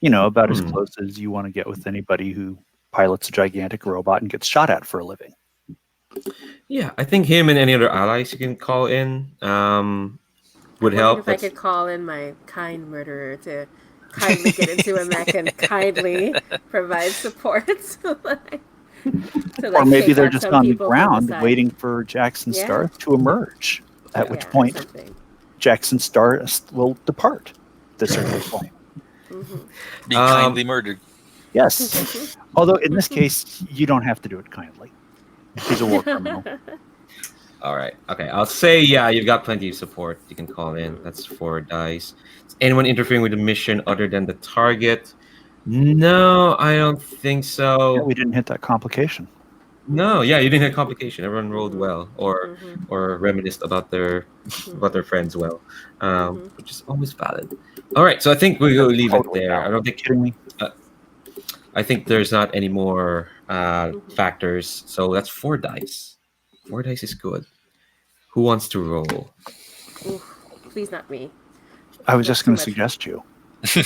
[SPEAKER 3] About as close as you want to get with anybody who pilots a gigantic robot and gets shot at for a living.
[SPEAKER 1] Yeah, I think him and any other allies you can call in would
[SPEAKER 2] I'm wondering
[SPEAKER 1] help.
[SPEAKER 2] if I could call in my kind murderer to kindly get into a mech and kindly provide support.
[SPEAKER 3] Or maybe
[SPEAKER 2] take
[SPEAKER 3] they're
[SPEAKER 2] out
[SPEAKER 3] just
[SPEAKER 2] some
[SPEAKER 3] on the
[SPEAKER 2] people from
[SPEAKER 3] ground
[SPEAKER 2] side.
[SPEAKER 3] waiting for Jackson
[SPEAKER 2] Yeah.
[SPEAKER 3] Star to emerge. At which
[SPEAKER 2] Yeah, or
[SPEAKER 3] point,
[SPEAKER 2] something.
[SPEAKER 3] Jackson Star will depart the circle of flame.
[SPEAKER 4] Be kindly murdered.
[SPEAKER 3] Yes. Although in this case, you don't have to do it kindly. He's a war criminal.
[SPEAKER 1] All right. Okay. I'll say, yeah, you've got plenty of support. You can call in. That's 4 dice. Is anyone interfering with the mission other than the target? No, I don't think so.
[SPEAKER 3] Yeah, we didn't hit that complication.
[SPEAKER 1] No, yeah, you didn't have complication. Everyone rolled well, or reminisced about their friends well, which is always valid. All right, so I think we will leave
[SPEAKER 3] Totally
[SPEAKER 1] it there.
[SPEAKER 3] valid.
[SPEAKER 1] I don't think.
[SPEAKER 3] Kidding me?
[SPEAKER 1] I think there's not any more factors. So that's 4 dice. 4 dice is good. Who wants to roll?
[SPEAKER 2] Ooh, please not me.
[SPEAKER 3] I was
[SPEAKER 2] That's
[SPEAKER 3] just going to
[SPEAKER 2] too much.
[SPEAKER 3] suggest you.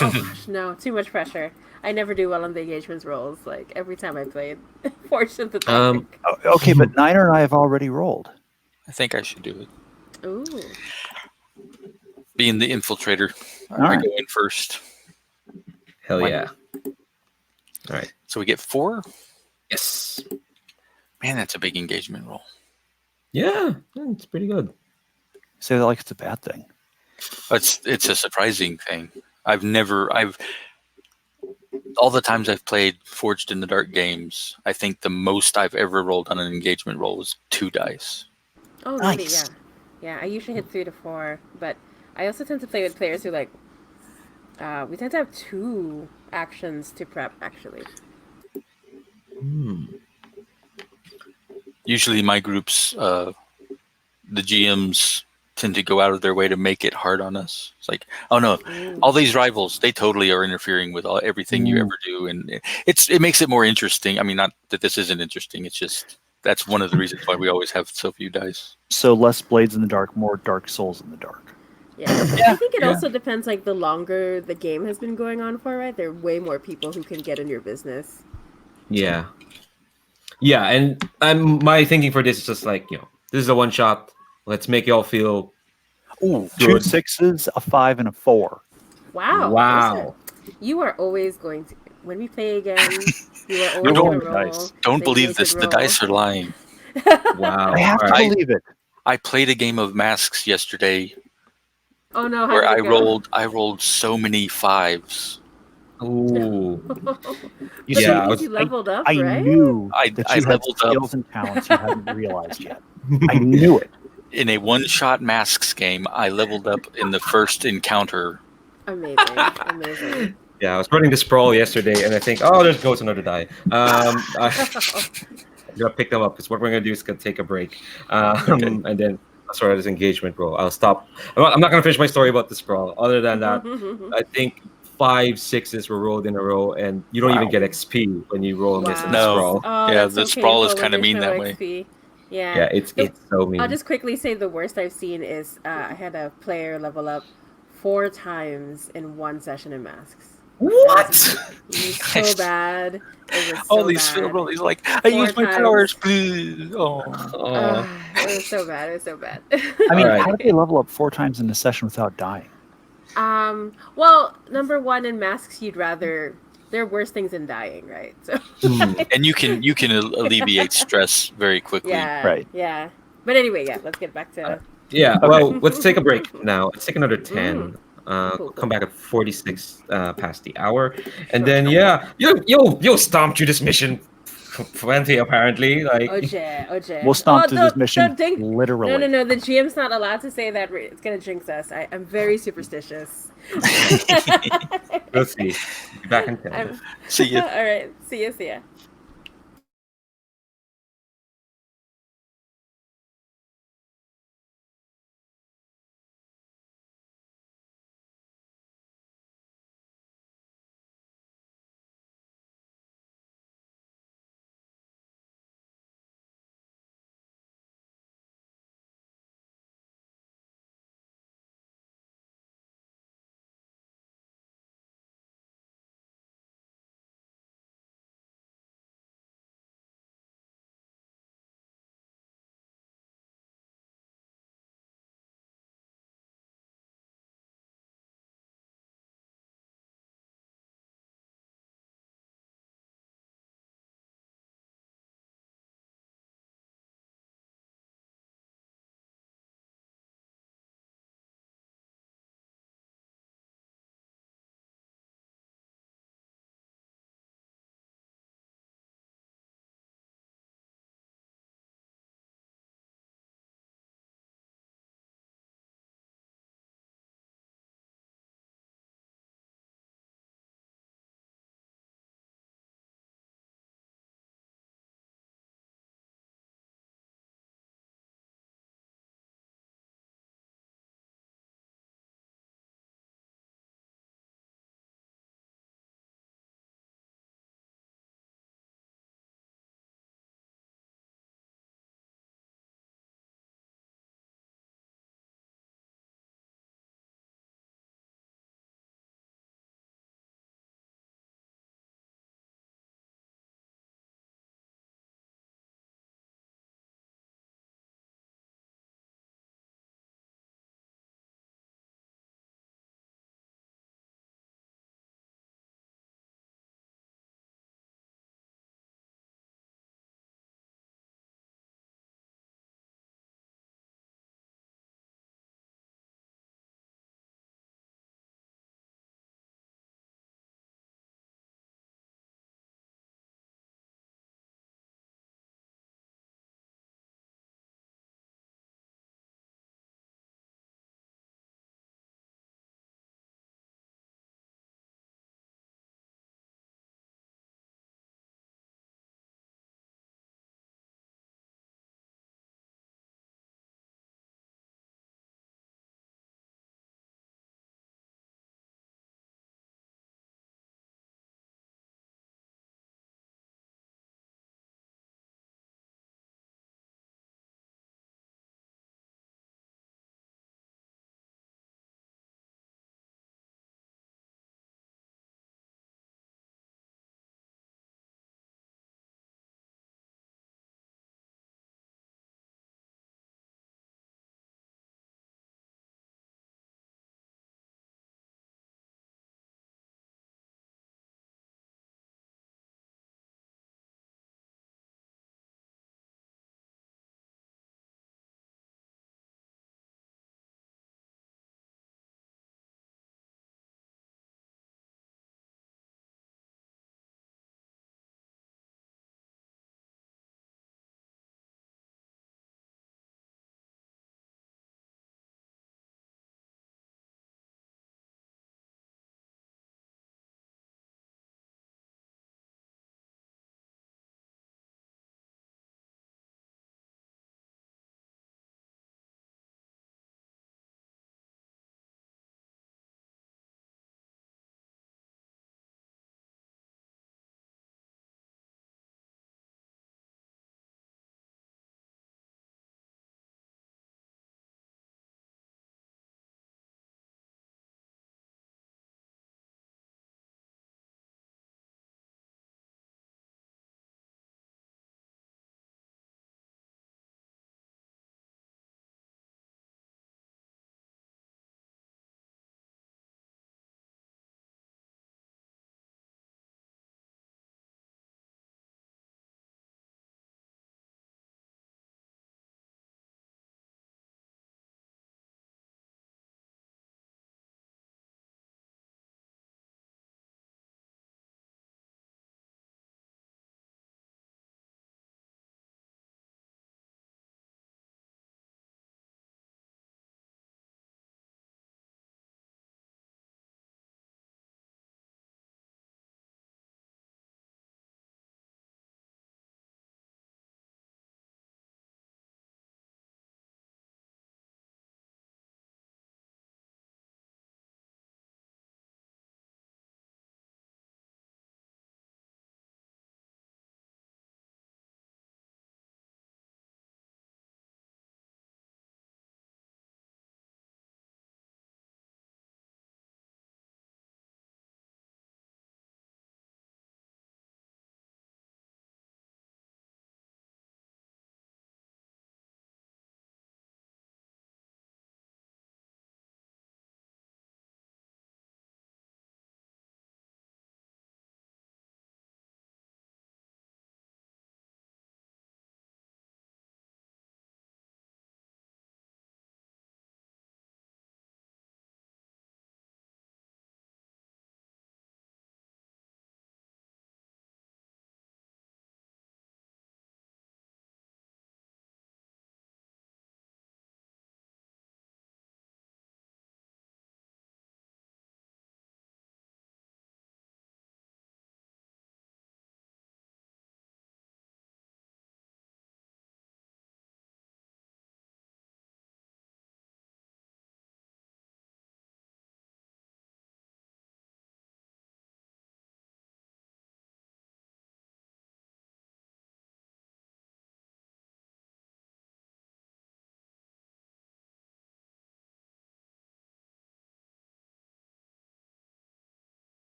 [SPEAKER 2] Oh gosh, no, too much pressure. I never do well on the engagements rolls. Like every time I played, fortune to
[SPEAKER 1] Um,
[SPEAKER 3] Okay, but Niner and I have already rolled.
[SPEAKER 4] I think I should do it.
[SPEAKER 2] Ooh.
[SPEAKER 4] Being the infiltrator, I
[SPEAKER 3] right.
[SPEAKER 4] go in first.
[SPEAKER 1] Hell
[SPEAKER 4] Why
[SPEAKER 1] yeah! All right.
[SPEAKER 4] So we get 4.
[SPEAKER 1] Yes.
[SPEAKER 4] Man, that's a big engagement roll.
[SPEAKER 1] Yeah, it's pretty good.
[SPEAKER 3] Say that like it's a bad thing.
[SPEAKER 4] It's a surprising thing. All the times I've played Forged in the Dark games, I think the most I've ever rolled on an engagement roll was 2 dice.
[SPEAKER 2] Oh,
[SPEAKER 3] Nice.
[SPEAKER 2] really? Yeah. Yeah, I usually hit 3 to 4, but I also tend to play with players who we tend to have 2 actions to prep, actually.
[SPEAKER 4] Usually my groups, the GMs tend to go out of their way to make it hard on us. It's like, oh no, all these rivals, they totally are interfering with everything you ever do. And it makes it more interesting. I mean, not that this isn't interesting. It's just, that's one of the reasons why we always have so few dice.
[SPEAKER 3] So less Blades in the Dark, more Dark Souls in the Dark.
[SPEAKER 2] Yeah. I think it also depends, like, the longer the game has been going on for, right? There are way more people who can get in your business.
[SPEAKER 1] Yeah. Yeah, and my thinking for this is just like, this is a one shot. Let's make y'all feel
[SPEAKER 3] Ooh,
[SPEAKER 1] good.
[SPEAKER 3] 2 6s, a 5, and a 4.
[SPEAKER 2] Wow.
[SPEAKER 1] Wow.
[SPEAKER 2] You are always going to, when we play again, you are
[SPEAKER 3] You're
[SPEAKER 2] always going
[SPEAKER 3] rolling
[SPEAKER 2] to
[SPEAKER 3] the
[SPEAKER 2] roll.
[SPEAKER 3] dice.
[SPEAKER 4] Don't
[SPEAKER 2] the
[SPEAKER 4] believe this.
[SPEAKER 2] engagement
[SPEAKER 4] The
[SPEAKER 2] roll.
[SPEAKER 4] dice are lying.
[SPEAKER 1] Wow.
[SPEAKER 3] I have to
[SPEAKER 1] All right.
[SPEAKER 3] believe it.
[SPEAKER 4] I played a game of Masks yesterday
[SPEAKER 2] Oh no, how
[SPEAKER 4] where
[SPEAKER 2] did
[SPEAKER 4] I
[SPEAKER 2] it go?
[SPEAKER 4] rolled so many 5s.
[SPEAKER 1] Ooh.
[SPEAKER 3] You
[SPEAKER 2] But
[SPEAKER 3] see,
[SPEAKER 2] that means you leveled up,
[SPEAKER 3] I
[SPEAKER 2] right?
[SPEAKER 3] knew
[SPEAKER 4] I
[SPEAKER 3] that you had
[SPEAKER 4] leveled up.
[SPEAKER 3] skills and talents you hadn't realized yet. I knew it.
[SPEAKER 4] In a one-shot Masks game, I leveled up in the first encounter.
[SPEAKER 2] Amazing.
[SPEAKER 1] Yeah, I was running the sprawl yesterday, and I think, there goes another die. I'm gonna pick them up because what we're gonna do is gonna take a break, and then start this engagement roll. I'll stop. I'm not gonna finish my story about the sprawl. Other than that, I think 5 6s were rolled in a row, and you don't even get XP when you roll a miss in the
[SPEAKER 4] No.
[SPEAKER 1] sprawl.
[SPEAKER 2] Oh,
[SPEAKER 4] Yeah,
[SPEAKER 2] that's
[SPEAKER 4] the
[SPEAKER 2] so
[SPEAKER 4] sprawl is
[SPEAKER 2] painful when
[SPEAKER 4] kinda
[SPEAKER 2] there's
[SPEAKER 4] mean
[SPEAKER 2] no
[SPEAKER 4] that way.
[SPEAKER 2] XP. Yeah.
[SPEAKER 1] Yeah, it's so mean.
[SPEAKER 2] I'll just quickly say the worst I've seen is I had a player level up 4 times in one session in Masks.
[SPEAKER 1] What?
[SPEAKER 2] It was so bad. It was so
[SPEAKER 4] All these
[SPEAKER 2] bad.
[SPEAKER 4] field rolls, he's like, I
[SPEAKER 2] 4
[SPEAKER 4] use my
[SPEAKER 2] times.
[SPEAKER 4] powers, please. Oh.
[SPEAKER 2] It was so bad.
[SPEAKER 3] I mean,
[SPEAKER 1] All right.
[SPEAKER 3] how did they level up 4 times in a session without dying?
[SPEAKER 2] Well, number 1 in Masks, there are worse things than dying, right? So
[SPEAKER 4] And you can alleviate stress very quickly.
[SPEAKER 2] yeah,
[SPEAKER 3] Right.
[SPEAKER 2] yeah. But anyway, let's get back to
[SPEAKER 1] Yeah, well, let's take a break now. Let's take another 10.
[SPEAKER 2] Cool.
[SPEAKER 1] Come back at 46 past the hour. And then, you'll stomp through this mission plenty, apparently. Like,
[SPEAKER 2] OJ.
[SPEAKER 3] We'll stomp through this
[SPEAKER 2] don't
[SPEAKER 3] mission
[SPEAKER 2] ding.
[SPEAKER 3] literally.
[SPEAKER 2] No. The GM's not allowed to say that. It's gonna jinx us. I'm very superstitious.
[SPEAKER 1] we'll see. Be back in 10.
[SPEAKER 4] See ya.
[SPEAKER 2] All right. See ya.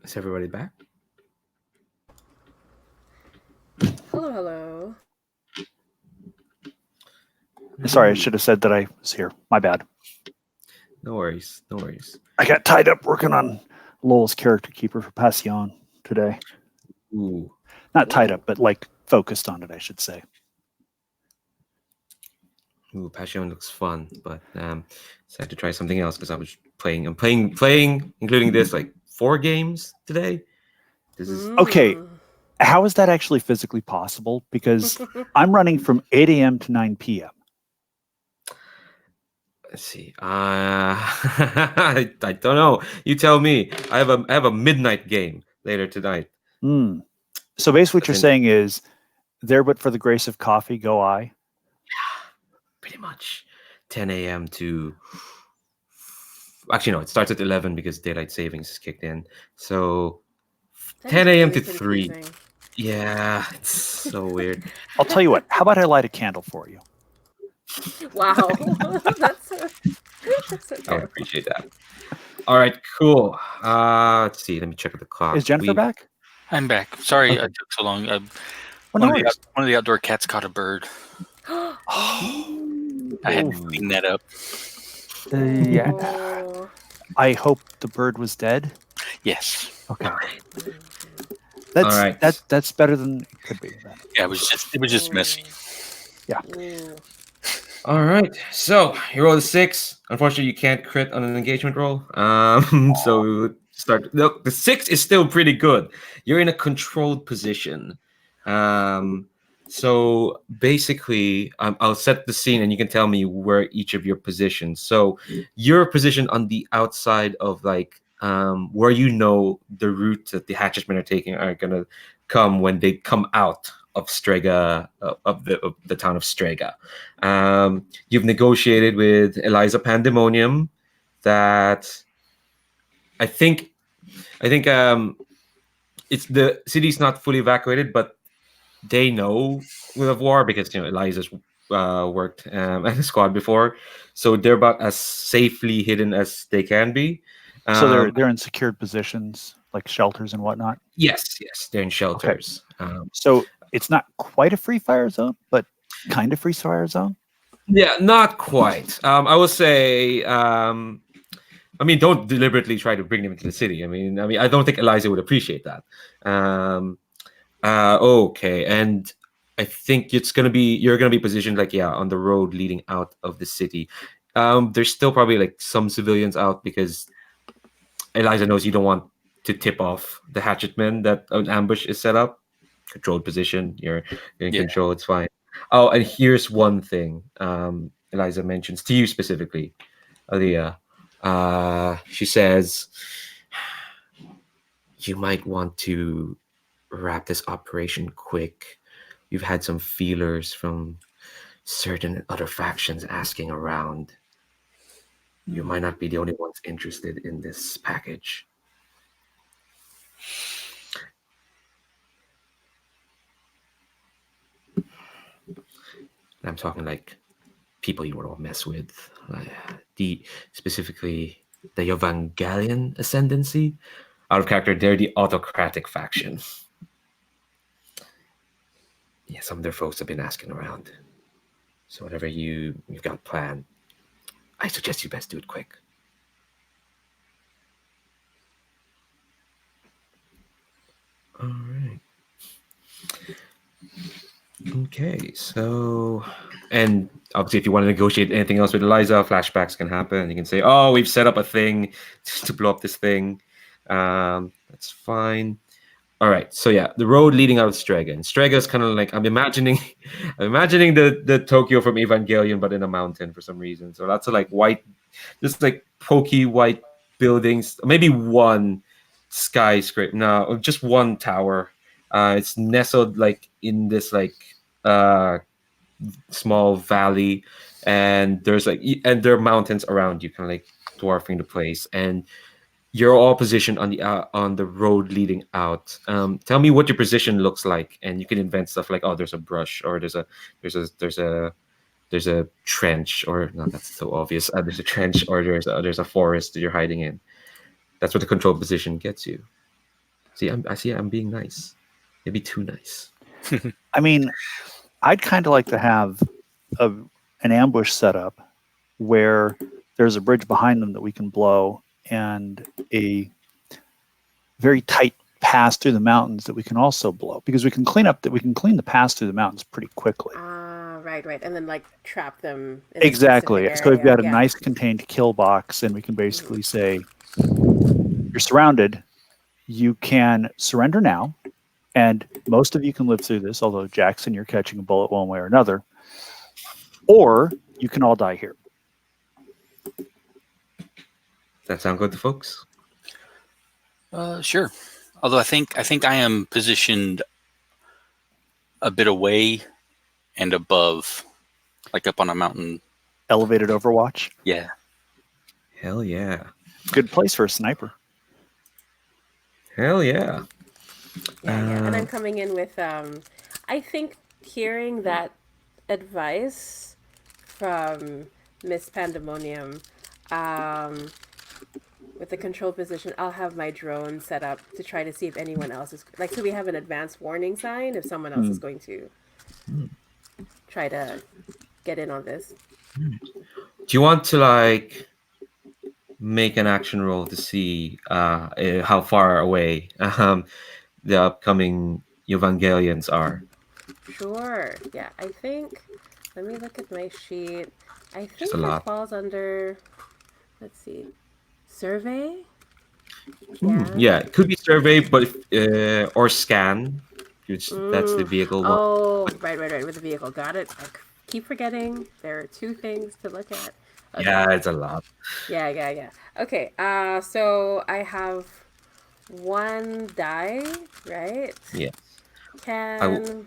[SPEAKER 1] Is everybody back?
[SPEAKER 2] Hello, hello.
[SPEAKER 3] Sorry, I should have said that I was here. My bad.
[SPEAKER 1] No worries. No worries.
[SPEAKER 3] I got tied up working on Lowell's character keeper for Passion today.
[SPEAKER 1] Ooh.
[SPEAKER 3] Not tied up, but like focused on it, I should say.
[SPEAKER 1] Ooh, Passion looks fun, but decided to try something else because I was playing. I'm playing, including this, like 4 games today. This is
[SPEAKER 3] Okay. How is that actually physically possible? Because I'm running from 8 a.m. to 9 p.m.
[SPEAKER 1] let's see. I don't know. You tell me. I have a midnight game later tonight.
[SPEAKER 3] So basically, what you're saying is, there but for the grace of coffee, go I.
[SPEAKER 1] Pretty much 10 a.m. to. Actually, no. It starts at 11 because daylight savings is kicked in. So 10 a.m. to 3.
[SPEAKER 2] Confusing.
[SPEAKER 1] Yeah, it's so weird.
[SPEAKER 3] I'll tell you what. How about I light a candle for you?
[SPEAKER 2] Wow. That's
[SPEAKER 1] I
[SPEAKER 2] okay.
[SPEAKER 1] appreciate that. All right, cool. Let's see. Let me check the clock.
[SPEAKER 3] Is Jennifer back?
[SPEAKER 4] I'm back. Sorry,
[SPEAKER 1] Okay.
[SPEAKER 4] I took so long.
[SPEAKER 3] Well,
[SPEAKER 4] One
[SPEAKER 3] no
[SPEAKER 4] of
[SPEAKER 3] worries.
[SPEAKER 4] the outdoor cats caught a bird. I had to clean that up.
[SPEAKER 3] Yeah.
[SPEAKER 2] Oh.
[SPEAKER 3] I hope the bird was dead.
[SPEAKER 4] Yes.
[SPEAKER 3] Okay.
[SPEAKER 1] All right.
[SPEAKER 3] That's better than it could be. Then.
[SPEAKER 4] Yeah, it was just messy.
[SPEAKER 2] Ooh.
[SPEAKER 1] All right. So you roll a 6. Unfortunately, you can't crit on an engagement roll. So we would start. Look, the 6 is still pretty good. You're in a controlled position. So basically, I'll set the scene, and you can tell me where each of your positions. So you're positioned on the outside of like where you know the route that the hatchetmen are taking are gonna come when they come out of Strega, of the town of Strega. You've negotiated with Eliza Pandemonium that I think it's the city's not fully evacuated, but they know we have war because Eliza's worked at the squad before, so they're about as safely hidden as they can be.
[SPEAKER 3] So they're in secured positions, like shelters and whatnot.
[SPEAKER 1] Yes, they're in shelters.
[SPEAKER 3] So it's not quite a free fire zone, but kind of free fire zone.
[SPEAKER 1] Yeah, not quite. I will say. I mean, don't deliberately try to bring them into the city. I mean, I don't think Eliza would appreciate that. Okay, and I think you're gonna be positioned like on the road leading out of the city. There's still probably like some civilians out because Eliza knows you don't want to tip off the hatchetmen that an ambush is set up. Controlled position, you're in control. It's fine. Oh, and here's one thing Eliza mentions to you specifically, Aliyah. She says you might want to wrap this operation quick. You've had some feelers from certain other factions asking around. You might not be the only ones interested in this package. I'm talking like people you want to mess with, specifically the Evangelion ascendancy. Out of character, they're the autocratic faction. Yeah, some of their folks have been asking around. So whatever you've got planned, I suggest you best do it quick. All right. Okay, so, and obviously if you want to negotiate anything else with Eliza, flashbacks can happen. You can say, oh, we've set up a thing to blow up this thing. That's fine. All right, so yeah, the road leading out of Strega. And Strega is kind of like, I'm imagining the Tokyo from Evangelion, but in a mountain for some reason. So lots of like white, just like pokey white buildings, maybe one skyscraper, no, just one tower. It's nestled like in this like small valley, and there are mountains around you, kind of like dwarfing the place, and you're all positioned on the road leading out. Tell me what your position looks like, and you can invent stuff like, oh, there's a brush, or there's a trench, or no, that's so obvious. There's a trench, or there's a forest that you're hiding in. That's what the control position gets you. See, I'm being nice. Maybe too nice.
[SPEAKER 3] I mean, I'd kind of like to have an ambush set up where there's a bridge behind them that we can blow and a very tight pass through the mountains that we can also blow, because we can clean the pass through the mountains pretty quickly.
[SPEAKER 2] Right, and then like trap them. In a
[SPEAKER 3] Exactly.
[SPEAKER 2] specific
[SPEAKER 3] So we've got a
[SPEAKER 2] area.
[SPEAKER 3] nice contained kill box, and we can basically say, "You're surrounded. You can surrender now, and most of you can live through this. Although Jackson, you're catching a bullet one way or another, or you can all die here."
[SPEAKER 1] That sound good to folks?
[SPEAKER 4] Sure. Although I think I am positioned a bit away and above, like up on a mountain.
[SPEAKER 3] Elevated Overwatch.
[SPEAKER 4] Yeah.
[SPEAKER 1] Hell yeah.
[SPEAKER 3] Good place for a sniper.
[SPEAKER 1] Hell yeah.
[SPEAKER 2] Yeah. And I'm coming in with, I think hearing that advice from Miss Pandemonium, with the control position, I'll have my drone set up to try to see if anyone else is like, so we have an advanced warning sign if someone else is going to try to get in on this.
[SPEAKER 1] Do you want to like make an action roll to see how far away the upcoming Evangelions are?
[SPEAKER 2] Sure. Yeah, I think. Let me look at my sheet. I think
[SPEAKER 1] a
[SPEAKER 2] it
[SPEAKER 1] lot.
[SPEAKER 2] falls under. Let's see. Survey.
[SPEAKER 1] Yeah, it could be survey, but or scan. Which that's the vehicle one.
[SPEAKER 2] Oh, right, with the vehicle. Got it. I keep forgetting. There are two things to look at. Okay.
[SPEAKER 1] Yeah, it's a lot.
[SPEAKER 2] Yeah. Okay. So I have one die, right?
[SPEAKER 1] Yeah.
[SPEAKER 2] Can.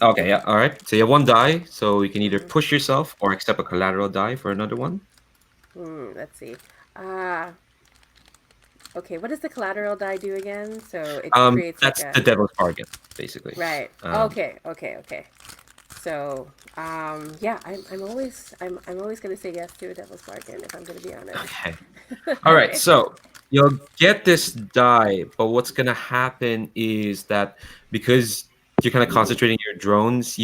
[SPEAKER 1] Okay, yeah, all right. So you have one die, so you can either push yourself or accept a collateral die for another one.
[SPEAKER 2] Let's see. Okay, what does the collateral die do again? So it creates
[SPEAKER 1] that's
[SPEAKER 2] like
[SPEAKER 1] the devil's bargain, basically.
[SPEAKER 2] Right. Okay. So, yeah, I'm always gonna say yes to a devil's bargain if I'm gonna be honest.
[SPEAKER 1] Okay. All right. So you'll get this die, but what's gonna happen is that because you're kind of concentrating your drones,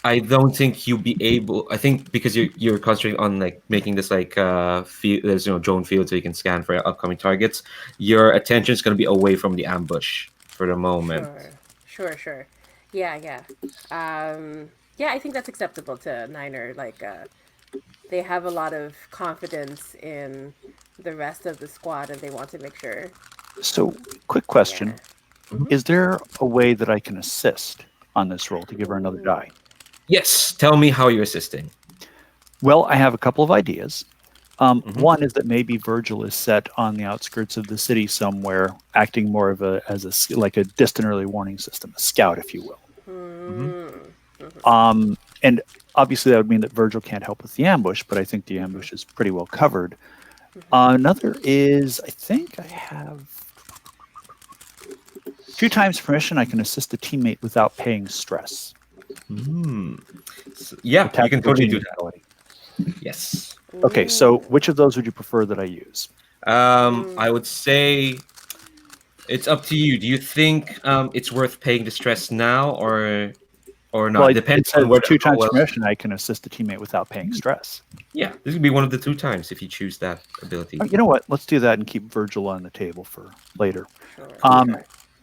[SPEAKER 1] I don't think you'll be able. I think because you're concentrating on like making this like field, there's drone field so you can scan for upcoming targets. Your attention is gonna be away from the ambush for the moment.
[SPEAKER 2] Sure. Yeah. Yeah, I think that's acceptable to Niner. Like, they have a lot of confidence in the rest of the squad, and they want to make sure.
[SPEAKER 3] So, quick question.
[SPEAKER 2] Yeah.
[SPEAKER 3] Is there a way that I can assist on this roll to give her another die?
[SPEAKER 1] Yes. Tell me how you're assisting.
[SPEAKER 3] Well, I have a couple of ideas. One is that maybe Virgil is set on the outskirts of the city somewhere, acting more of as a distant early warning system, a scout, if you will. And obviously that would mean that Virgil can't help with the ambush, but I think the ambush is pretty well covered. Another is, I think I have 2 times permission. I can assist a teammate without paying stress.
[SPEAKER 1] So, yeah, you can totally do that.
[SPEAKER 3] Ability.
[SPEAKER 1] Yes.
[SPEAKER 3] Okay, so which of those would you prefer that I use?
[SPEAKER 1] I would say it's up to you. Do you think it's worth paying the stress now or not?
[SPEAKER 3] Well,
[SPEAKER 1] Depends
[SPEAKER 3] on
[SPEAKER 1] on where
[SPEAKER 3] 2 times permission. I can assist a teammate without paying stress.
[SPEAKER 1] Yeah, this would be one of the 2 times if you choose that ability.
[SPEAKER 3] You know what? Let's do that and keep Virgil on the table for later.
[SPEAKER 2] Sure.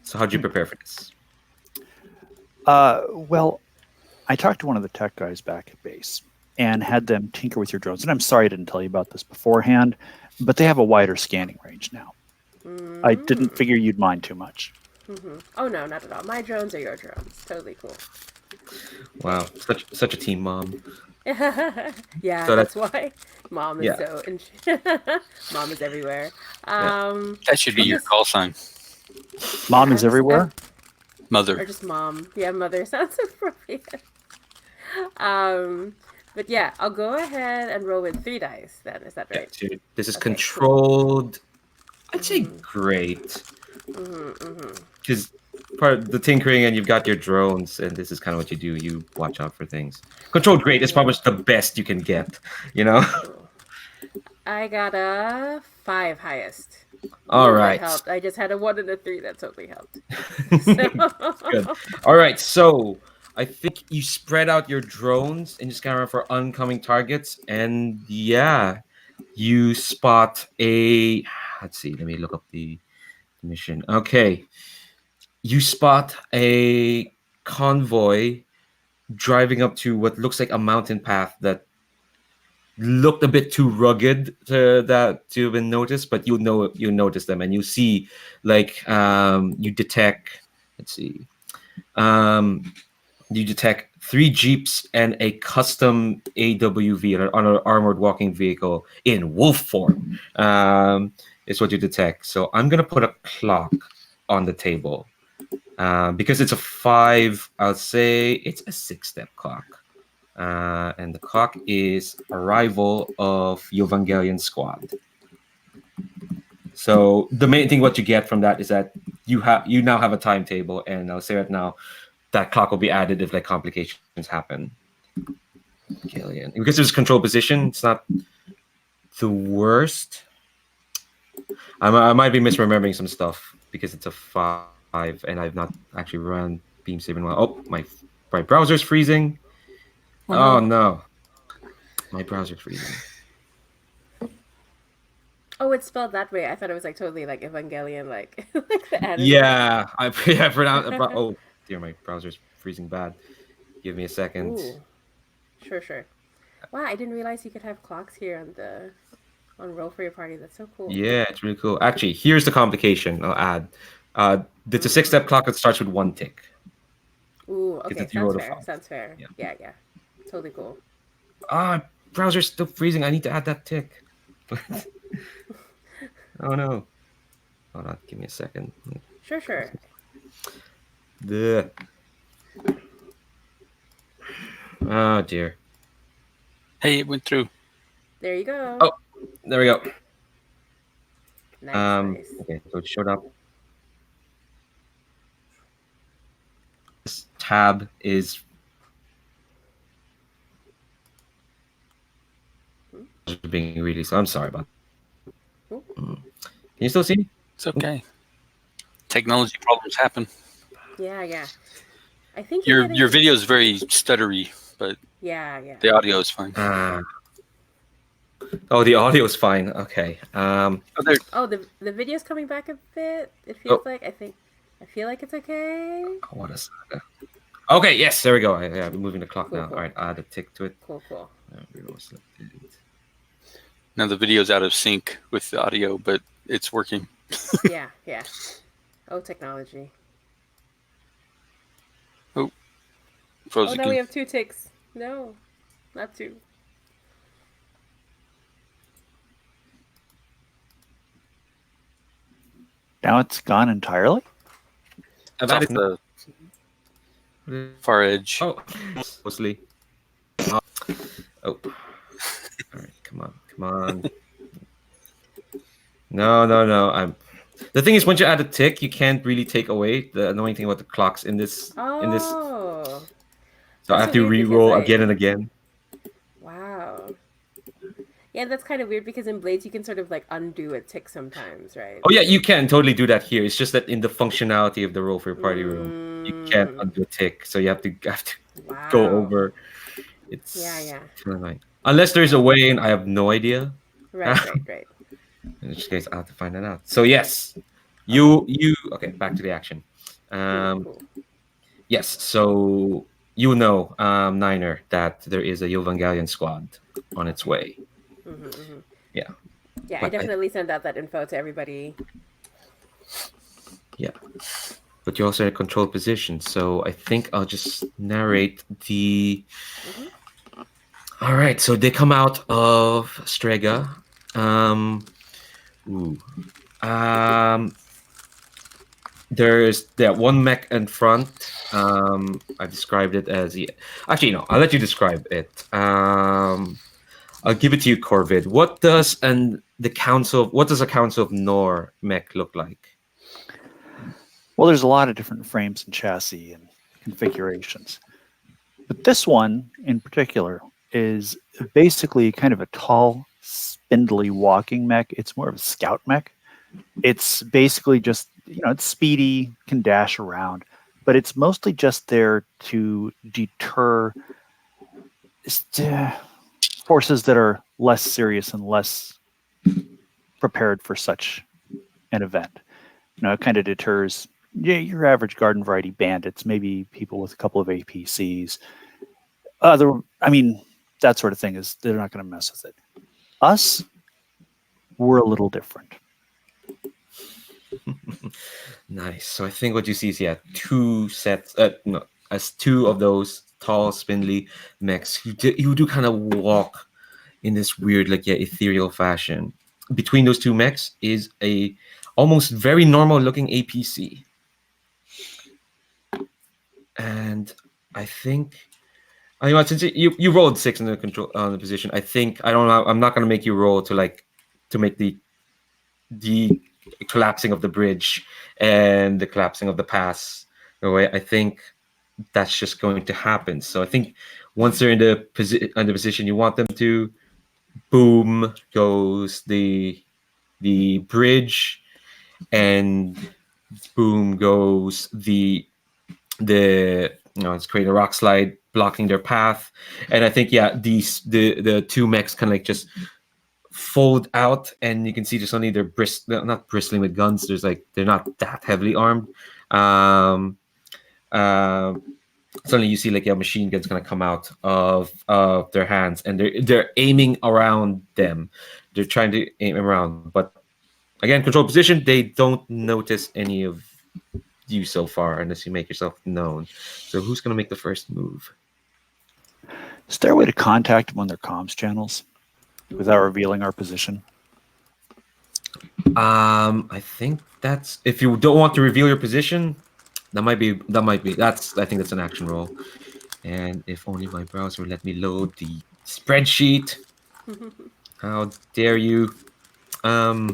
[SPEAKER 1] So how'd you prepare for this?
[SPEAKER 3] Well, I talked to one of the tech guys back at base and had them tinker with your drones. And I'm sorry I didn't tell you about this beforehand, but they have a wider scanning range now. I didn't figure you'd mind too much.
[SPEAKER 2] Oh no, not at all. My drones are your drones. Totally cool.
[SPEAKER 1] Wow, such a team mom.
[SPEAKER 2] Yeah,
[SPEAKER 1] So
[SPEAKER 2] that's why mom is mom is everywhere.
[SPEAKER 4] That should be your call sign.
[SPEAKER 3] Mom is everywhere?
[SPEAKER 4] Mother.
[SPEAKER 2] Or just mom. Yeah, mother sounds appropriate. But yeah, I'll go ahead and roll with 3 dice then. Is that right?
[SPEAKER 1] Yeah, this is
[SPEAKER 2] Okay,
[SPEAKER 1] controlled. I'd say great. Because part of the tinkering and you've got your drones, and this is kind of what you do. You watch out for things. Controlled great is probably the best you can get,
[SPEAKER 2] Cool. I got a 5 highest.
[SPEAKER 1] All
[SPEAKER 2] That
[SPEAKER 1] right.
[SPEAKER 2] helped. I just had a 1 and a 3. That totally helped.
[SPEAKER 1] Good. All right. So I think you spread out your drones and you scan around for oncoming targets, and yeah, you spot a. Let's see. Let me look up the mission. Okay, you spot a convoy driving up to what looks like a mountain path that looked a bit too rugged to have been noticed, but you notice them and you see like you detect. Let's see. You detect 3 jeeps and a custom AWV on an armored walking vehicle in wolf form. Is what you detect. So I'm gonna put a clock on the table because it's a 5. I'll say it's a 6-step clock. And the clock is arrival of Evangelion squad. So the main thing what you get from that is that you now have a timetable, and I'll say right now that clock will be added if like complications happen. Evangelion. Because there's control position, it's not the worst. I might be misremembering some stuff because it's a 5 and I've not actually run Beam Saber in a while. Oh, my browser's freezing. Oh no. My browser's freezing.
[SPEAKER 2] Oh, it's spelled that way. I thought it was like totally like Evangelion, like like the anime.
[SPEAKER 1] Yeah, I pronounced. Oh dear, my browser's freezing bad. Give me a second.
[SPEAKER 2] Ooh. Sure. Wow, I didn't realize you could have clocks here on Roll for Your Party. That's so cool.
[SPEAKER 1] Yeah, it's really cool. Actually, here's the complication I'll add. It's a 6-step clock that starts with 1 tick.
[SPEAKER 2] Ooh, okay,
[SPEAKER 1] It's a 0 to 5.
[SPEAKER 2] Sounds fair. Yeah. Totally cool.
[SPEAKER 1] Browser's still freezing. I need to add that tick. Oh no. Hold on, give me a second.
[SPEAKER 2] Sure.
[SPEAKER 1] Bleh. Oh dear.
[SPEAKER 4] Hey, it went through.
[SPEAKER 2] There you go.
[SPEAKER 1] Oh, there we go.
[SPEAKER 2] Nice.
[SPEAKER 1] Okay, so it showed up. This tab is being really slow. I'm sorry about that. Can you still see me?
[SPEAKER 4] It's okay. Technology problems happen.
[SPEAKER 2] Yeah. I think
[SPEAKER 4] Your video is very stuttery, but
[SPEAKER 2] yeah.
[SPEAKER 4] the audio is fine.
[SPEAKER 1] Oh, the audio is fine. Okay.
[SPEAKER 2] The video's coming back a bit. It feels like I feel like it's okay.
[SPEAKER 1] Oh, what a saga. Okay, yes, there we go. Yeah, I'm moving the clock now.
[SPEAKER 2] Cool.
[SPEAKER 1] All right, add a tick to it.
[SPEAKER 2] Cool.
[SPEAKER 4] Now the video's out of sync with the audio, but it's working.
[SPEAKER 2] Yeah. Oh, technology.
[SPEAKER 4] Froze
[SPEAKER 2] Oh,
[SPEAKER 4] again.
[SPEAKER 2] no, we have 2 ticks. No, not 2.
[SPEAKER 3] Now it's gone entirely?
[SPEAKER 1] I've
[SPEAKER 4] It's off
[SPEAKER 1] added
[SPEAKER 4] the far edge.
[SPEAKER 1] Oh, mostly. Oh. All right, come on. No. The thing is, once you add a tick, you can't really take away the annoying thing about the clocks in this.
[SPEAKER 2] Oh.
[SPEAKER 1] So I have to re-roll again and again.
[SPEAKER 2] Wow. Yeah, that's kind of weird because in Blades you can sort of like undo a tick sometimes, right?
[SPEAKER 1] Oh yeah, you can totally do that here. It's just that in the functionality of the Roll for Your Party room, you can't undo a tick, so you have to go over. It's
[SPEAKER 2] yeah.
[SPEAKER 1] Unless there's a way, and I have no idea.
[SPEAKER 2] Right.
[SPEAKER 1] In which case, I'll have to find that out. So yes, you okay. Back to the action.
[SPEAKER 2] Cool.
[SPEAKER 1] Yes, so you know, Niner, that there is a Evangelion squad on its way. Yeah.
[SPEAKER 2] Yeah, I definitely sent out that info to everybody.
[SPEAKER 1] Yeah. But you're also in a control position, so I think I'll just narrate the. All right, so they come out of Strega. There's that one mech in front. I described it as actually no. I'll let you describe it. I'll give it to you, Corvid. What does a council of Nor mech look like?
[SPEAKER 3] Well, there's a lot of different frames and chassis and configurations. But this one in particular is basically kind of a tall, spindly walking mech. It's more of a scout mech. It's basically just, it's speedy, can dash around, but it's mostly just there to deter forces that are less serious and less prepared for such an event. It kind of deters your average garden variety bandits, maybe people with a couple of APCs. That sort of thing is they're not going to mess with it. Us, we're a little different.
[SPEAKER 1] Nice. So I think what you see is two sets. As two of those tall, spindly mechs who do kind of walk in this weird, ethereal fashion. Between those two mechs is a almost very normal looking APC, and I think. Since you rolled 6 in the control on the position, I think I don't know. I'm not going to make you roll to make the collapsing of the bridge and the collapsing of the pass away. I think that's just going to happen. So I think once they're in the position you want them to, boom goes the bridge, and boom goes it's creating a rock slide blocking their path. And I think the two mechs kind of just fold out, and you can see just only they're not bristling with guns. They're not that heavily armed. Suddenly you see machine guns kind of come out of their hands, and they're aiming around them. They're trying to aim around, but again, control position. They don't notice any of you so far unless you make yourself known. So who's going to make the first move?
[SPEAKER 3] Is there a way to contact them on their comms channels without revealing our position?
[SPEAKER 1] I think that's, if you don't want to reveal your position, I think that's an action roll. And if only my browser would let me load the spreadsheet. How dare you? How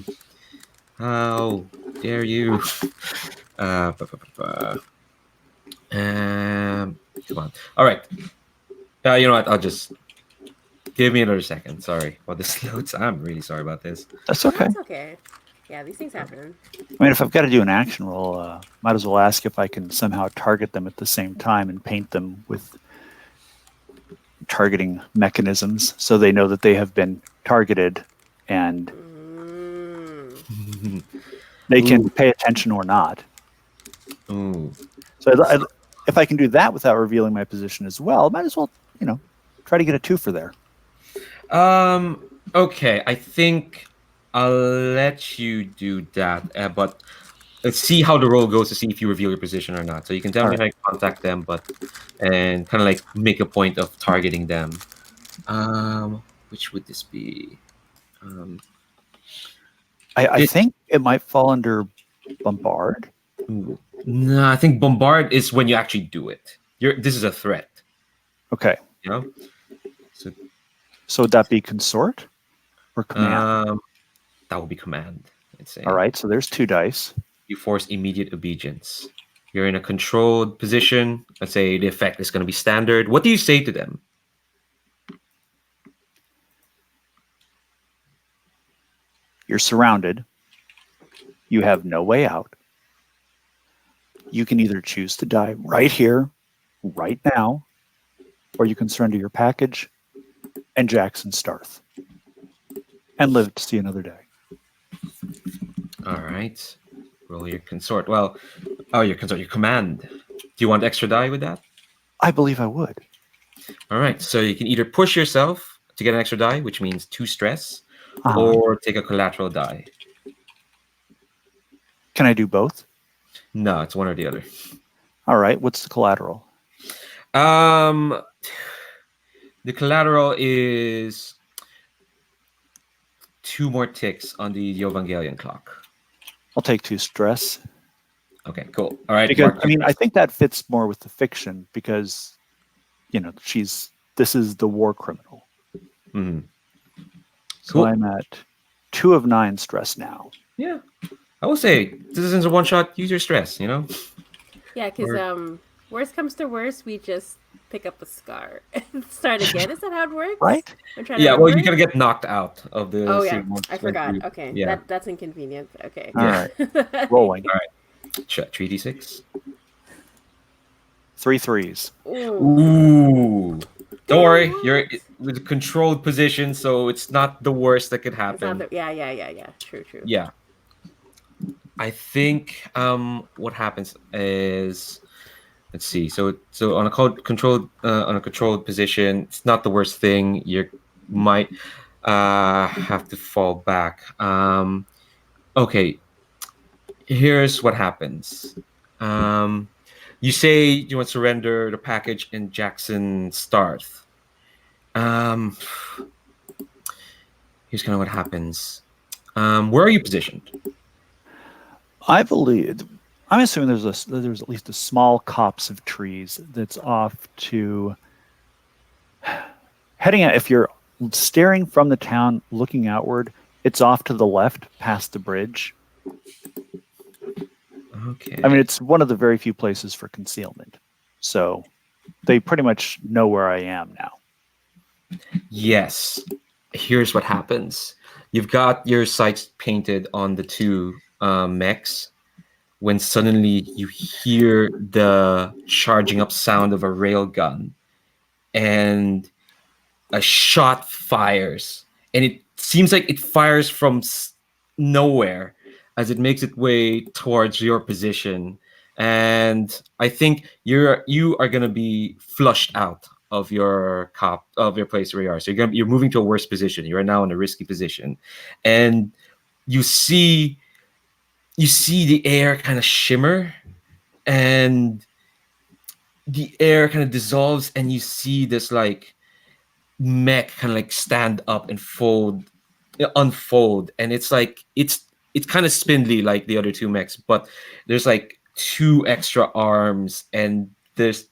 [SPEAKER 1] dare you? Come on. All right. You know what? I'll just give me another second. Sorry about this loads. I'm really sorry about this.
[SPEAKER 3] That's okay.
[SPEAKER 2] That's okay. Yeah, these things happen.
[SPEAKER 3] If I've got to do an action roll, might as well ask if I can somehow target them at the same time and paint them with targeting mechanisms so they know that they have been targeted and they can pay attention or not.
[SPEAKER 1] Ooh.
[SPEAKER 3] So if I can do that without revealing my position as well, might as well, try to get a 2 for there.
[SPEAKER 1] Okay, I think I'll let you do that, but let's see how the roll goes to see if you reveal your position or not. So you can tell me how you contact them, and kind of make a point of targeting them. Which would this be?
[SPEAKER 3] I think it might fall under bombard.
[SPEAKER 1] Ooh. No, I think bombard is when you actually do it. This is a threat.
[SPEAKER 3] Okay. So would that be consort or command?
[SPEAKER 1] That would be command, I'd say.
[SPEAKER 3] All right, so there's 2 dice.
[SPEAKER 1] You force immediate obedience. You're in a controlled position. Let's say the effect is going to be standard. What do you say to them?
[SPEAKER 3] You're surrounded. You have no way out. You can either choose to die right here, right now, or you can surrender your package and Jackson Starth and live to see another day.
[SPEAKER 1] All right. Roll your consort. Well, your consort, your command. Do you want extra die with that?
[SPEAKER 3] I believe I would.
[SPEAKER 1] All right. So you can either push yourself to get an extra die, which means 2 stress, or take a collateral die.
[SPEAKER 3] Can I do both?
[SPEAKER 1] No, it's one or the other.
[SPEAKER 3] All right. What's the collateral?
[SPEAKER 1] The collateral is 2 more ticks on the Evangelion clock.
[SPEAKER 3] I'll take 2 stress.
[SPEAKER 1] Okay, cool. All right.
[SPEAKER 3] Because I think that fits more with the fiction because, this is the war criminal.
[SPEAKER 1] Mm-hmm.
[SPEAKER 3] So cool. I'm at 2 of 9 stress now.
[SPEAKER 1] Yeah. I will say, Citizens of One Shot, use your stress,
[SPEAKER 2] Yeah, because worst comes to worst, we just pick up a scar and start again. Is that how it works?
[SPEAKER 3] Right?
[SPEAKER 2] I'm trying to
[SPEAKER 1] Yeah, well,
[SPEAKER 2] remember.
[SPEAKER 1] you're gonna get knocked out of the
[SPEAKER 2] Oh yeah,
[SPEAKER 1] scene once
[SPEAKER 2] I
[SPEAKER 1] when
[SPEAKER 2] forgot.
[SPEAKER 1] you-
[SPEAKER 2] Okay,
[SPEAKER 1] Yeah.
[SPEAKER 2] that's inconvenient. Okay.
[SPEAKER 3] All right. Rolling.
[SPEAKER 1] Treaty 6.
[SPEAKER 3] 3 threes.
[SPEAKER 2] Ooh.
[SPEAKER 1] Ooh. Don't worry, you're
[SPEAKER 2] What?
[SPEAKER 1] with a controlled position, so it's not the worst that could
[SPEAKER 2] It's not
[SPEAKER 1] happen.
[SPEAKER 2] the yeah. True.
[SPEAKER 1] Yeah. I think what happens is, let's see. So on a controlled position, it's not the worst thing. You might have to fall back. Okay, here's what happens. You say you want to surrender the package in Jackson Starth. Um, Here's kind of what happens. Where are you positioned?
[SPEAKER 3] I believe. I'm assuming there's at least a small copse of trees that's off to heading out. If you're staring from the town, looking outward, it's off to the left, past the bridge.
[SPEAKER 1] Okay.
[SPEAKER 3] I mean, it's one of the very few places for concealment, so they pretty much know where I am now.
[SPEAKER 1] Yes. Here's what happens. You've got your sights painted on the two mechs when suddenly you hear the charging up sound of a railgun and a shot fires. And it seems like it fires from nowhere as it makes its way towards your position. And I think you are going to be flushed out of your place where you are. So you're moving to a worse position. You are now in a risky position, and you see the air kind of shimmer, and the air kind of dissolves, and you see this like mech kind of like stand up and unfold, and it's kind of spindly like the other two mechs, but there's like two extra arms, and it's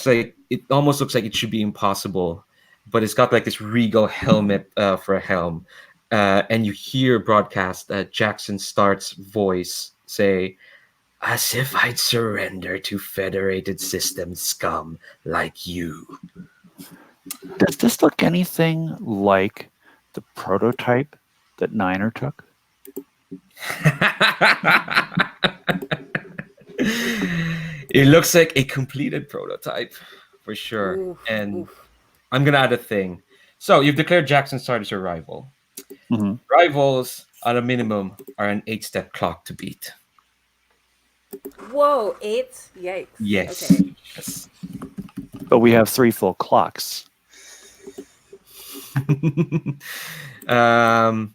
[SPEAKER 1] like it almost looks like it should be impossible, but it's got like this regal helmet for a helm, and you hear broadcast Jackson Start's voice say, "As if I'd surrender to Federated System scum like you."
[SPEAKER 3] Does this look anything like the prototype that Niner took?
[SPEAKER 1] It looks like a completed prototype for sure.
[SPEAKER 2] Oof,
[SPEAKER 1] And
[SPEAKER 2] oof.
[SPEAKER 1] I'm gonna add a thing. So you've declared Jackson Start as your rival.
[SPEAKER 3] Mm-hmm.
[SPEAKER 1] Rivals at a minimum are an 8-step clock to beat.
[SPEAKER 2] Whoa, 8? Yikes.
[SPEAKER 1] Yes.
[SPEAKER 2] Okay.
[SPEAKER 1] Yes.
[SPEAKER 3] But we have 3 full clocks.
[SPEAKER 1] Oh,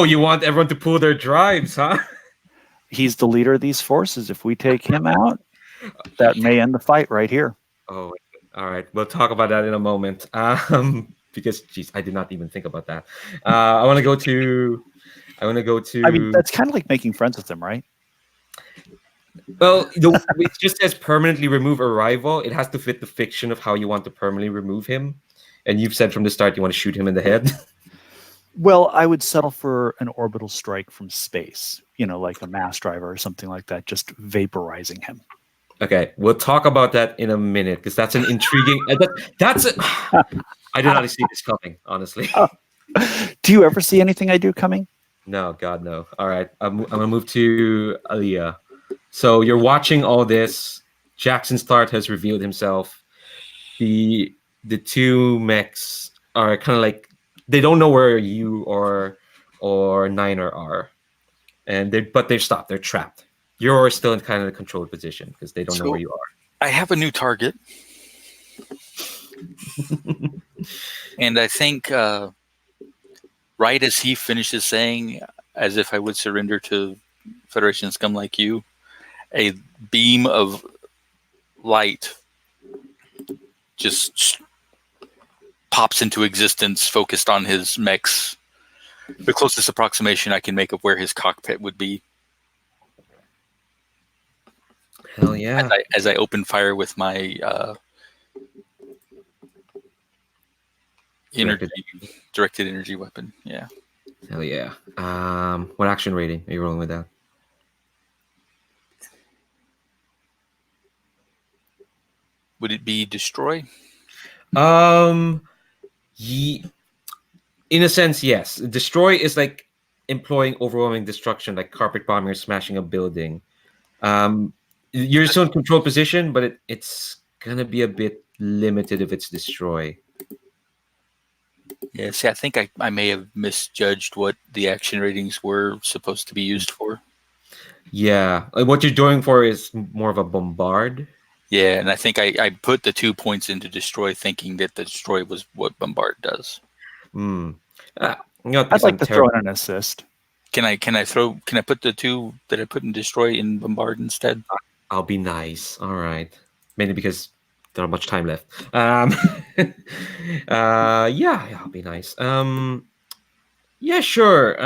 [SPEAKER 1] you want everyone to pull their drives, huh?
[SPEAKER 3] He's the leader of these forces. If we take him out, that may end the fight right here.
[SPEAKER 1] Oh, all right. We'll talk about that in a moment. Because, geez, I did not even think about that. I want to go to.
[SPEAKER 3] I mean, that's kind of like making friends with him, right?
[SPEAKER 1] Well, it just says permanently remove a rival. It has to fit the fiction of how you want to permanently remove him. And you've said from the start you want to shoot him in the head.
[SPEAKER 3] Well, I would settle for an orbital strike from space, like a mass driver or something like that, just vaporizing him.
[SPEAKER 1] Okay, we'll talk about that in a minute because that's an intriguing. I did not see this coming, honestly.
[SPEAKER 3] Do you ever see anything I do coming?
[SPEAKER 1] No, God, no. All right, I'm gonna move to Aliyah. So you're watching all this. Jackson Start has revealed himself. The two mechs are kind of like they don't know where you or Niner are, and they've stopped. They're trapped. You're still in kind of a controlled position because they don't know where you are.
[SPEAKER 4] I have a new target. And I think right as he finishes saying, as if I would surrender to Federation scum like you, a beam of light just pops into existence, focused on his mechs. The closest approximation I can make of where his cockpit would be.
[SPEAKER 1] Hell yeah.
[SPEAKER 4] As I open fire with my directed energy weapon. Yeah.
[SPEAKER 1] Hell yeah. What action rating are you rolling with that?
[SPEAKER 4] would it be destroy?
[SPEAKER 1] Ye- in a sense, yes. Destroy is like employing overwhelming destruction, like carpet bombing or smashing a building. You're still in control position, but it's gonna be a bit limited if it's destroy.
[SPEAKER 4] Yeah, see, I think I may have misjudged what the action ratings were supposed to be used for.
[SPEAKER 1] Yeah, what you're doing for is more of a bombard.
[SPEAKER 4] Yeah, and I think I put the 2 points into destroy, thinking that the destroy was what bombard does.
[SPEAKER 1] Not
[SPEAKER 3] I'd
[SPEAKER 1] because
[SPEAKER 3] like
[SPEAKER 1] I'm
[SPEAKER 3] to
[SPEAKER 1] terrible.
[SPEAKER 3] throw in an assist.
[SPEAKER 4] Can I put the 2 that I put in destroy in bombard instead?
[SPEAKER 1] I'll be nice. All right. Mainly because there's not much time left. Yeah, I'll be nice. Yeah, sure.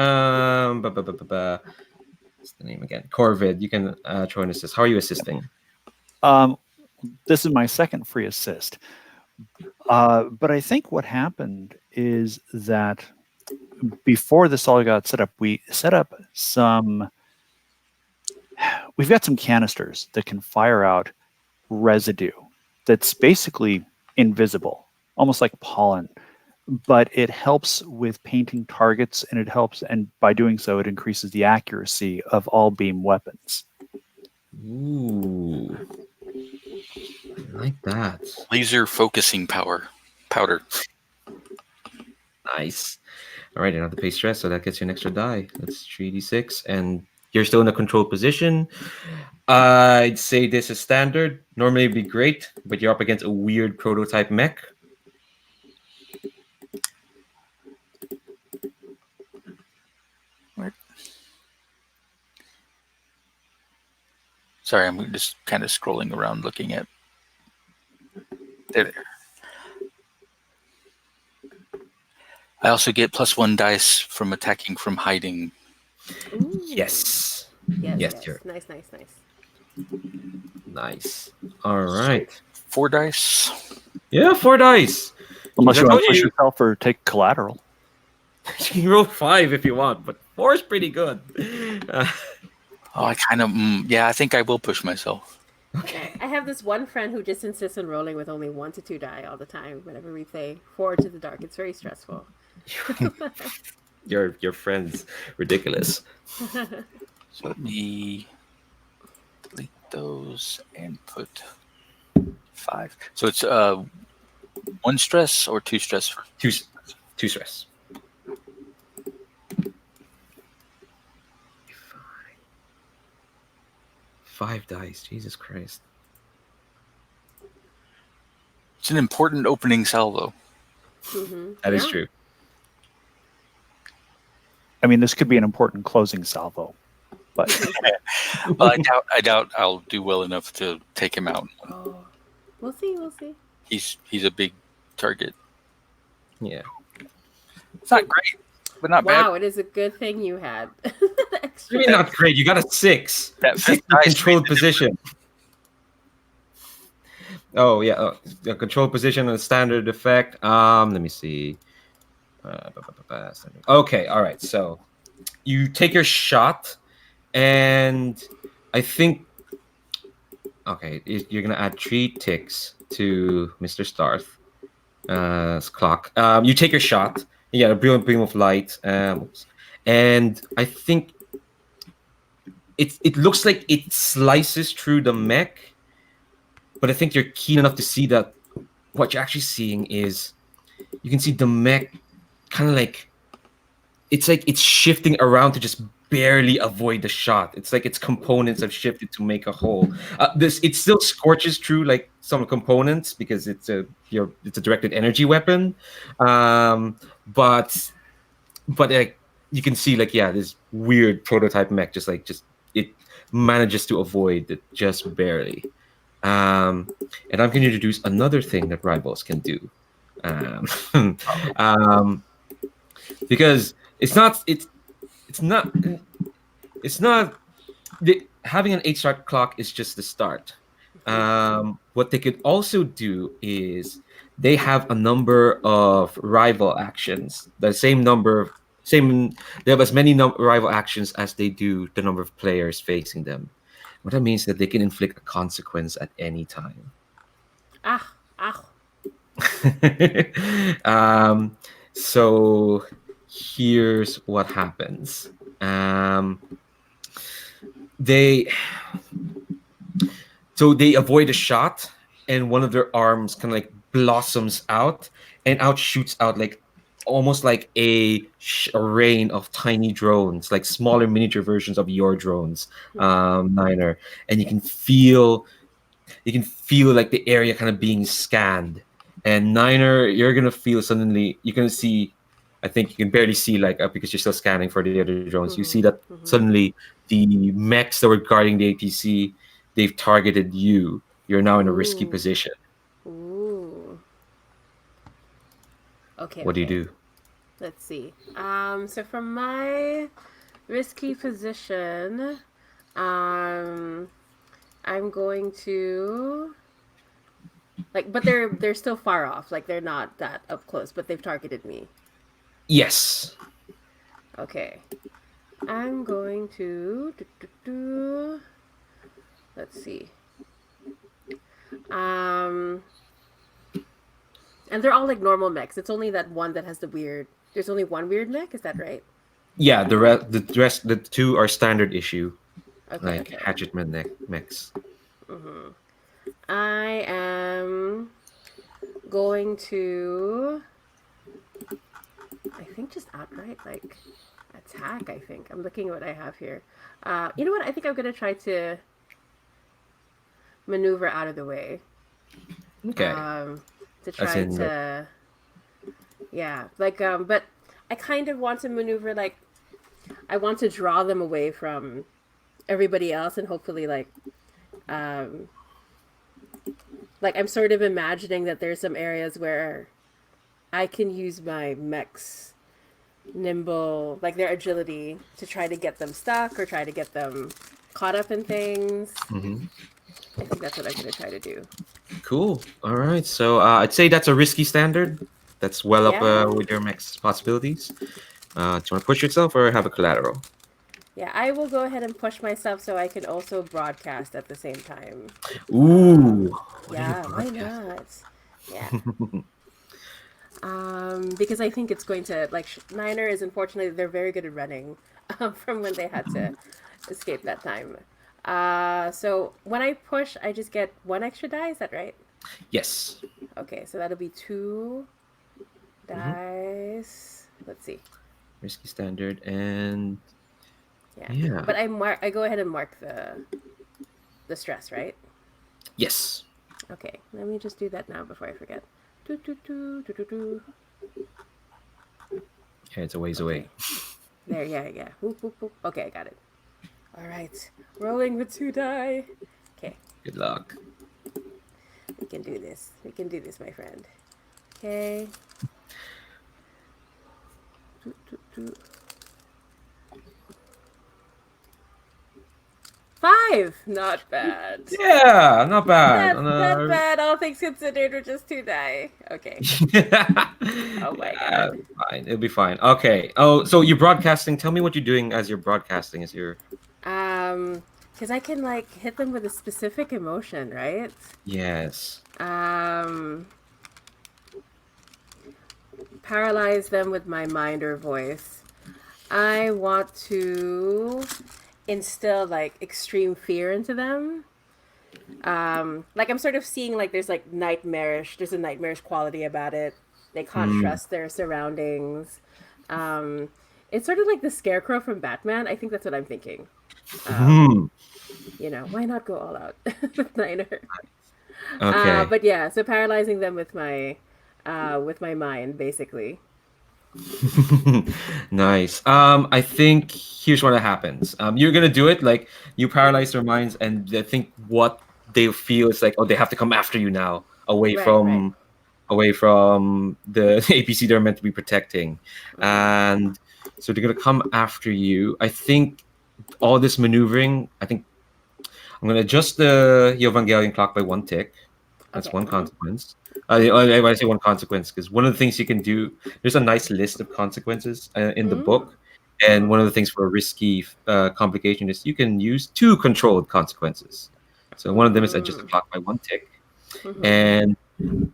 [SPEAKER 1] What's the name again? Corvid. You can throw an assist. How are you assisting?
[SPEAKER 3] This is my second free assist. But I think what happened is that before this all got set up, we set up we've got some canisters that can fire out residue that's basically invisible, almost like pollen, but it helps with painting targets, and by doing so, it increases the accuracy of all beam weapons.
[SPEAKER 1] Ooh. I like that.
[SPEAKER 4] Laser focusing powder.
[SPEAKER 1] Nice. All right, another pay stress, so that gets you an extra die. That's 3d6, and you're still in a controlled position. I'd say this is standard. Normally it'd be great, but you're up against a weird prototype mech.
[SPEAKER 4] Sorry, I'm just kind of scrolling around looking at. There. I also get +1 dice from attacking from hiding.
[SPEAKER 2] Ooh.
[SPEAKER 1] Yes.
[SPEAKER 2] Yes.
[SPEAKER 1] Sure.
[SPEAKER 2] Nice.
[SPEAKER 1] Nice. All right.
[SPEAKER 4] 4 dice.
[SPEAKER 1] Yeah, 4 dice.
[SPEAKER 3] Unless
[SPEAKER 1] I
[SPEAKER 3] you want
[SPEAKER 1] told
[SPEAKER 3] to push
[SPEAKER 1] you-
[SPEAKER 3] yourself or take collateral.
[SPEAKER 1] You can roll 5 if you want, but 4 is pretty good.
[SPEAKER 4] Oh, I kind of, I think I will push myself.
[SPEAKER 1] Okay.
[SPEAKER 2] I have this one friend who just insists on rolling with only 1 to 2 die all the time whenever we play Forward to the Dark. It's very stressful.
[SPEAKER 1] Your friend's ridiculous.
[SPEAKER 4] So let me delete those and put 5. So it's 1 stress or 2 stress?
[SPEAKER 1] 2 stress. 5 dice. Jesus Christ.
[SPEAKER 4] It's an important opening salvo.
[SPEAKER 2] Mm-hmm.
[SPEAKER 1] That is true.
[SPEAKER 3] I mean, this could be an important closing salvo, but
[SPEAKER 4] Well, I doubt I'll do well enough to take him out.
[SPEAKER 2] Oh, we'll see.
[SPEAKER 4] He's a big target.
[SPEAKER 1] Yeah.
[SPEAKER 4] It's not great, but not
[SPEAKER 2] Wow, it is a good thing you had. Extra.
[SPEAKER 1] Maybe not great. You got a 6.
[SPEAKER 4] That
[SPEAKER 1] 6
[SPEAKER 4] dice
[SPEAKER 1] controlled position. Oh yeah, the controlled position and the standard effect. Let me see. Okay, all right. So you take your shot, and I think you're gonna add 3 ticks to Mr. Starth's clock. You take your shot. Yeah, a brilliant beam of light. And I think it looks like it slices through the mech, but I think you're keen enough to see that what you're actually seeing is you can see the mech kind of like it's shifting around to just barely avoid the shot. It's like its components have shifted to make a hole. It still scorches through like some components because it's a directed energy weapon, but like you can see like this weird prototype mech just it manages to avoid it just barely. And I'm going to introduce another thing that rivals can do, because having an 8-start clock is just the start. What they could also do is they have a number of rival actions. They have as many rival actions as they do the number of players facing them. What that means is that they can inflict a consequence at any time.
[SPEAKER 2] Ah, ah.
[SPEAKER 1] So here's what happens. They they avoid a shot, and one of their arms kind of like blossoms out, and out shoots out like almost like a rain of tiny drones, like smaller miniature versions of your drones, Niner, and you can feel like the area kind of being scanned. And Niner, you're gonna feel suddenly, you're gonna see, I think you can barely see like because you're still scanning for the other drones. You see that suddenly the mechs that were guarding the APC, they've targeted you. You're now in a risky
[SPEAKER 2] Ooh.
[SPEAKER 1] position.
[SPEAKER 2] Ooh. Okay.
[SPEAKER 1] What do you do?
[SPEAKER 2] Let's see. So from my risky position, I'm going to but they're still far off. Like they're not that up close, but they've targeted me.
[SPEAKER 1] Yes.
[SPEAKER 2] Okay. I'm going to let's see. And they're all like normal mechs. It's only that one that has the weird. There's only one weird mech. Is that right?
[SPEAKER 1] Yeah, the two are standard issue,
[SPEAKER 2] Okay.
[SPEAKER 1] like hatchetman mechs.
[SPEAKER 2] I am going to, I think, just outright like attack. I think I'm looking at what I have here. You know what? I think I'm gonna try to maneuver out of the way.
[SPEAKER 1] Okay.
[SPEAKER 2] To try to, yeah, but I kind of want to maneuver like I want to draw them away from everybody else, and hopefully like I'm sort of imagining that there's some areas where I can use my mech's nimble, like their agility, to try to get them stuck or try to get them caught up in things. I think that's what I'm going to try to do.
[SPEAKER 1] Cool. All right. So I'd say that's a risky standard. That's well up with your mech's possibilities. Do you want to push yourself or have a collateral?
[SPEAKER 2] Yeah, I will go ahead and push myself so I can also broadcast at the same time.
[SPEAKER 1] Ooh.
[SPEAKER 2] Yeah, why not? Yeah. Because I think it's going to, like, Niner is, unfortunately, they're very good at running from when they had to escape that time. So when I push, I just get one extra die, is that right?
[SPEAKER 1] Yes.
[SPEAKER 2] Okay, so that'll be 2 dice. Let's see.
[SPEAKER 1] Risky standard and... Yeah.
[SPEAKER 2] But I go ahead and mark the stress, right?
[SPEAKER 1] Yes.
[SPEAKER 2] Okay, let me just do that now before I forget.
[SPEAKER 1] Yeah, it's a ways away.
[SPEAKER 2] There, yeah. Whoop, whoop, whoop. Okay, I got it. All right, rolling with 2 die. Okay.
[SPEAKER 1] Good luck.
[SPEAKER 2] We can do this. We can do this, my friend. Okay. 5! Not bad.
[SPEAKER 1] Yeah, not bad.
[SPEAKER 2] Not bad. All things considered, we're just 2 die. Okay. Oh my god.
[SPEAKER 1] Fine. It'll be fine. Okay. Oh, so you're broadcasting. Tell me what you're doing as you're broadcasting. As you're...
[SPEAKER 2] Because I can, like, hit them with a specific emotion, right?
[SPEAKER 1] Yes.
[SPEAKER 2] Paralyze them with my mind or voice. I want to instill like extreme fear into them. Like I'm sort of seeing like there's a nightmarish quality about it. They can't trust their surroundings. It's sort of like the Scarecrow from Batman. I think that's what I'm thinking. You know, why not go all out with Niner?
[SPEAKER 1] Okay.
[SPEAKER 2] But yeah, so paralyzing them with my mind, basically.
[SPEAKER 1] Nice. I think here's what happens. You're gonna do it like you paralyze their minds, and I think what they feel is like, oh, they have to come after you now, away from the APC they're meant to be protecting, and so they're gonna come after you. I think all this maneuvering. I think I'm gonna adjust the Evangelion clock by 1 tick. That's one consequence. I say one consequence because one of the things you can do, there's a nice list of consequences in the book. And one of the things for a risky complication is you can use 2 controlled consequences. So one of them is adjust the clock by 1 tick. and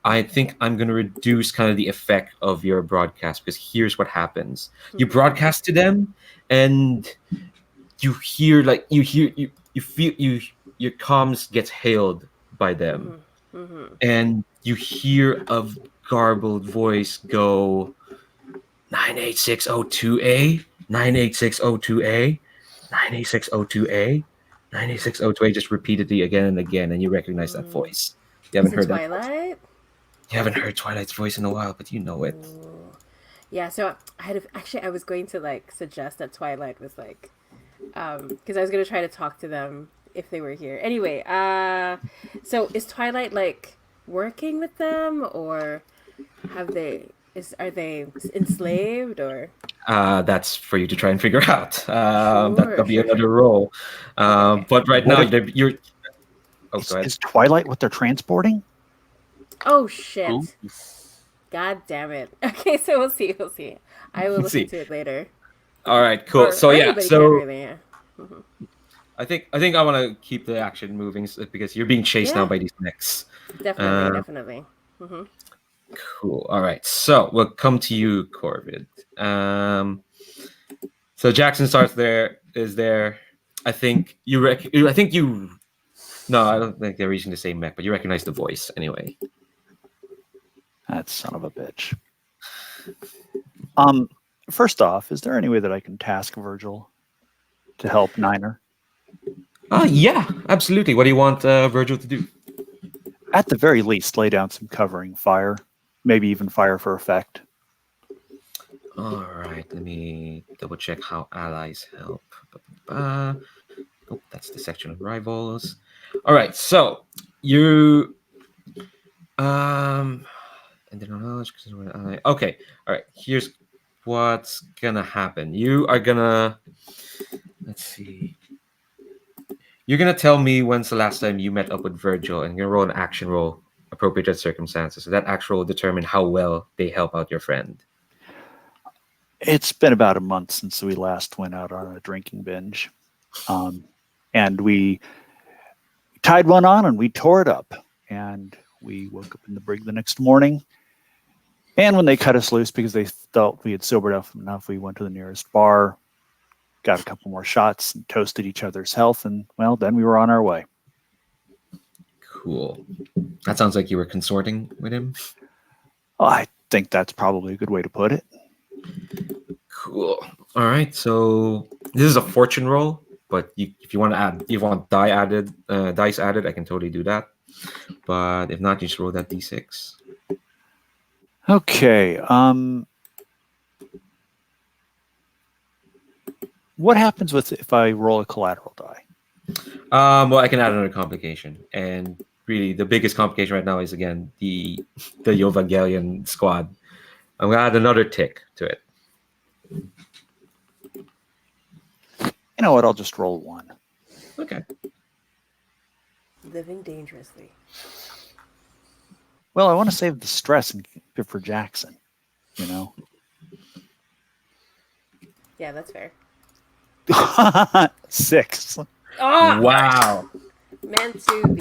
[SPEAKER 1] I think I'm going to reduce kind of the effect of your broadcast, because here's what happens. You broadcast to them, and you hear you feel your comms gets hailed by them, and you hear a garbled voice go 98602A, 98602A, 98602A, 98602A, just repeatedly again and again, and you recognize that voice. You haven't heard that voice.
[SPEAKER 2] Twilight?
[SPEAKER 1] You haven't heard Twilight's voice in a while, but you know it.
[SPEAKER 2] Ooh. Yeah, so I was going to like suggest that Twilight was like, because I was gonna try to talk to them if they were here. Anyway, so is Twilight like working with them, or are they enslaved, or?
[SPEAKER 1] That's for you to try and figure out. That could be another role.
[SPEAKER 2] Okay.
[SPEAKER 1] But right now, you're. Oh, go ahead.
[SPEAKER 3] Is Twilight what they're transporting?
[SPEAKER 2] Oh shit!
[SPEAKER 4] Ooh.
[SPEAKER 2] God damn it. Okay, so we'll see. I will look into it later.
[SPEAKER 1] All right, cool. So yeah,
[SPEAKER 2] anybody can really, yeah.
[SPEAKER 1] I think I want to keep the action moving, because you're being chased now by these mechs.
[SPEAKER 2] Definitely.
[SPEAKER 1] Cool. All right. So we'll come to you, Corvid. So Jackson is there. I think you. No, I don't think they're reaching the same mech, but you recognize the voice anyway.
[SPEAKER 3] That son of a bitch. First off, is there any way that I can task Virgil to help Niner?
[SPEAKER 1] Yeah, absolutely. What do you want Virgil to do?
[SPEAKER 3] At the very least, lay down some covering fire. Maybe even fire for effect.
[SPEAKER 1] All right, let me double check how allies help. Oh, that's the section of rivals. All right, so you and then knowledge because we're an ally. Okay, all right. Here's what's gonna happen. You are gonna let's see. You're gonna tell me when's the last time you met up with Virgil, and you're gonna roll an action roll appropriate to circumstances. So that action will determine how well they help out your friend.
[SPEAKER 3] It's been about a month since we last went out on a drinking binge. And we tied one on and we tore it up. And we woke up in the brig the next morning. And when they cut us loose because they felt we had sobered up enough, we went to the nearest bar, got a couple more shots, and toasted each other's health. And, well, then we were on our way.
[SPEAKER 1] Cool. That sounds like you were consorting with him.
[SPEAKER 3] Oh, I think that's probably a good way to put it.
[SPEAKER 1] Cool. All right. So this is a fortune roll, but if you want to add, you want dice added, I can totally do that. But if not, you just roll that d6.
[SPEAKER 3] Okay. What happens if I roll a collateral die?
[SPEAKER 1] Well, I can add another complication, and really the biggest complication right now is again the Evangelion squad. I'm gonna add another tick to it.
[SPEAKER 3] You know what? I'll just roll one.
[SPEAKER 1] Okay.
[SPEAKER 2] Living dangerously.
[SPEAKER 3] Well, I want to save the stress and keep it for Jackson. You know.
[SPEAKER 2] Yeah, that's fair.
[SPEAKER 3] 6.
[SPEAKER 2] Oh,
[SPEAKER 1] Wow.
[SPEAKER 2] meant to be.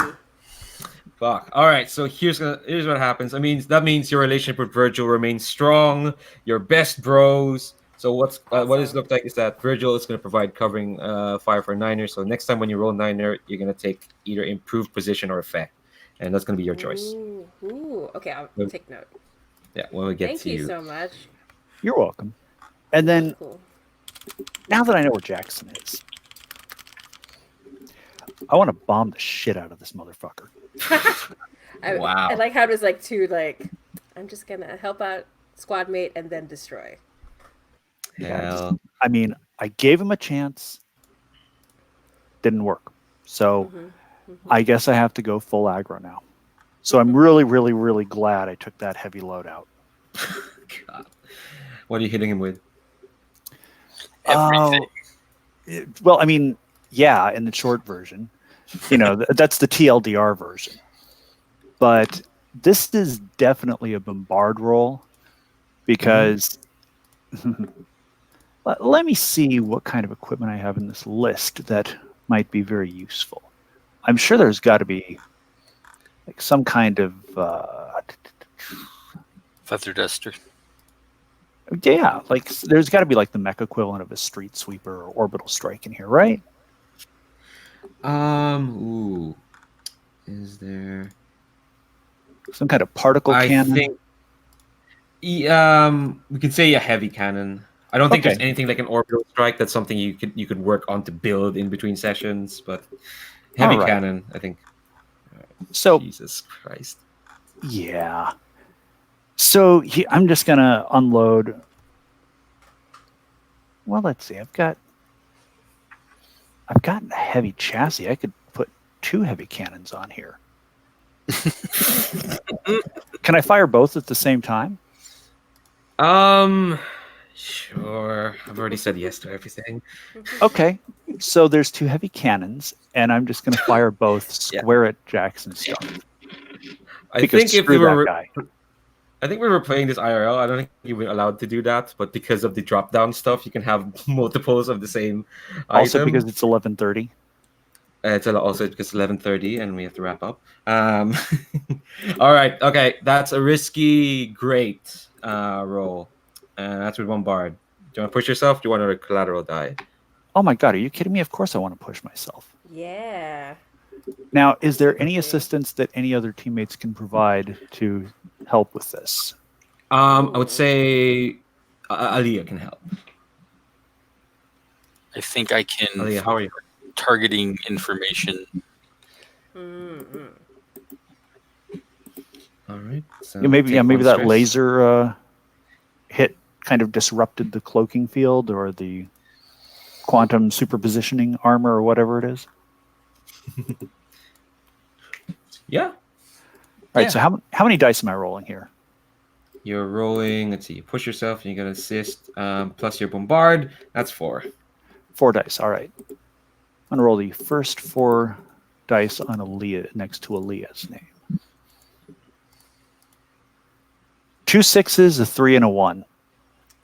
[SPEAKER 1] Fuck. All right. So here's what happens. That means your relationship with Virgil remains strong. You're best bros. So what this look like is that Virgil is going to provide covering fire for Niner. So next time when you roll Niner, you're going to take either improved position or effect, and that's going to be your choice.
[SPEAKER 2] Ooh. Okay, I'll take note.
[SPEAKER 1] Yeah. When we get to you.
[SPEAKER 2] Thank you so much.
[SPEAKER 3] You're welcome. And then,
[SPEAKER 2] Cool.
[SPEAKER 3] now that I know where Jackson is, I want to bomb the shit out of this motherfucker.
[SPEAKER 1] Wow.
[SPEAKER 2] I like how it was like I'm just gonna help out squad mate and then destroy.
[SPEAKER 1] Hell.
[SPEAKER 3] I gave him a chance. Didn't work. So I guess I have to go full aggro now. So I'm really, really, really glad I took that heavy load out.
[SPEAKER 1] God. What are you hitting him with?
[SPEAKER 4] Everything.
[SPEAKER 3] Yeah, in the short version. That's the TLDR version. But this is definitely a bombard roll because let me see what kind of equipment I have in this list that might be very useful. I'm sure there's got to be like some kind of
[SPEAKER 4] Feather duster.
[SPEAKER 3] yeah, like there's got to be like the mech equivalent of a street sweeper or orbital strike in here, right?
[SPEAKER 1] Ooh. Is there?
[SPEAKER 3] Some kind of particle
[SPEAKER 1] I
[SPEAKER 3] cannon.
[SPEAKER 1] think. We could say a heavy cannon. I don't think there's
[SPEAKER 3] Okay.
[SPEAKER 1] anything like an orbital strike. That's something you could work on to build in between sessions. But heavy
[SPEAKER 3] Alright.
[SPEAKER 1] cannon, I think.
[SPEAKER 3] So
[SPEAKER 1] Jesus Christ.
[SPEAKER 3] yeah. So I'm just gonna unload. Well, let's see. I've got a heavy chassis. I could put 2 heavy cannons on here. Can I fire both at the same time?
[SPEAKER 1] Sure. I've already said yes to everything.
[SPEAKER 3] Okay. So there's 2 heavy cannons, and I'm just going to fire both
[SPEAKER 1] Yeah.
[SPEAKER 3] square at Jackson Star.
[SPEAKER 1] I
[SPEAKER 3] Because
[SPEAKER 1] think if
[SPEAKER 3] screw
[SPEAKER 1] we
[SPEAKER 3] that
[SPEAKER 1] were,
[SPEAKER 3] guy.
[SPEAKER 1] I think we were playing this IRL. I don't think you were allowed to do that, but because of the drop down stuff, you can have multiples of the same
[SPEAKER 3] Also
[SPEAKER 1] item.
[SPEAKER 3] because it's 11:30.
[SPEAKER 1] It's also because 11:30 and we have to wrap up. All right. Okay. That's a risky, great roll. That's with 1 bard. Do you want to push yourself? Do you want a collateral die?
[SPEAKER 3] Oh my god, are you kidding me? Of course I want to push myself.
[SPEAKER 2] Yeah.
[SPEAKER 3] Now, is there any
[SPEAKER 2] Okay.
[SPEAKER 3] assistance that any other teammates can provide to help with this?
[SPEAKER 1] I would say Aliyah can help.
[SPEAKER 4] I think I can
[SPEAKER 1] Aliyah, how are you?
[SPEAKER 4] targeting information.
[SPEAKER 2] Mm-hmm.
[SPEAKER 1] All right. So
[SPEAKER 3] Maybe
[SPEAKER 1] take
[SPEAKER 3] maybe
[SPEAKER 1] 1
[SPEAKER 3] that
[SPEAKER 1] stress.
[SPEAKER 3] laser hit kind of disrupted the cloaking field or the quantum superpositioning armor or whatever it is.
[SPEAKER 1] Yeah.
[SPEAKER 3] All right.
[SPEAKER 1] Yeah.
[SPEAKER 3] So how many dice am I rolling here?
[SPEAKER 1] You're rolling. Let's see. You push yourself and you get an assist. Plus your bombard. That's 4.
[SPEAKER 3] 4 dice. All right. I'm gonna roll the first 4 dice on Aaliyah next to Aaliyah's name. 2 6s, a 3, and a 1.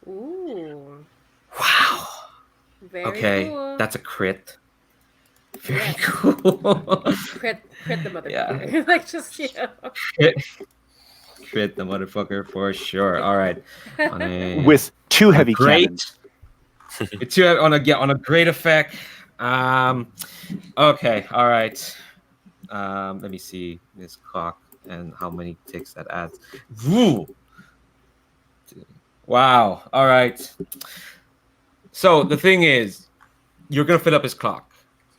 [SPEAKER 2] Ooh.
[SPEAKER 1] Wow.
[SPEAKER 2] Very
[SPEAKER 1] Okay.
[SPEAKER 2] cool.
[SPEAKER 1] That's a crit. Very
[SPEAKER 2] Yes.
[SPEAKER 1] cool.
[SPEAKER 2] Crit the motherfucker.
[SPEAKER 1] Yeah.
[SPEAKER 2] Like just
[SPEAKER 1] Crit the motherfucker for sure. All right. On a,
[SPEAKER 3] With 2 heavy
[SPEAKER 1] great.
[SPEAKER 3] cannons.
[SPEAKER 1] It's on a great effect. Okay. All right. Let me see this clock and how many ticks that adds. Woo! Wow. All right. So the thing is, you're gonna fill up his clock.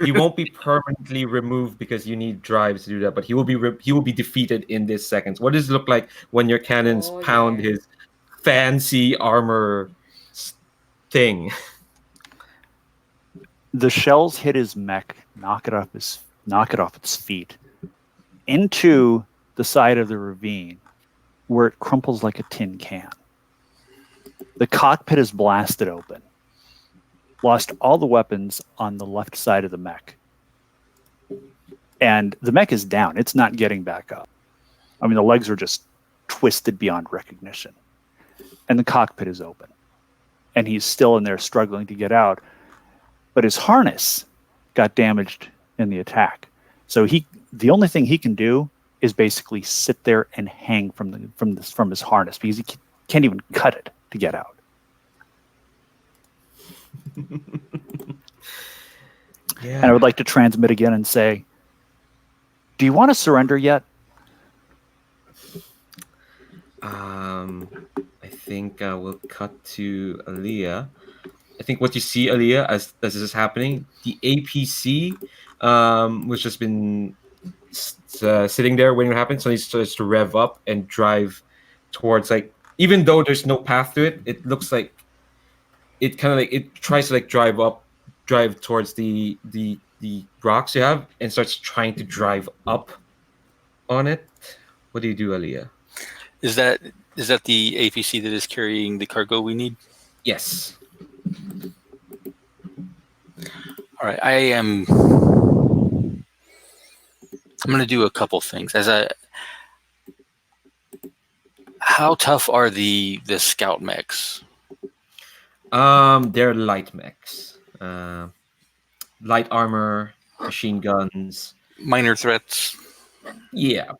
[SPEAKER 1] He won't be permanently removed because you need drives to do that, but he will be defeated in this seconds. What does it look like when your cannons pound
[SPEAKER 2] yeah.
[SPEAKER 1] his fancy armor thing?
[SPEAKER 3] The shells hit his mech, knock it off its feet, into the side of the ravine, where it crumples like a tin can. The cockpit is blasted open. Lost all the weapons on the left side of the mech. And the mech is down. It's not getting back up. I mean, the legs are just twisted beyond recognition. And the cockpit is open. And he's still in there struggling to get out. But his harness got damaged in the attack. So the only thing he can do is basically sit there and hang from his harness because he can't even cut it to get out.
[SPEAKER 1] Yeah.
[SPEAKER 3] And I would like to transmit again and say, do you want to surrender yet?
[SPEAKER 1] I think we'll cut to Aliyah. I think what you see, Aliyah, as this is happening, the APC was just been sitting there waiting to happen. So he starts to rev up and drive towards, like, even though there's no path to it, it looks like it kind of like it tries to like drive towards the rocks you have and starts trying to drive up on it. What do you do, Aliyah?
[SPEAKER 4] Is that the APC that is carrying the cargo we need?
[SPEAKER 1] Yes.
[SPEAKER 4] All right, I'm going to do a couple things. How tough are the scout mechs?
[SPEAKER 1] They're light mechs. Light armor, machine guns.
[SPEAKER 4] Minor threats.
[SPEAKER 1] Yeah.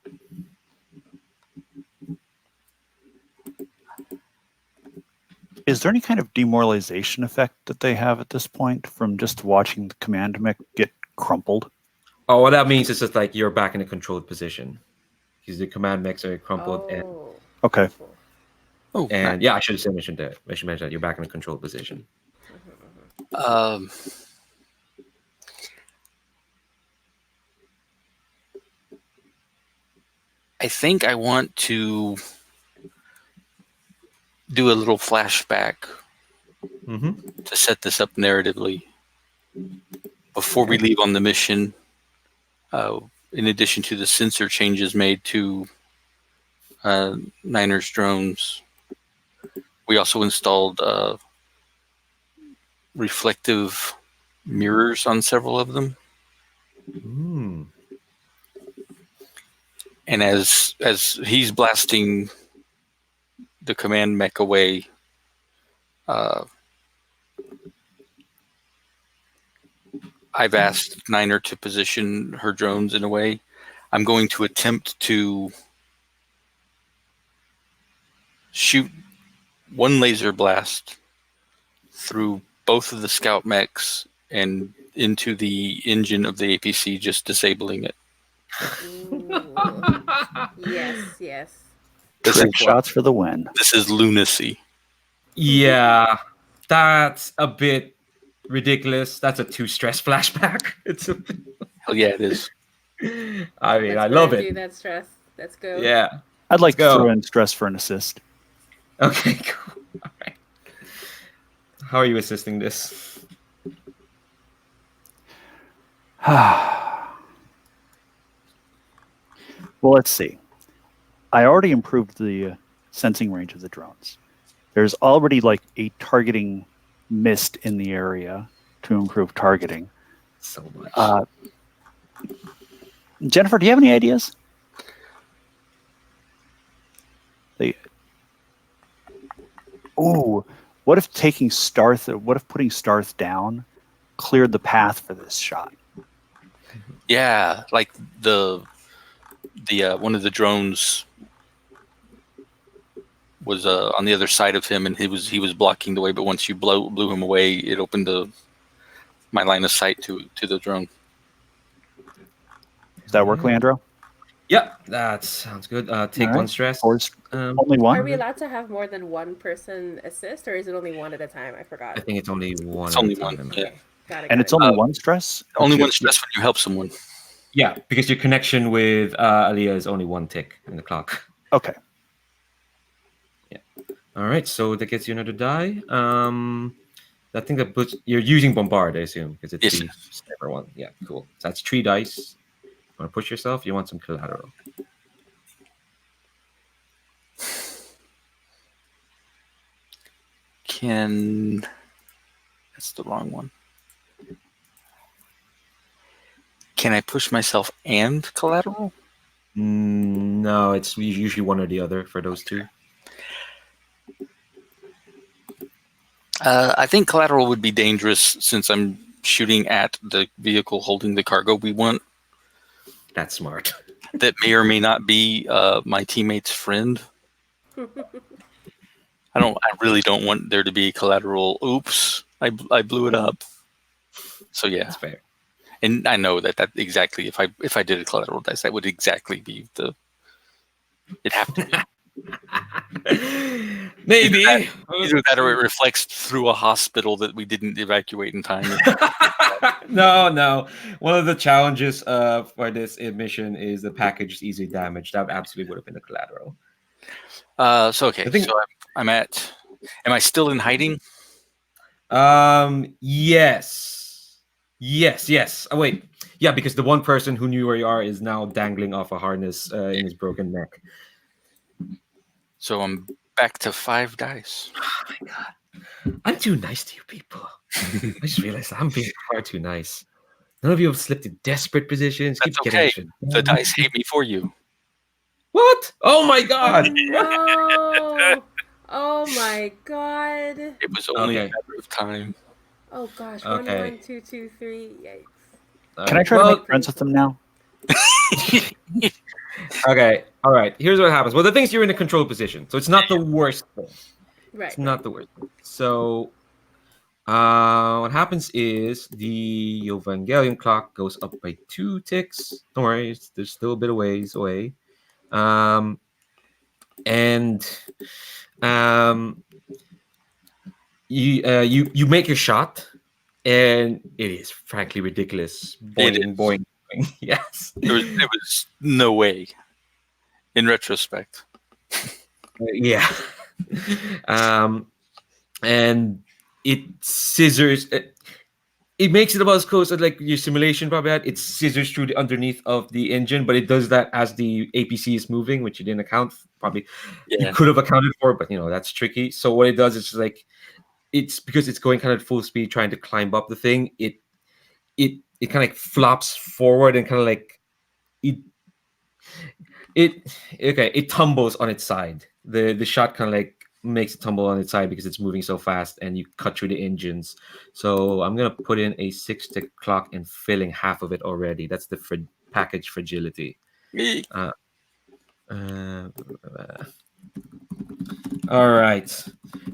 [SPEAKER 3] Is there any kind of demoralization effect that they have at this point from just watching the command mech get crumpled?
[SPEAKER 1] Oh, what that means is just like you're back in a controlled position. Because the command mechs are crumpled,
[SPEAKER 2] Oh.
[SPEAKER 3] Okay.
[SPEAKER 2] Cool.
[SPEAKER 4] Oh,
[SPEAKER 1] and yeah, I should have mentioned that. I should mention that you're back in a controlled position.
[SPEAKER 4] um, I think I want to do a little flashback
[SPEAKER 1] Mm-hmm.
[SPEAKER 4] to set this up narratively before we leave on the mission. In addition to the sensor changes made to Niner's drones, we also installed reflective mirrors on several of them.
[SPEAKER 1] Mm.
[SPEAKER 4] And as he's blasting the command mech away, I've asked Niner to position her drones in a way. I'm going to attempt to shoot one laser blast through both of the scout mechs and into the engine of the APC, just disabling it.
[SPEAKER 2] Ooh. Yes.
[SPEAKER 3] Trick shots for the win.
[SPEAKER 4] This is lunacy.
[SPEAKER 1] Yeah, that's a bit ridiculous. That's a too stress flashback. It's a bit...
[SPEAKER 4] Hell yeah, it is.
[SPEAKER 1] I mean,
[SPEAKER 2] Let's
[SPEAKER 1] I love
[SPEAKER 2] burn
[SPEAKER 1] it.
[SPEAKER 2] through that stress. Let's go.
[SPEAKER 1] Yeah.
[SPEAKER 3] I'd like to
[SPEAKER 1] go.
[SPEAKER 3] throw in stress for an assist.
[SPEAKER 1] Okay, cool. All right. How are you assisting this?
[SPEAKER 3] Well, let's see. I already improved the sensing range of the drones. There's already like a targeting mist in the area to improve targeting.
[SPEAKER 1] So much.
[SPEAKER 3] Jennifer, do you have any ideas? What if putting Starth down cleared the path for this shot?
[SPEAKER 4] Yeah, like the one of the drones was on the other side of him, and he was blocking the way. But once you blew him away, it opened my line of sight to the drone.
[SPEAKER 3] Does that work, Leandro?
[SPEAKER 1] Yeah, that sounds good. Take
[SPEAKER 3] All
[SPEAKER 1] one
[SPEAKER 3] right.
[SPEAKER 1] stress.
[SPEAKER 3] Only one?
[SPEAKER 2] Are we allowed to have more than one person assist, or is it only one at a time? I forgot.
[SPEAKER 1] I think it's only one.
[SPEAKER 4] It's only
[SPEAKER 1] at a time.
[SPEAKER 4] one. Yeah.
[SPEAKER 2] Got it.
[SPEAKER 3] And it's only one stress?
[SPEAKER 4] Only
[SPEAKER 3] Two?
[SPEAKER 4] one stress when you help someone.
[SPEAKER 1] Yeah, because your connection with Aliyah is only one tick in the clock.
[SPEAKER 3] Okay.
[SPEAKER 1] Yeah. All right, so that gets you another die. I think that puts you're using bombard, I assume, because it's the Saber one. Yeah, cool. So that's 3 dice. You want to push yourself? You want some collateral?
[SPEAKER 4] That's the wrong one. Can I push myself and collateral?
[SPEAKER 1] No, it's usually one or the other for those two.
[SPEAKER 4] I think collateral would be dangerous since I'm shooting at the vehicle holding the cargo we want.
[SPEAKER 1] That's smart.
[SPEAKER 4] That may or may not be my teammate's friend. I really don't want there to be collateral. Oops, I blew it up. So yeah,
[SPEAKER 1] That's fair.
[SPEAKER 4] and I know that exactly if I did a collateral dice, that would exactly be it'd have to be.
[SPEAKER 1] Maybe.
[SPEAKER 4] Either that or it reflects through a hospital that we didn't evacuate in time.
[SPEAKER 1] No. One of the challenges for this mission is the package is easily damaged. That absolutely would have been the collateral.
[SPEAKER 4] So I'm at. Am I still in hiding?
[SPEAKER 1] Yes. Oh wait, yeah, because the one person who knew where you are is now dangling off a harness in his broken neck.
[SPEAKER 4] So I'm back to 5 dice.
[SPEAKER 1] Oh my god, I'm too nice to you people. I just realized I'm being far too nice. None of you have slipped in desperate positions.
[SPEAKER 4] That's
[SPEAKER 1] Keep
[SPEAKER 4] okay.
[SPEAKER 1] getting
[SPEAKER 4] The dice hate me for you.
[SPEAKER 1] What? Oh my god!
[SPEAKER 2] No! Oh my god!
[SPEAKER 4] It was only a
[SPEAKER 1] Okay.
[SPEAKER 4] matter of time.
[SPEAKER 2] Oh gosh!
[SPEAKER 1] Okay.
[SPEAKER 2] 1, 1, 2, 2, 3. Yikes!
[SPEAKER 3] Can I try to make friends with them now?
[SPEAKER 1] Okay. All right. Here's what happens. Well, the thing's you're in a control position, so it's not the worst thing.
[SPEAKER 2] Right.
[SPEAKER 1] It's not the worst thing. So, what happens is the Evangelion clock goes up by 2 ticks. Don't worry, there's still a bit of ways away. And you make your shot, and it is frankly ridiculous.
[SPEAKER 4] It
[SPEAKER 1] Boing,
[SPEAKER 4] is.
[SPEAKER 1] boing, boing. Yes.
[SPEAKER 4] There was no way, in retrospect.
[SPEAKER 1] Yeah. And it scissors. It makes it about as close as like your simulation probably had. It scissors through the underneath of the engine, but it does that as the APC is moving, which you didn't account for. Probably you
[SPEAKER 4] Yeah.
[SPEAKER 1] could have accounted for, but that's tricky. So what it does is like it's because it's going kind of full speed trying to climb up the thing. It kind of like flops forward and kind of like it tumbles on its side. The shot kind of like makes it tumble on its side because it's moving so fast and you cut through the engines. So I'm gonna put in a 6-tick clock and filling half of it already. That's the package fragility.
[SPEAKER 4] Eek.
[SPEAKER 1] All right,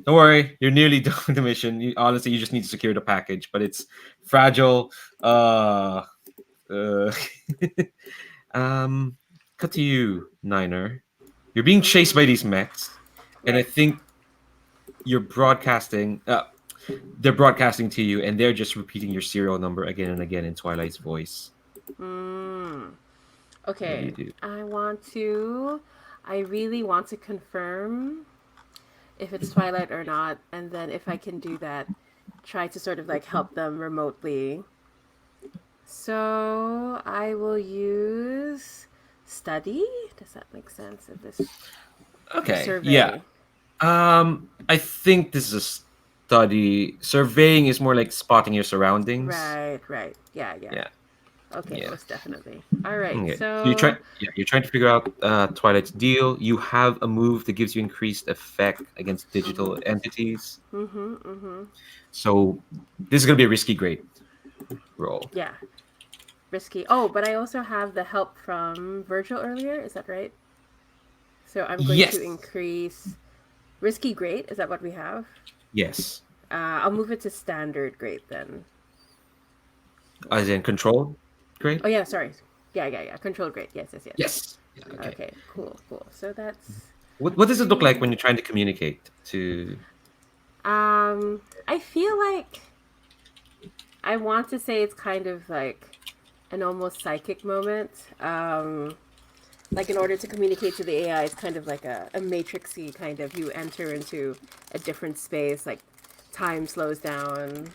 [SPEAKER 1] don't worry, you're nearly done with the mission. Honestly, you just need to secure the package, but it's fragile. Cut to you, Niner. You're being chased by these mechs, and I think you're broadcasting. They're broadcasting to you, and they're just repeating your serial number again and again in Twilight's voice.
[SPEAKER 2] Okay.
[SPEAKER 1] What do you do?
[SPEAKER 2] I really want to confirm if it's Twilight or not, and then if I can do that, try to sort of like help them remotely. So I will use study. Does that make sense? Of this survey?
[SPEAKER 1] Yeah. I think this is a study. Surveying is more like spotting your surroundings.
[SPEAKER 2] Right. Yeah. Okay,
[SPEAKER 1] Yeah.
[SPEAKER 2] most definitely. All right,
[SPEAKER 1] Okay.
[SPEAKER 2] so
[SPEAKER 1] you're trying to figure out Twilight's deal. You have a move that gives you increased effect against digital entities. So this is gonna be a risky grade roll.
[SPEAKER 2] Yeah, risky. Oh, but I also have the help from Virgil earlier. Is that right? So I'm going
[SPEAKER 1] Yes.
[SPEAKER 2] to increase risky grade. Is that what we have?
[SPEAKER 1] Yes.
[SPEAKER 2] I'll move it to standard grade then.
[SPEAKER 1] As in controlled grade?
[SPEAKER 2] Oh yeah, sorry. Yeah. Controlled grade. Yes.
[SPEAKER 1] Yes. Yeah, okay.
[SPEAKER 2] Okay. Cool. So that's.
[SPEAKER 1] What does it look like when you're trying to communicate to?
[SPEAKER 2] I feel like I want to say it's kind of like an almost psychic moment. Like in order to communicate to the AI, it's kind of like a matrixy kind of. You enter into a different space, like time slows down.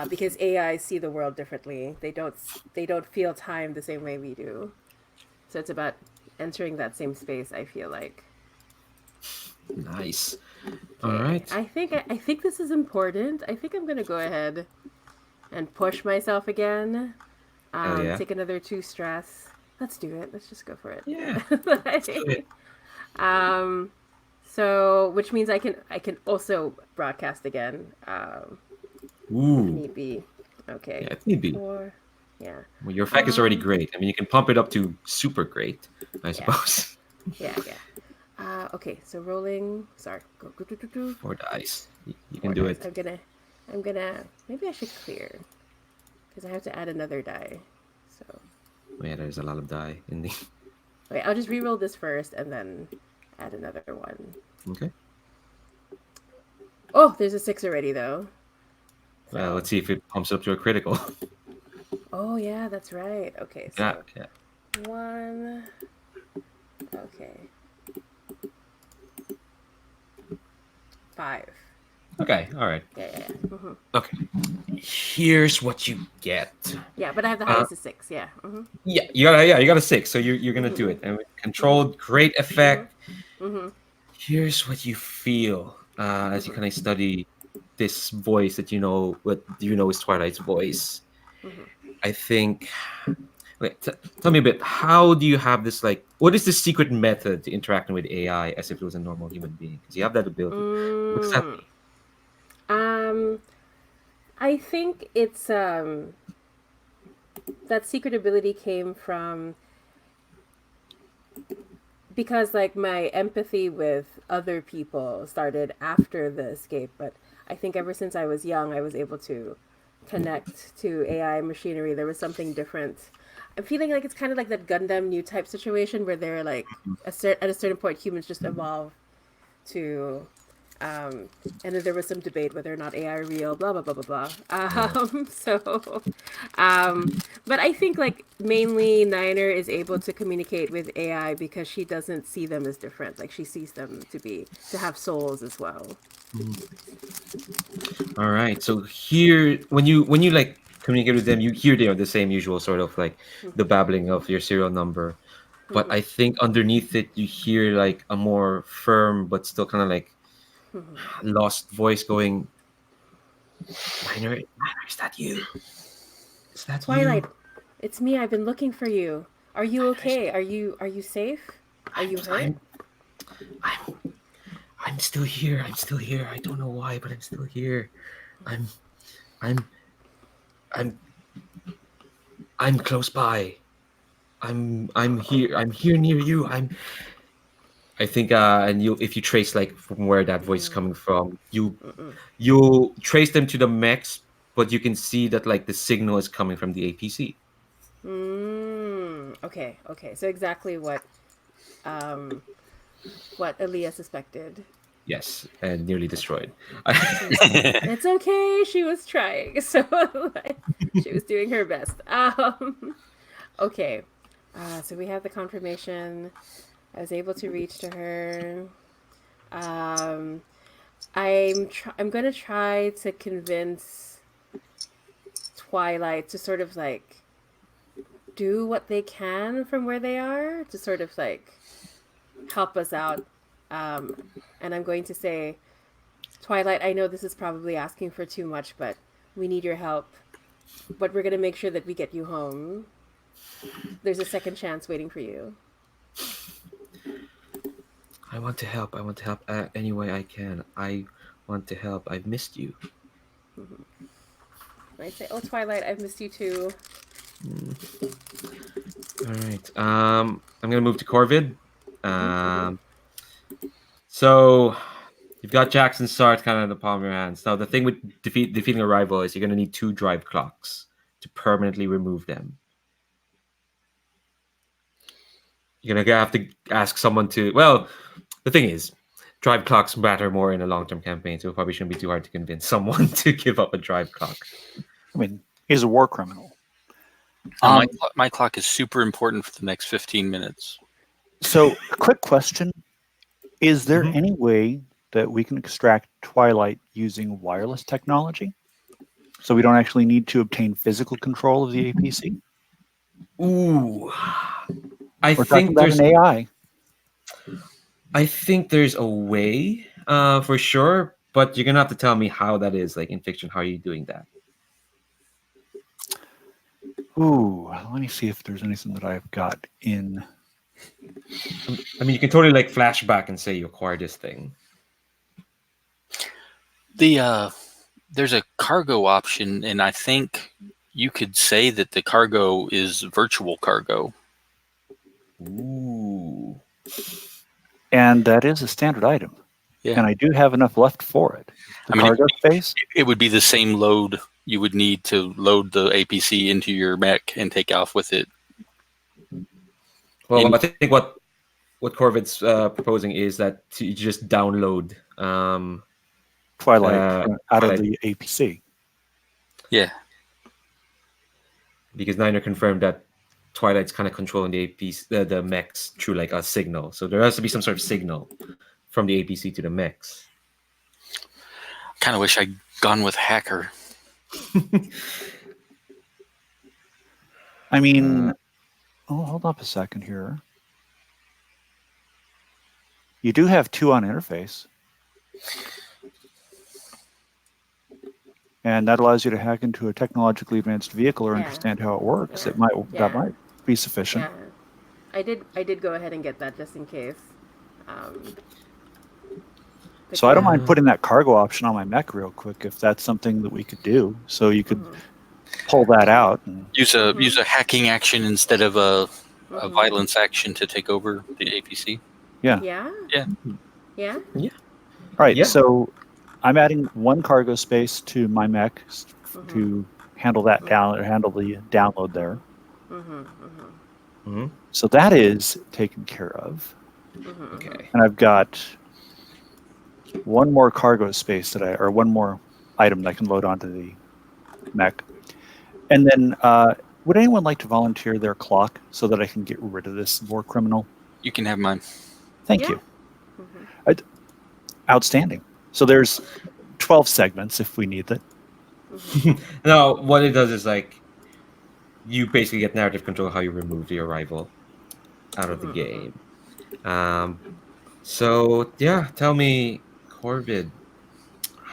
[SPEAKER 2] Because AI see the world differently. They don't feel time the same way we do. So it's about entering that same space, I feel like.
[SPEAKER 1] Nice.
[SPEAKER 2] Okay.
[SPEAKER 1] All right.
[SPEAKER 2] I think this is important. I think I'm gonna go ahead and push myself again.
[SPEAKER 1] Yeah.
[SPEAKER 2] Take another 2 stress. Let's do it. Let's just go for it.
[SPEAKER 1] Yeah.
[SPEAKER 2] So which means I can also broadcast again.
[SPEAKER 1] Ooh.
[SPEAKER 2] Need be. Okay.
[SPEAKER 1] Yeah, if need be.
[SPEAKER 2] 4. Yeah.
[SPEAKER 1] Well, your effect is already great. I mean, you can pump it up to super great, I suppose.
[SPEAKER 2] Yeah. Okay, so rolling. Sorry. Go.
[SPEAKER 1] 4 dice. You
[SPEAKER 2] 4
[SPEAKER 1] can do
[SPEAKER 2] dice.
[SPEAKER 1] it.
[SPEAKER 2] I'm gonna. Maybe I should clear, because I have to add another die. So.
[SPEAKER 1] Oh, yeah, there's a lot of die in the.
[SPEAKER 2] Okay, I'll just re-roll this first and then add another one.
[SPEAKER 1] Okay.
[SPEAKER 2] Oh, there's a 6 already though.
[SPEAKER 1] Well, let's see if it pumps up to a critical.
[SPEAKER 2] Oh yeah, that's right. Okay, so
[SPEAKER 1] Yeah.
[SPEAKER 2] 1. Okay. 5.
[SPEAKER 1] Okay. All right.
[SPEAKER 2] Yeah.
[SPEAKER 1] Okay. Here's what you get.
[SPEAKER 2] Yeah, but I have the highest is 6. Yeah.
[SPEAKER 1] Yeah, you got a 6, so you're gonna do it. And with controlled, great effect. Here's what you feel as you kind of study this voice that what you know is Twilight's voice. I think. Wait, tell me a bit. How do you have this? Like, what is the secret method to interacting with AI as if it was a normal human being? Because you have that ability. What's that mean?
[SPEAKER 2] I think it's that secret ability came from because like my empathy with other people started after the escape, but I think ever since I was young, I was able to connect to AI machinery. There was something different. I'm feeling like it's kind of like that Gundam new type situation where they're like at a certain point humans just evolve to um, and then there was some debate whether or not AI are real, blah blah blah blah blah. So, but I think like mainly Niner is able to communicate with AI because she doesn't see them as different. Like she sees them to have souls as well.
[SPEAKER 1] All right. So here, when you like communicate with them, you hear the same usual sort of like the babbling of your serial number, but I think underneath it you hear like a more firm but still kind of like lost voice going, Minor, is that you? Is that
[SPEAKER 2] Twilight,
[SPEAKER 1] you?
[SPEAKER 2] it's me. I've been looking for you. Are you okay? Are you safe? Are you hurt?
[SPEAKER 1] I'm I'm still here. I'm still here. I don't know why, but I'm still here. I'm I'm I'm I'm close by. I'm here. I'm here near you. I think and you if you trace like from where that voice is coming from, you trace them to the mechs, but you can see that like the signal is coming from the APC.
[SPEAKER 2] Okay, okay. So exactly um what Aaliyah suspected.
[SPEAKER 1] Yes, and nearly destroyed.
[SPEAKER 2] It's okay. She was trying, so she was doing her best. Okay. So we have the confirmation. I was able to reach to her. Um, I'm gonna try to convince Twilight to sort of like do what they can from where they are to sort of like help us out. And I'm going to say, Twilight, I know this is probably asking for too much, but we need your help. But we're gonna make sure that we get you home. There's a second chance waiting for you.
[SPEAKER 1] I want to help. I want to help any way I can. I want to help. I've missed you.
[SPEAKER 2] I say, oh Twilight, I've missed you too.
[SPEAKER 1] All right. I'm gonna move to Corvid. So you've got Jackson's sword kind of in the palm of your hands. Now the thing with defeating a rival is you're gonna need 2 drive clocks to permanently remove them. You're gonna have to ask someone to. Well, the thing is, drive clocks matter more in a long-term campaign, so it probably shouldn't be too hard to convince someone to give up a drive clock.
[SPEAKER 3] I mean, he's a war criminal.
[SPEAKER 4] My clock is super important for the next 15 minutes.
[SPEAKER 3] So, a quick question. Is there any way that we can extract Twilight using wireless technology? So we don't actually need to obtain physical control of the APC?
[SPEAKER 1] Ooh, I
[SPEAKER 3] We're talking
[SPEAKER 1] think
[SPEAKER 3] about
[SPEAKER 1] there's
[SPEAKER 3] an AI.
[SPEAKER 1] I think there's a way, for sure, but you're gonna have to tell me how that is, like in fiction. How are you doing that?
[SPEAKER 3] Ooh, let me see if there's anything that I've got in.
[SPEAKER 1] I mean, you can totally like flashback and say you acquired this thing.
[SPEAKER 4] There's a cargo option, and I think you could say that the cargo is virtual cargo.
[SPEAKER 1] Ooh.
[SPEAKER 3] And that is a standard item.
[SPEAKER 4] Yeah.
[SPEAKER 3] And I do have enough left for it. The cargo space?
[SPEAKER 4] It would be the same load you would need to load the APC into your mech and take off with it.
[SPEAKER 1] Well, I think what Corvid's proposing is that you just download
[SPEAKER 3] Twilight out of the APC.
[SPEAKER 4] Yeah.
[SPEAKER 1] Because Niner confirmed that Twilight's kind of controlling the APC, the mechs through like a signal. So there has to be some sort of signal from the APC to the mechs.
[SPEAKER 4] Kind of wish I'd gone with hacker.
[SPEAKER 3] I mean, hold up a second here. You do have 2 on interface. And that allows you to hack into a technologically advanced vehicle or understand how it works. That might be sufficient.
[SPEAKER 2] Yeah. I did go ahead and get that just in case.
[SPEAKER 3] So I don't mind putting that cargo option on my mech real quick if that's something that we could do. So you could pull that out and
[SPEAKER 4] use a hacking action instead of a a violence action to take over the APC.
[SPEAKER 3] Yeah.
[SPEAKER 2] Yeah.
[SPEAKER 4] Yeah.
[SPEAKER 2] Yeah.
[SPEAKER 3] All right.
[SPEAKER 1] Yeah.
[SPEAKER 3] So I'm adding 1 cargo space to my mech to handle that handle the download there. So that is taken care of.
[SPEAKER 1] Okay.
[SPEAKER 3] And I've got 1 more cargo space or 1 more item that I can load onto the mech. And then, would anyone like to volunteer their clock so that I can get rid of this war criminal?
[SPEAKER 4] You can have mine.
[SPEAKER 3] Thank you. Outstanding. So there's 12 segments if we need it.
[SPEAKER 1] No, what it does is like you basically get narrative control how you remove the arrival out of the game. So yeah, tell me, Corvid,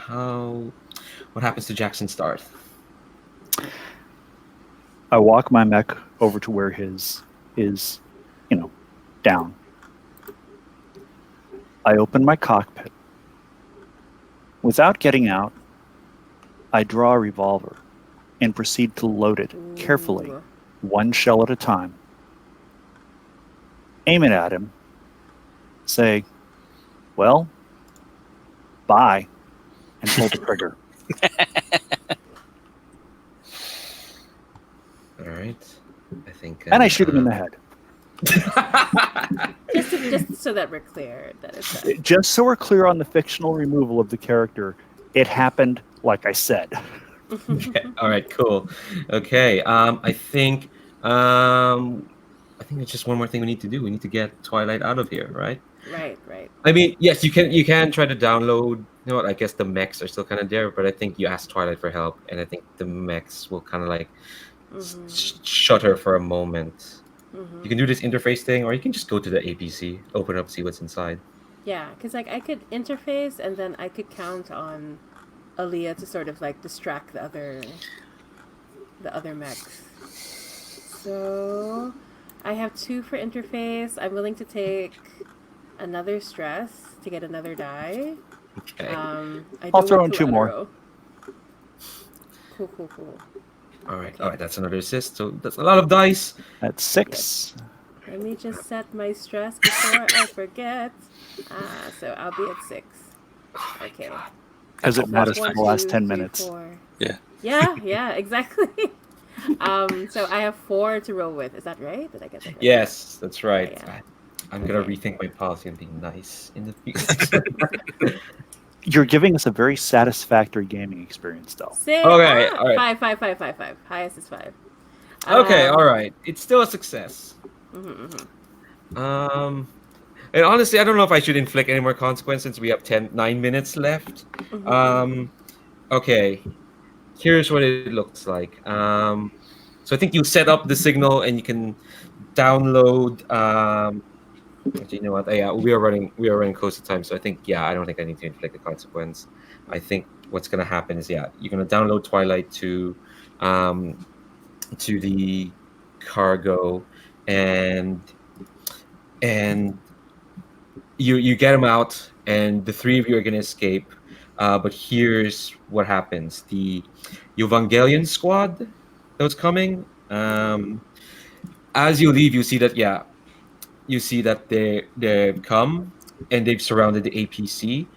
[SPEAKER 1] what happens to Jackson Start?
[SPEAKER 3] I walk my mech over to where his is, down. I open my cockpit. Without getting out, I draw a revolver and proceed to load it carefully, 1 shell at a time. Aim it at him. Say, well, bye, and pull the trigger.
[SPEAKER 1] All right, I think.
[SPEAKER 3] And I shoot him in the head.
[SPEAKER 2] Just so that we're clear that it's done.
[SPEAKER 3] Just so we're clear on the fictional removal of the character, it happened like I said.
[SPEAKER 1] Okay. All right, cool. Okay, I think there's just one more thing we need to do. We need to get Twilight out of here, right?
[SPEAKER 2] Right.
[SPEAKER 1] I mean, yes, you can try to download. You know what? I guess the mechs are still kind of there, but I think you ask Twilight for help, and I think the mechs will kind of like shut her for a moment. You can do this interface thing, or you can just go to the APC, open up, see what's inside.
[SPEAKER 2] Yeah, because like I could interface, and then I could count on Aaliyah to sort of like distract the other mechs. So I have 2 for interface. I'm willing to take another stress to get another die.
[SPEAKER 1] Okay.
[SPEAKER 3] I'll throw in 2 more.
[SPEAKER 2] Cool.
[SPEAKER 1] All right. That's another assist. So that's a lot of dice.
[SPEAKER 3] That's 6.
[SPEAKER 2] Let me just set my stress before I forget. So I'll be at 6. Okay.
[SPEAKER 3] Because it
[SPEAKER 2] So
[SPEAKER 3] modified the last 10
[SPEAKER 2] 3,
[SPEAKER 3] minutes.
[SPEAKER 2] 4.
[SPEAKER 4] Yeah.
[SPEAKER 2] Yeah, exactly. So I have 4 to roll with. Is that right? Did I get that right?
[SPEAKER 1] Yes, that's right.
[SPEAKER 2] Yeah.
[SPEAKER 1] I'm gonna rethink my policy and be nice in the future.
[SPEAKER 3] You're giving us a very satisfactory gaming experience, though.
[SPEAKER 2] Okay,
[SPEAKER 1] all right.
[SPEAKER 2] 5. Highest is 5.
[SPEAKER 1] Okay, all right. It's still a success. And honestly, I don't know if I should inflict any more consequence since we have 9 minutes left. Okay, here's what it looks like. So I think you set up the signal and you can download. Actually, you know what? Yeah, we are running close to time, so I think I don't think I need to inflict a consequence. I think what's gonna happen is you're gonna download Twilight to the cargo, and you get him out, and the 3 of you are gonna escape. But here's what happens: the Evangelion squad that was coming. As you leave, you see that they come and they've surrounded the APC,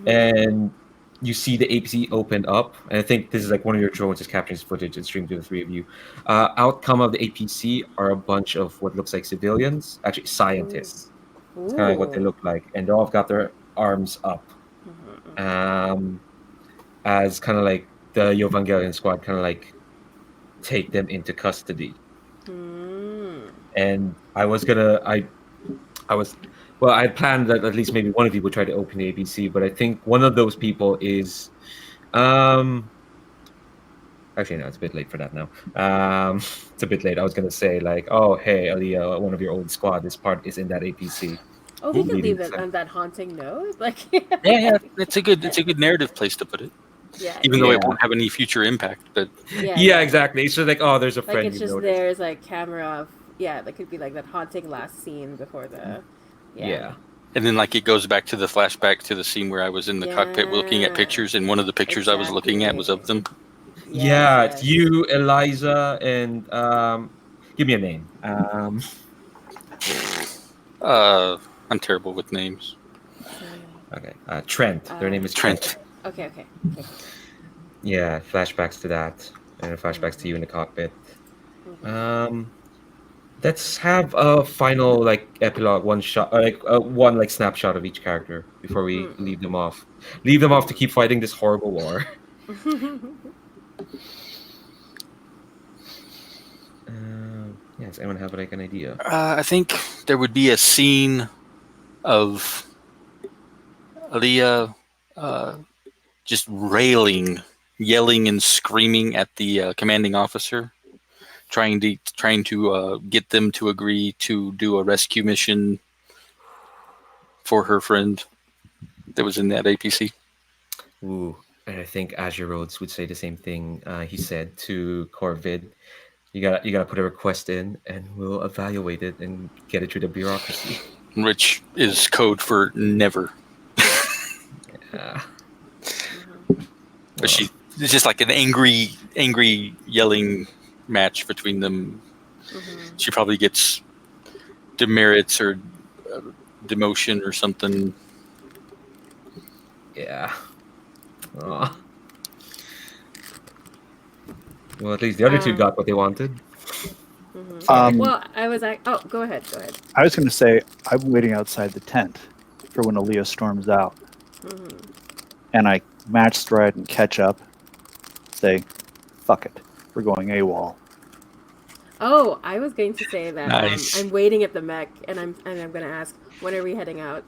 [SPEAKER 1] and you see the APC open up. And I think this is like one of your drones is capturing this footage and streaming to the 3 of you. Outcome of the APC are a bunch of what looks like civilians, actually scientists. It's kind of like what they look like, and they all got their arms up, as kind of like the Evangelion squad kind of like take them into custody. And I had planned that at least maybe one of you would try to open the ABC, but I think one of those people is, actually no, it's a bit late for that now. It's a bit late. I was gonna say like, oh hey, Aliyah, one of your old squad, this part is in that APC.
[SPEAKER 2] Oh, we can leave it on that haunting note. Like,
[SPEAKER 4] Yeah, it's a good narrative place to put it.
[SPEAKER 2] Yeah.
[SPEAKER 4] Even though it won't have any future impact, but
[SPEAKER 1] Yeah, exactly. It's just like, oh, there's a friend.
[SPEAKER 2] Like it's
[SPEAKER 1] you
[SPEAKER 2] just
[SPEAKER 1] noticed.
[SPEAKER 2] there's like camera of that could be like that haunting last scene before the
[SPEAKER 1] Yeah.
[SPEAKER 4] And then like it goes back to the flashback to the scene where I was in the cockpit looking at pictures, and one of the pictures I was looking at was of them.
[SPEAKER 1] Yeah, it's you, Eliza, and give me a name.
[SPEAKER 4] I'm terrible with names.
[SPEAKER 1] Okay. Trent. Their name is Trent.
[SPEAKER 4] Trent.
[SPEAKER 2] Okay.
[SPEAKER 1] Yeah, flashbacks to that, and flashbacks to you in the cockpit. Let's have a final like epilogue, one shot, one like snapshot of each character before we leave them off. Leave them off to keep fighting this horrible war. Does anyone have like an idea?
[SPEAKER 4] I think there would be a scene of Aaliyah just railing, yelling, and screaming at the commanding officer, trying to get them to agree to do a rescue mission for her friend that was in that APC.
[SPEAKER 1] Ooh, and I think Azure Rhodes would say the same thing. He said to Corvid, "You gotta put a request in, and we'll evaluate it and get it through the bureaucracy."
[SPEAKER 4] Which is code for never.
[SPEAKER 1] Yeah.
[SPEAKER 4] But it's just like an angry yelling match between them. She probably gets demerits or demotion or something.
[SPEAKER 1] Yeah. Aw. Well, at least the other two got what they wanted.
[SPEAKER 2] Well, I was like, oh, go ahead.
[SPEAKER 3] I was going to say, I'm waiting outside the tent for when Aaliyah storms out. And I match stride and catch up, say, fuck it, we're going AWOL.
[SPEAKER 2] Oh, I was going to say that
[SPEAKER 4] Nice.
[SPEAKER 2] I'm waiting at the mech, and I'm going to ask, when are we heading out?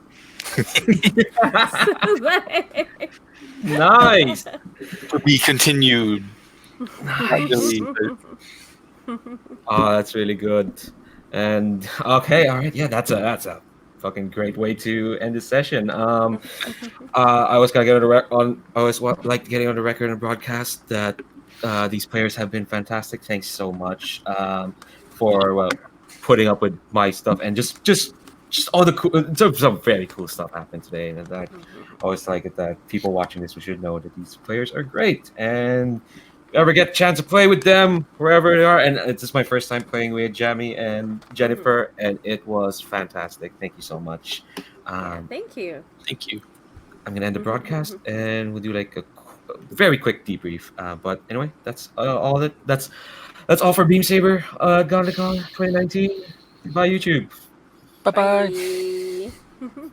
[SPEAKER 1] Nice.
[SPEAKER 4] To be continued.
[SPEAKER 1] Oh, that's really good. And okay, all right, yeah, that's a fucking great way to end the session. I was gonna get on the like getting on the record and broadcast that these players have been fantastic. Thanks so much for putting up with my stuff and just all the cool, some very cool stuff happened today. And I always like it that people watching this should know that these players are great and. Ever get a chance to play with them wherever they are, and it's just my first time playing with Jamie and Jennifer, and it was fantastic. Thank you so much.
[SPEAKER 2] Thank you.
[SPEAKER 1] I'm gonna end the broadcast, and we'll do like a very quick debrief. But anyway, that's all that's all for Beam Saber Gauntlet 2019. Bye YouTube.
[SPEAKER 4] Bye-bye.
[SPEAKER 2] Bye.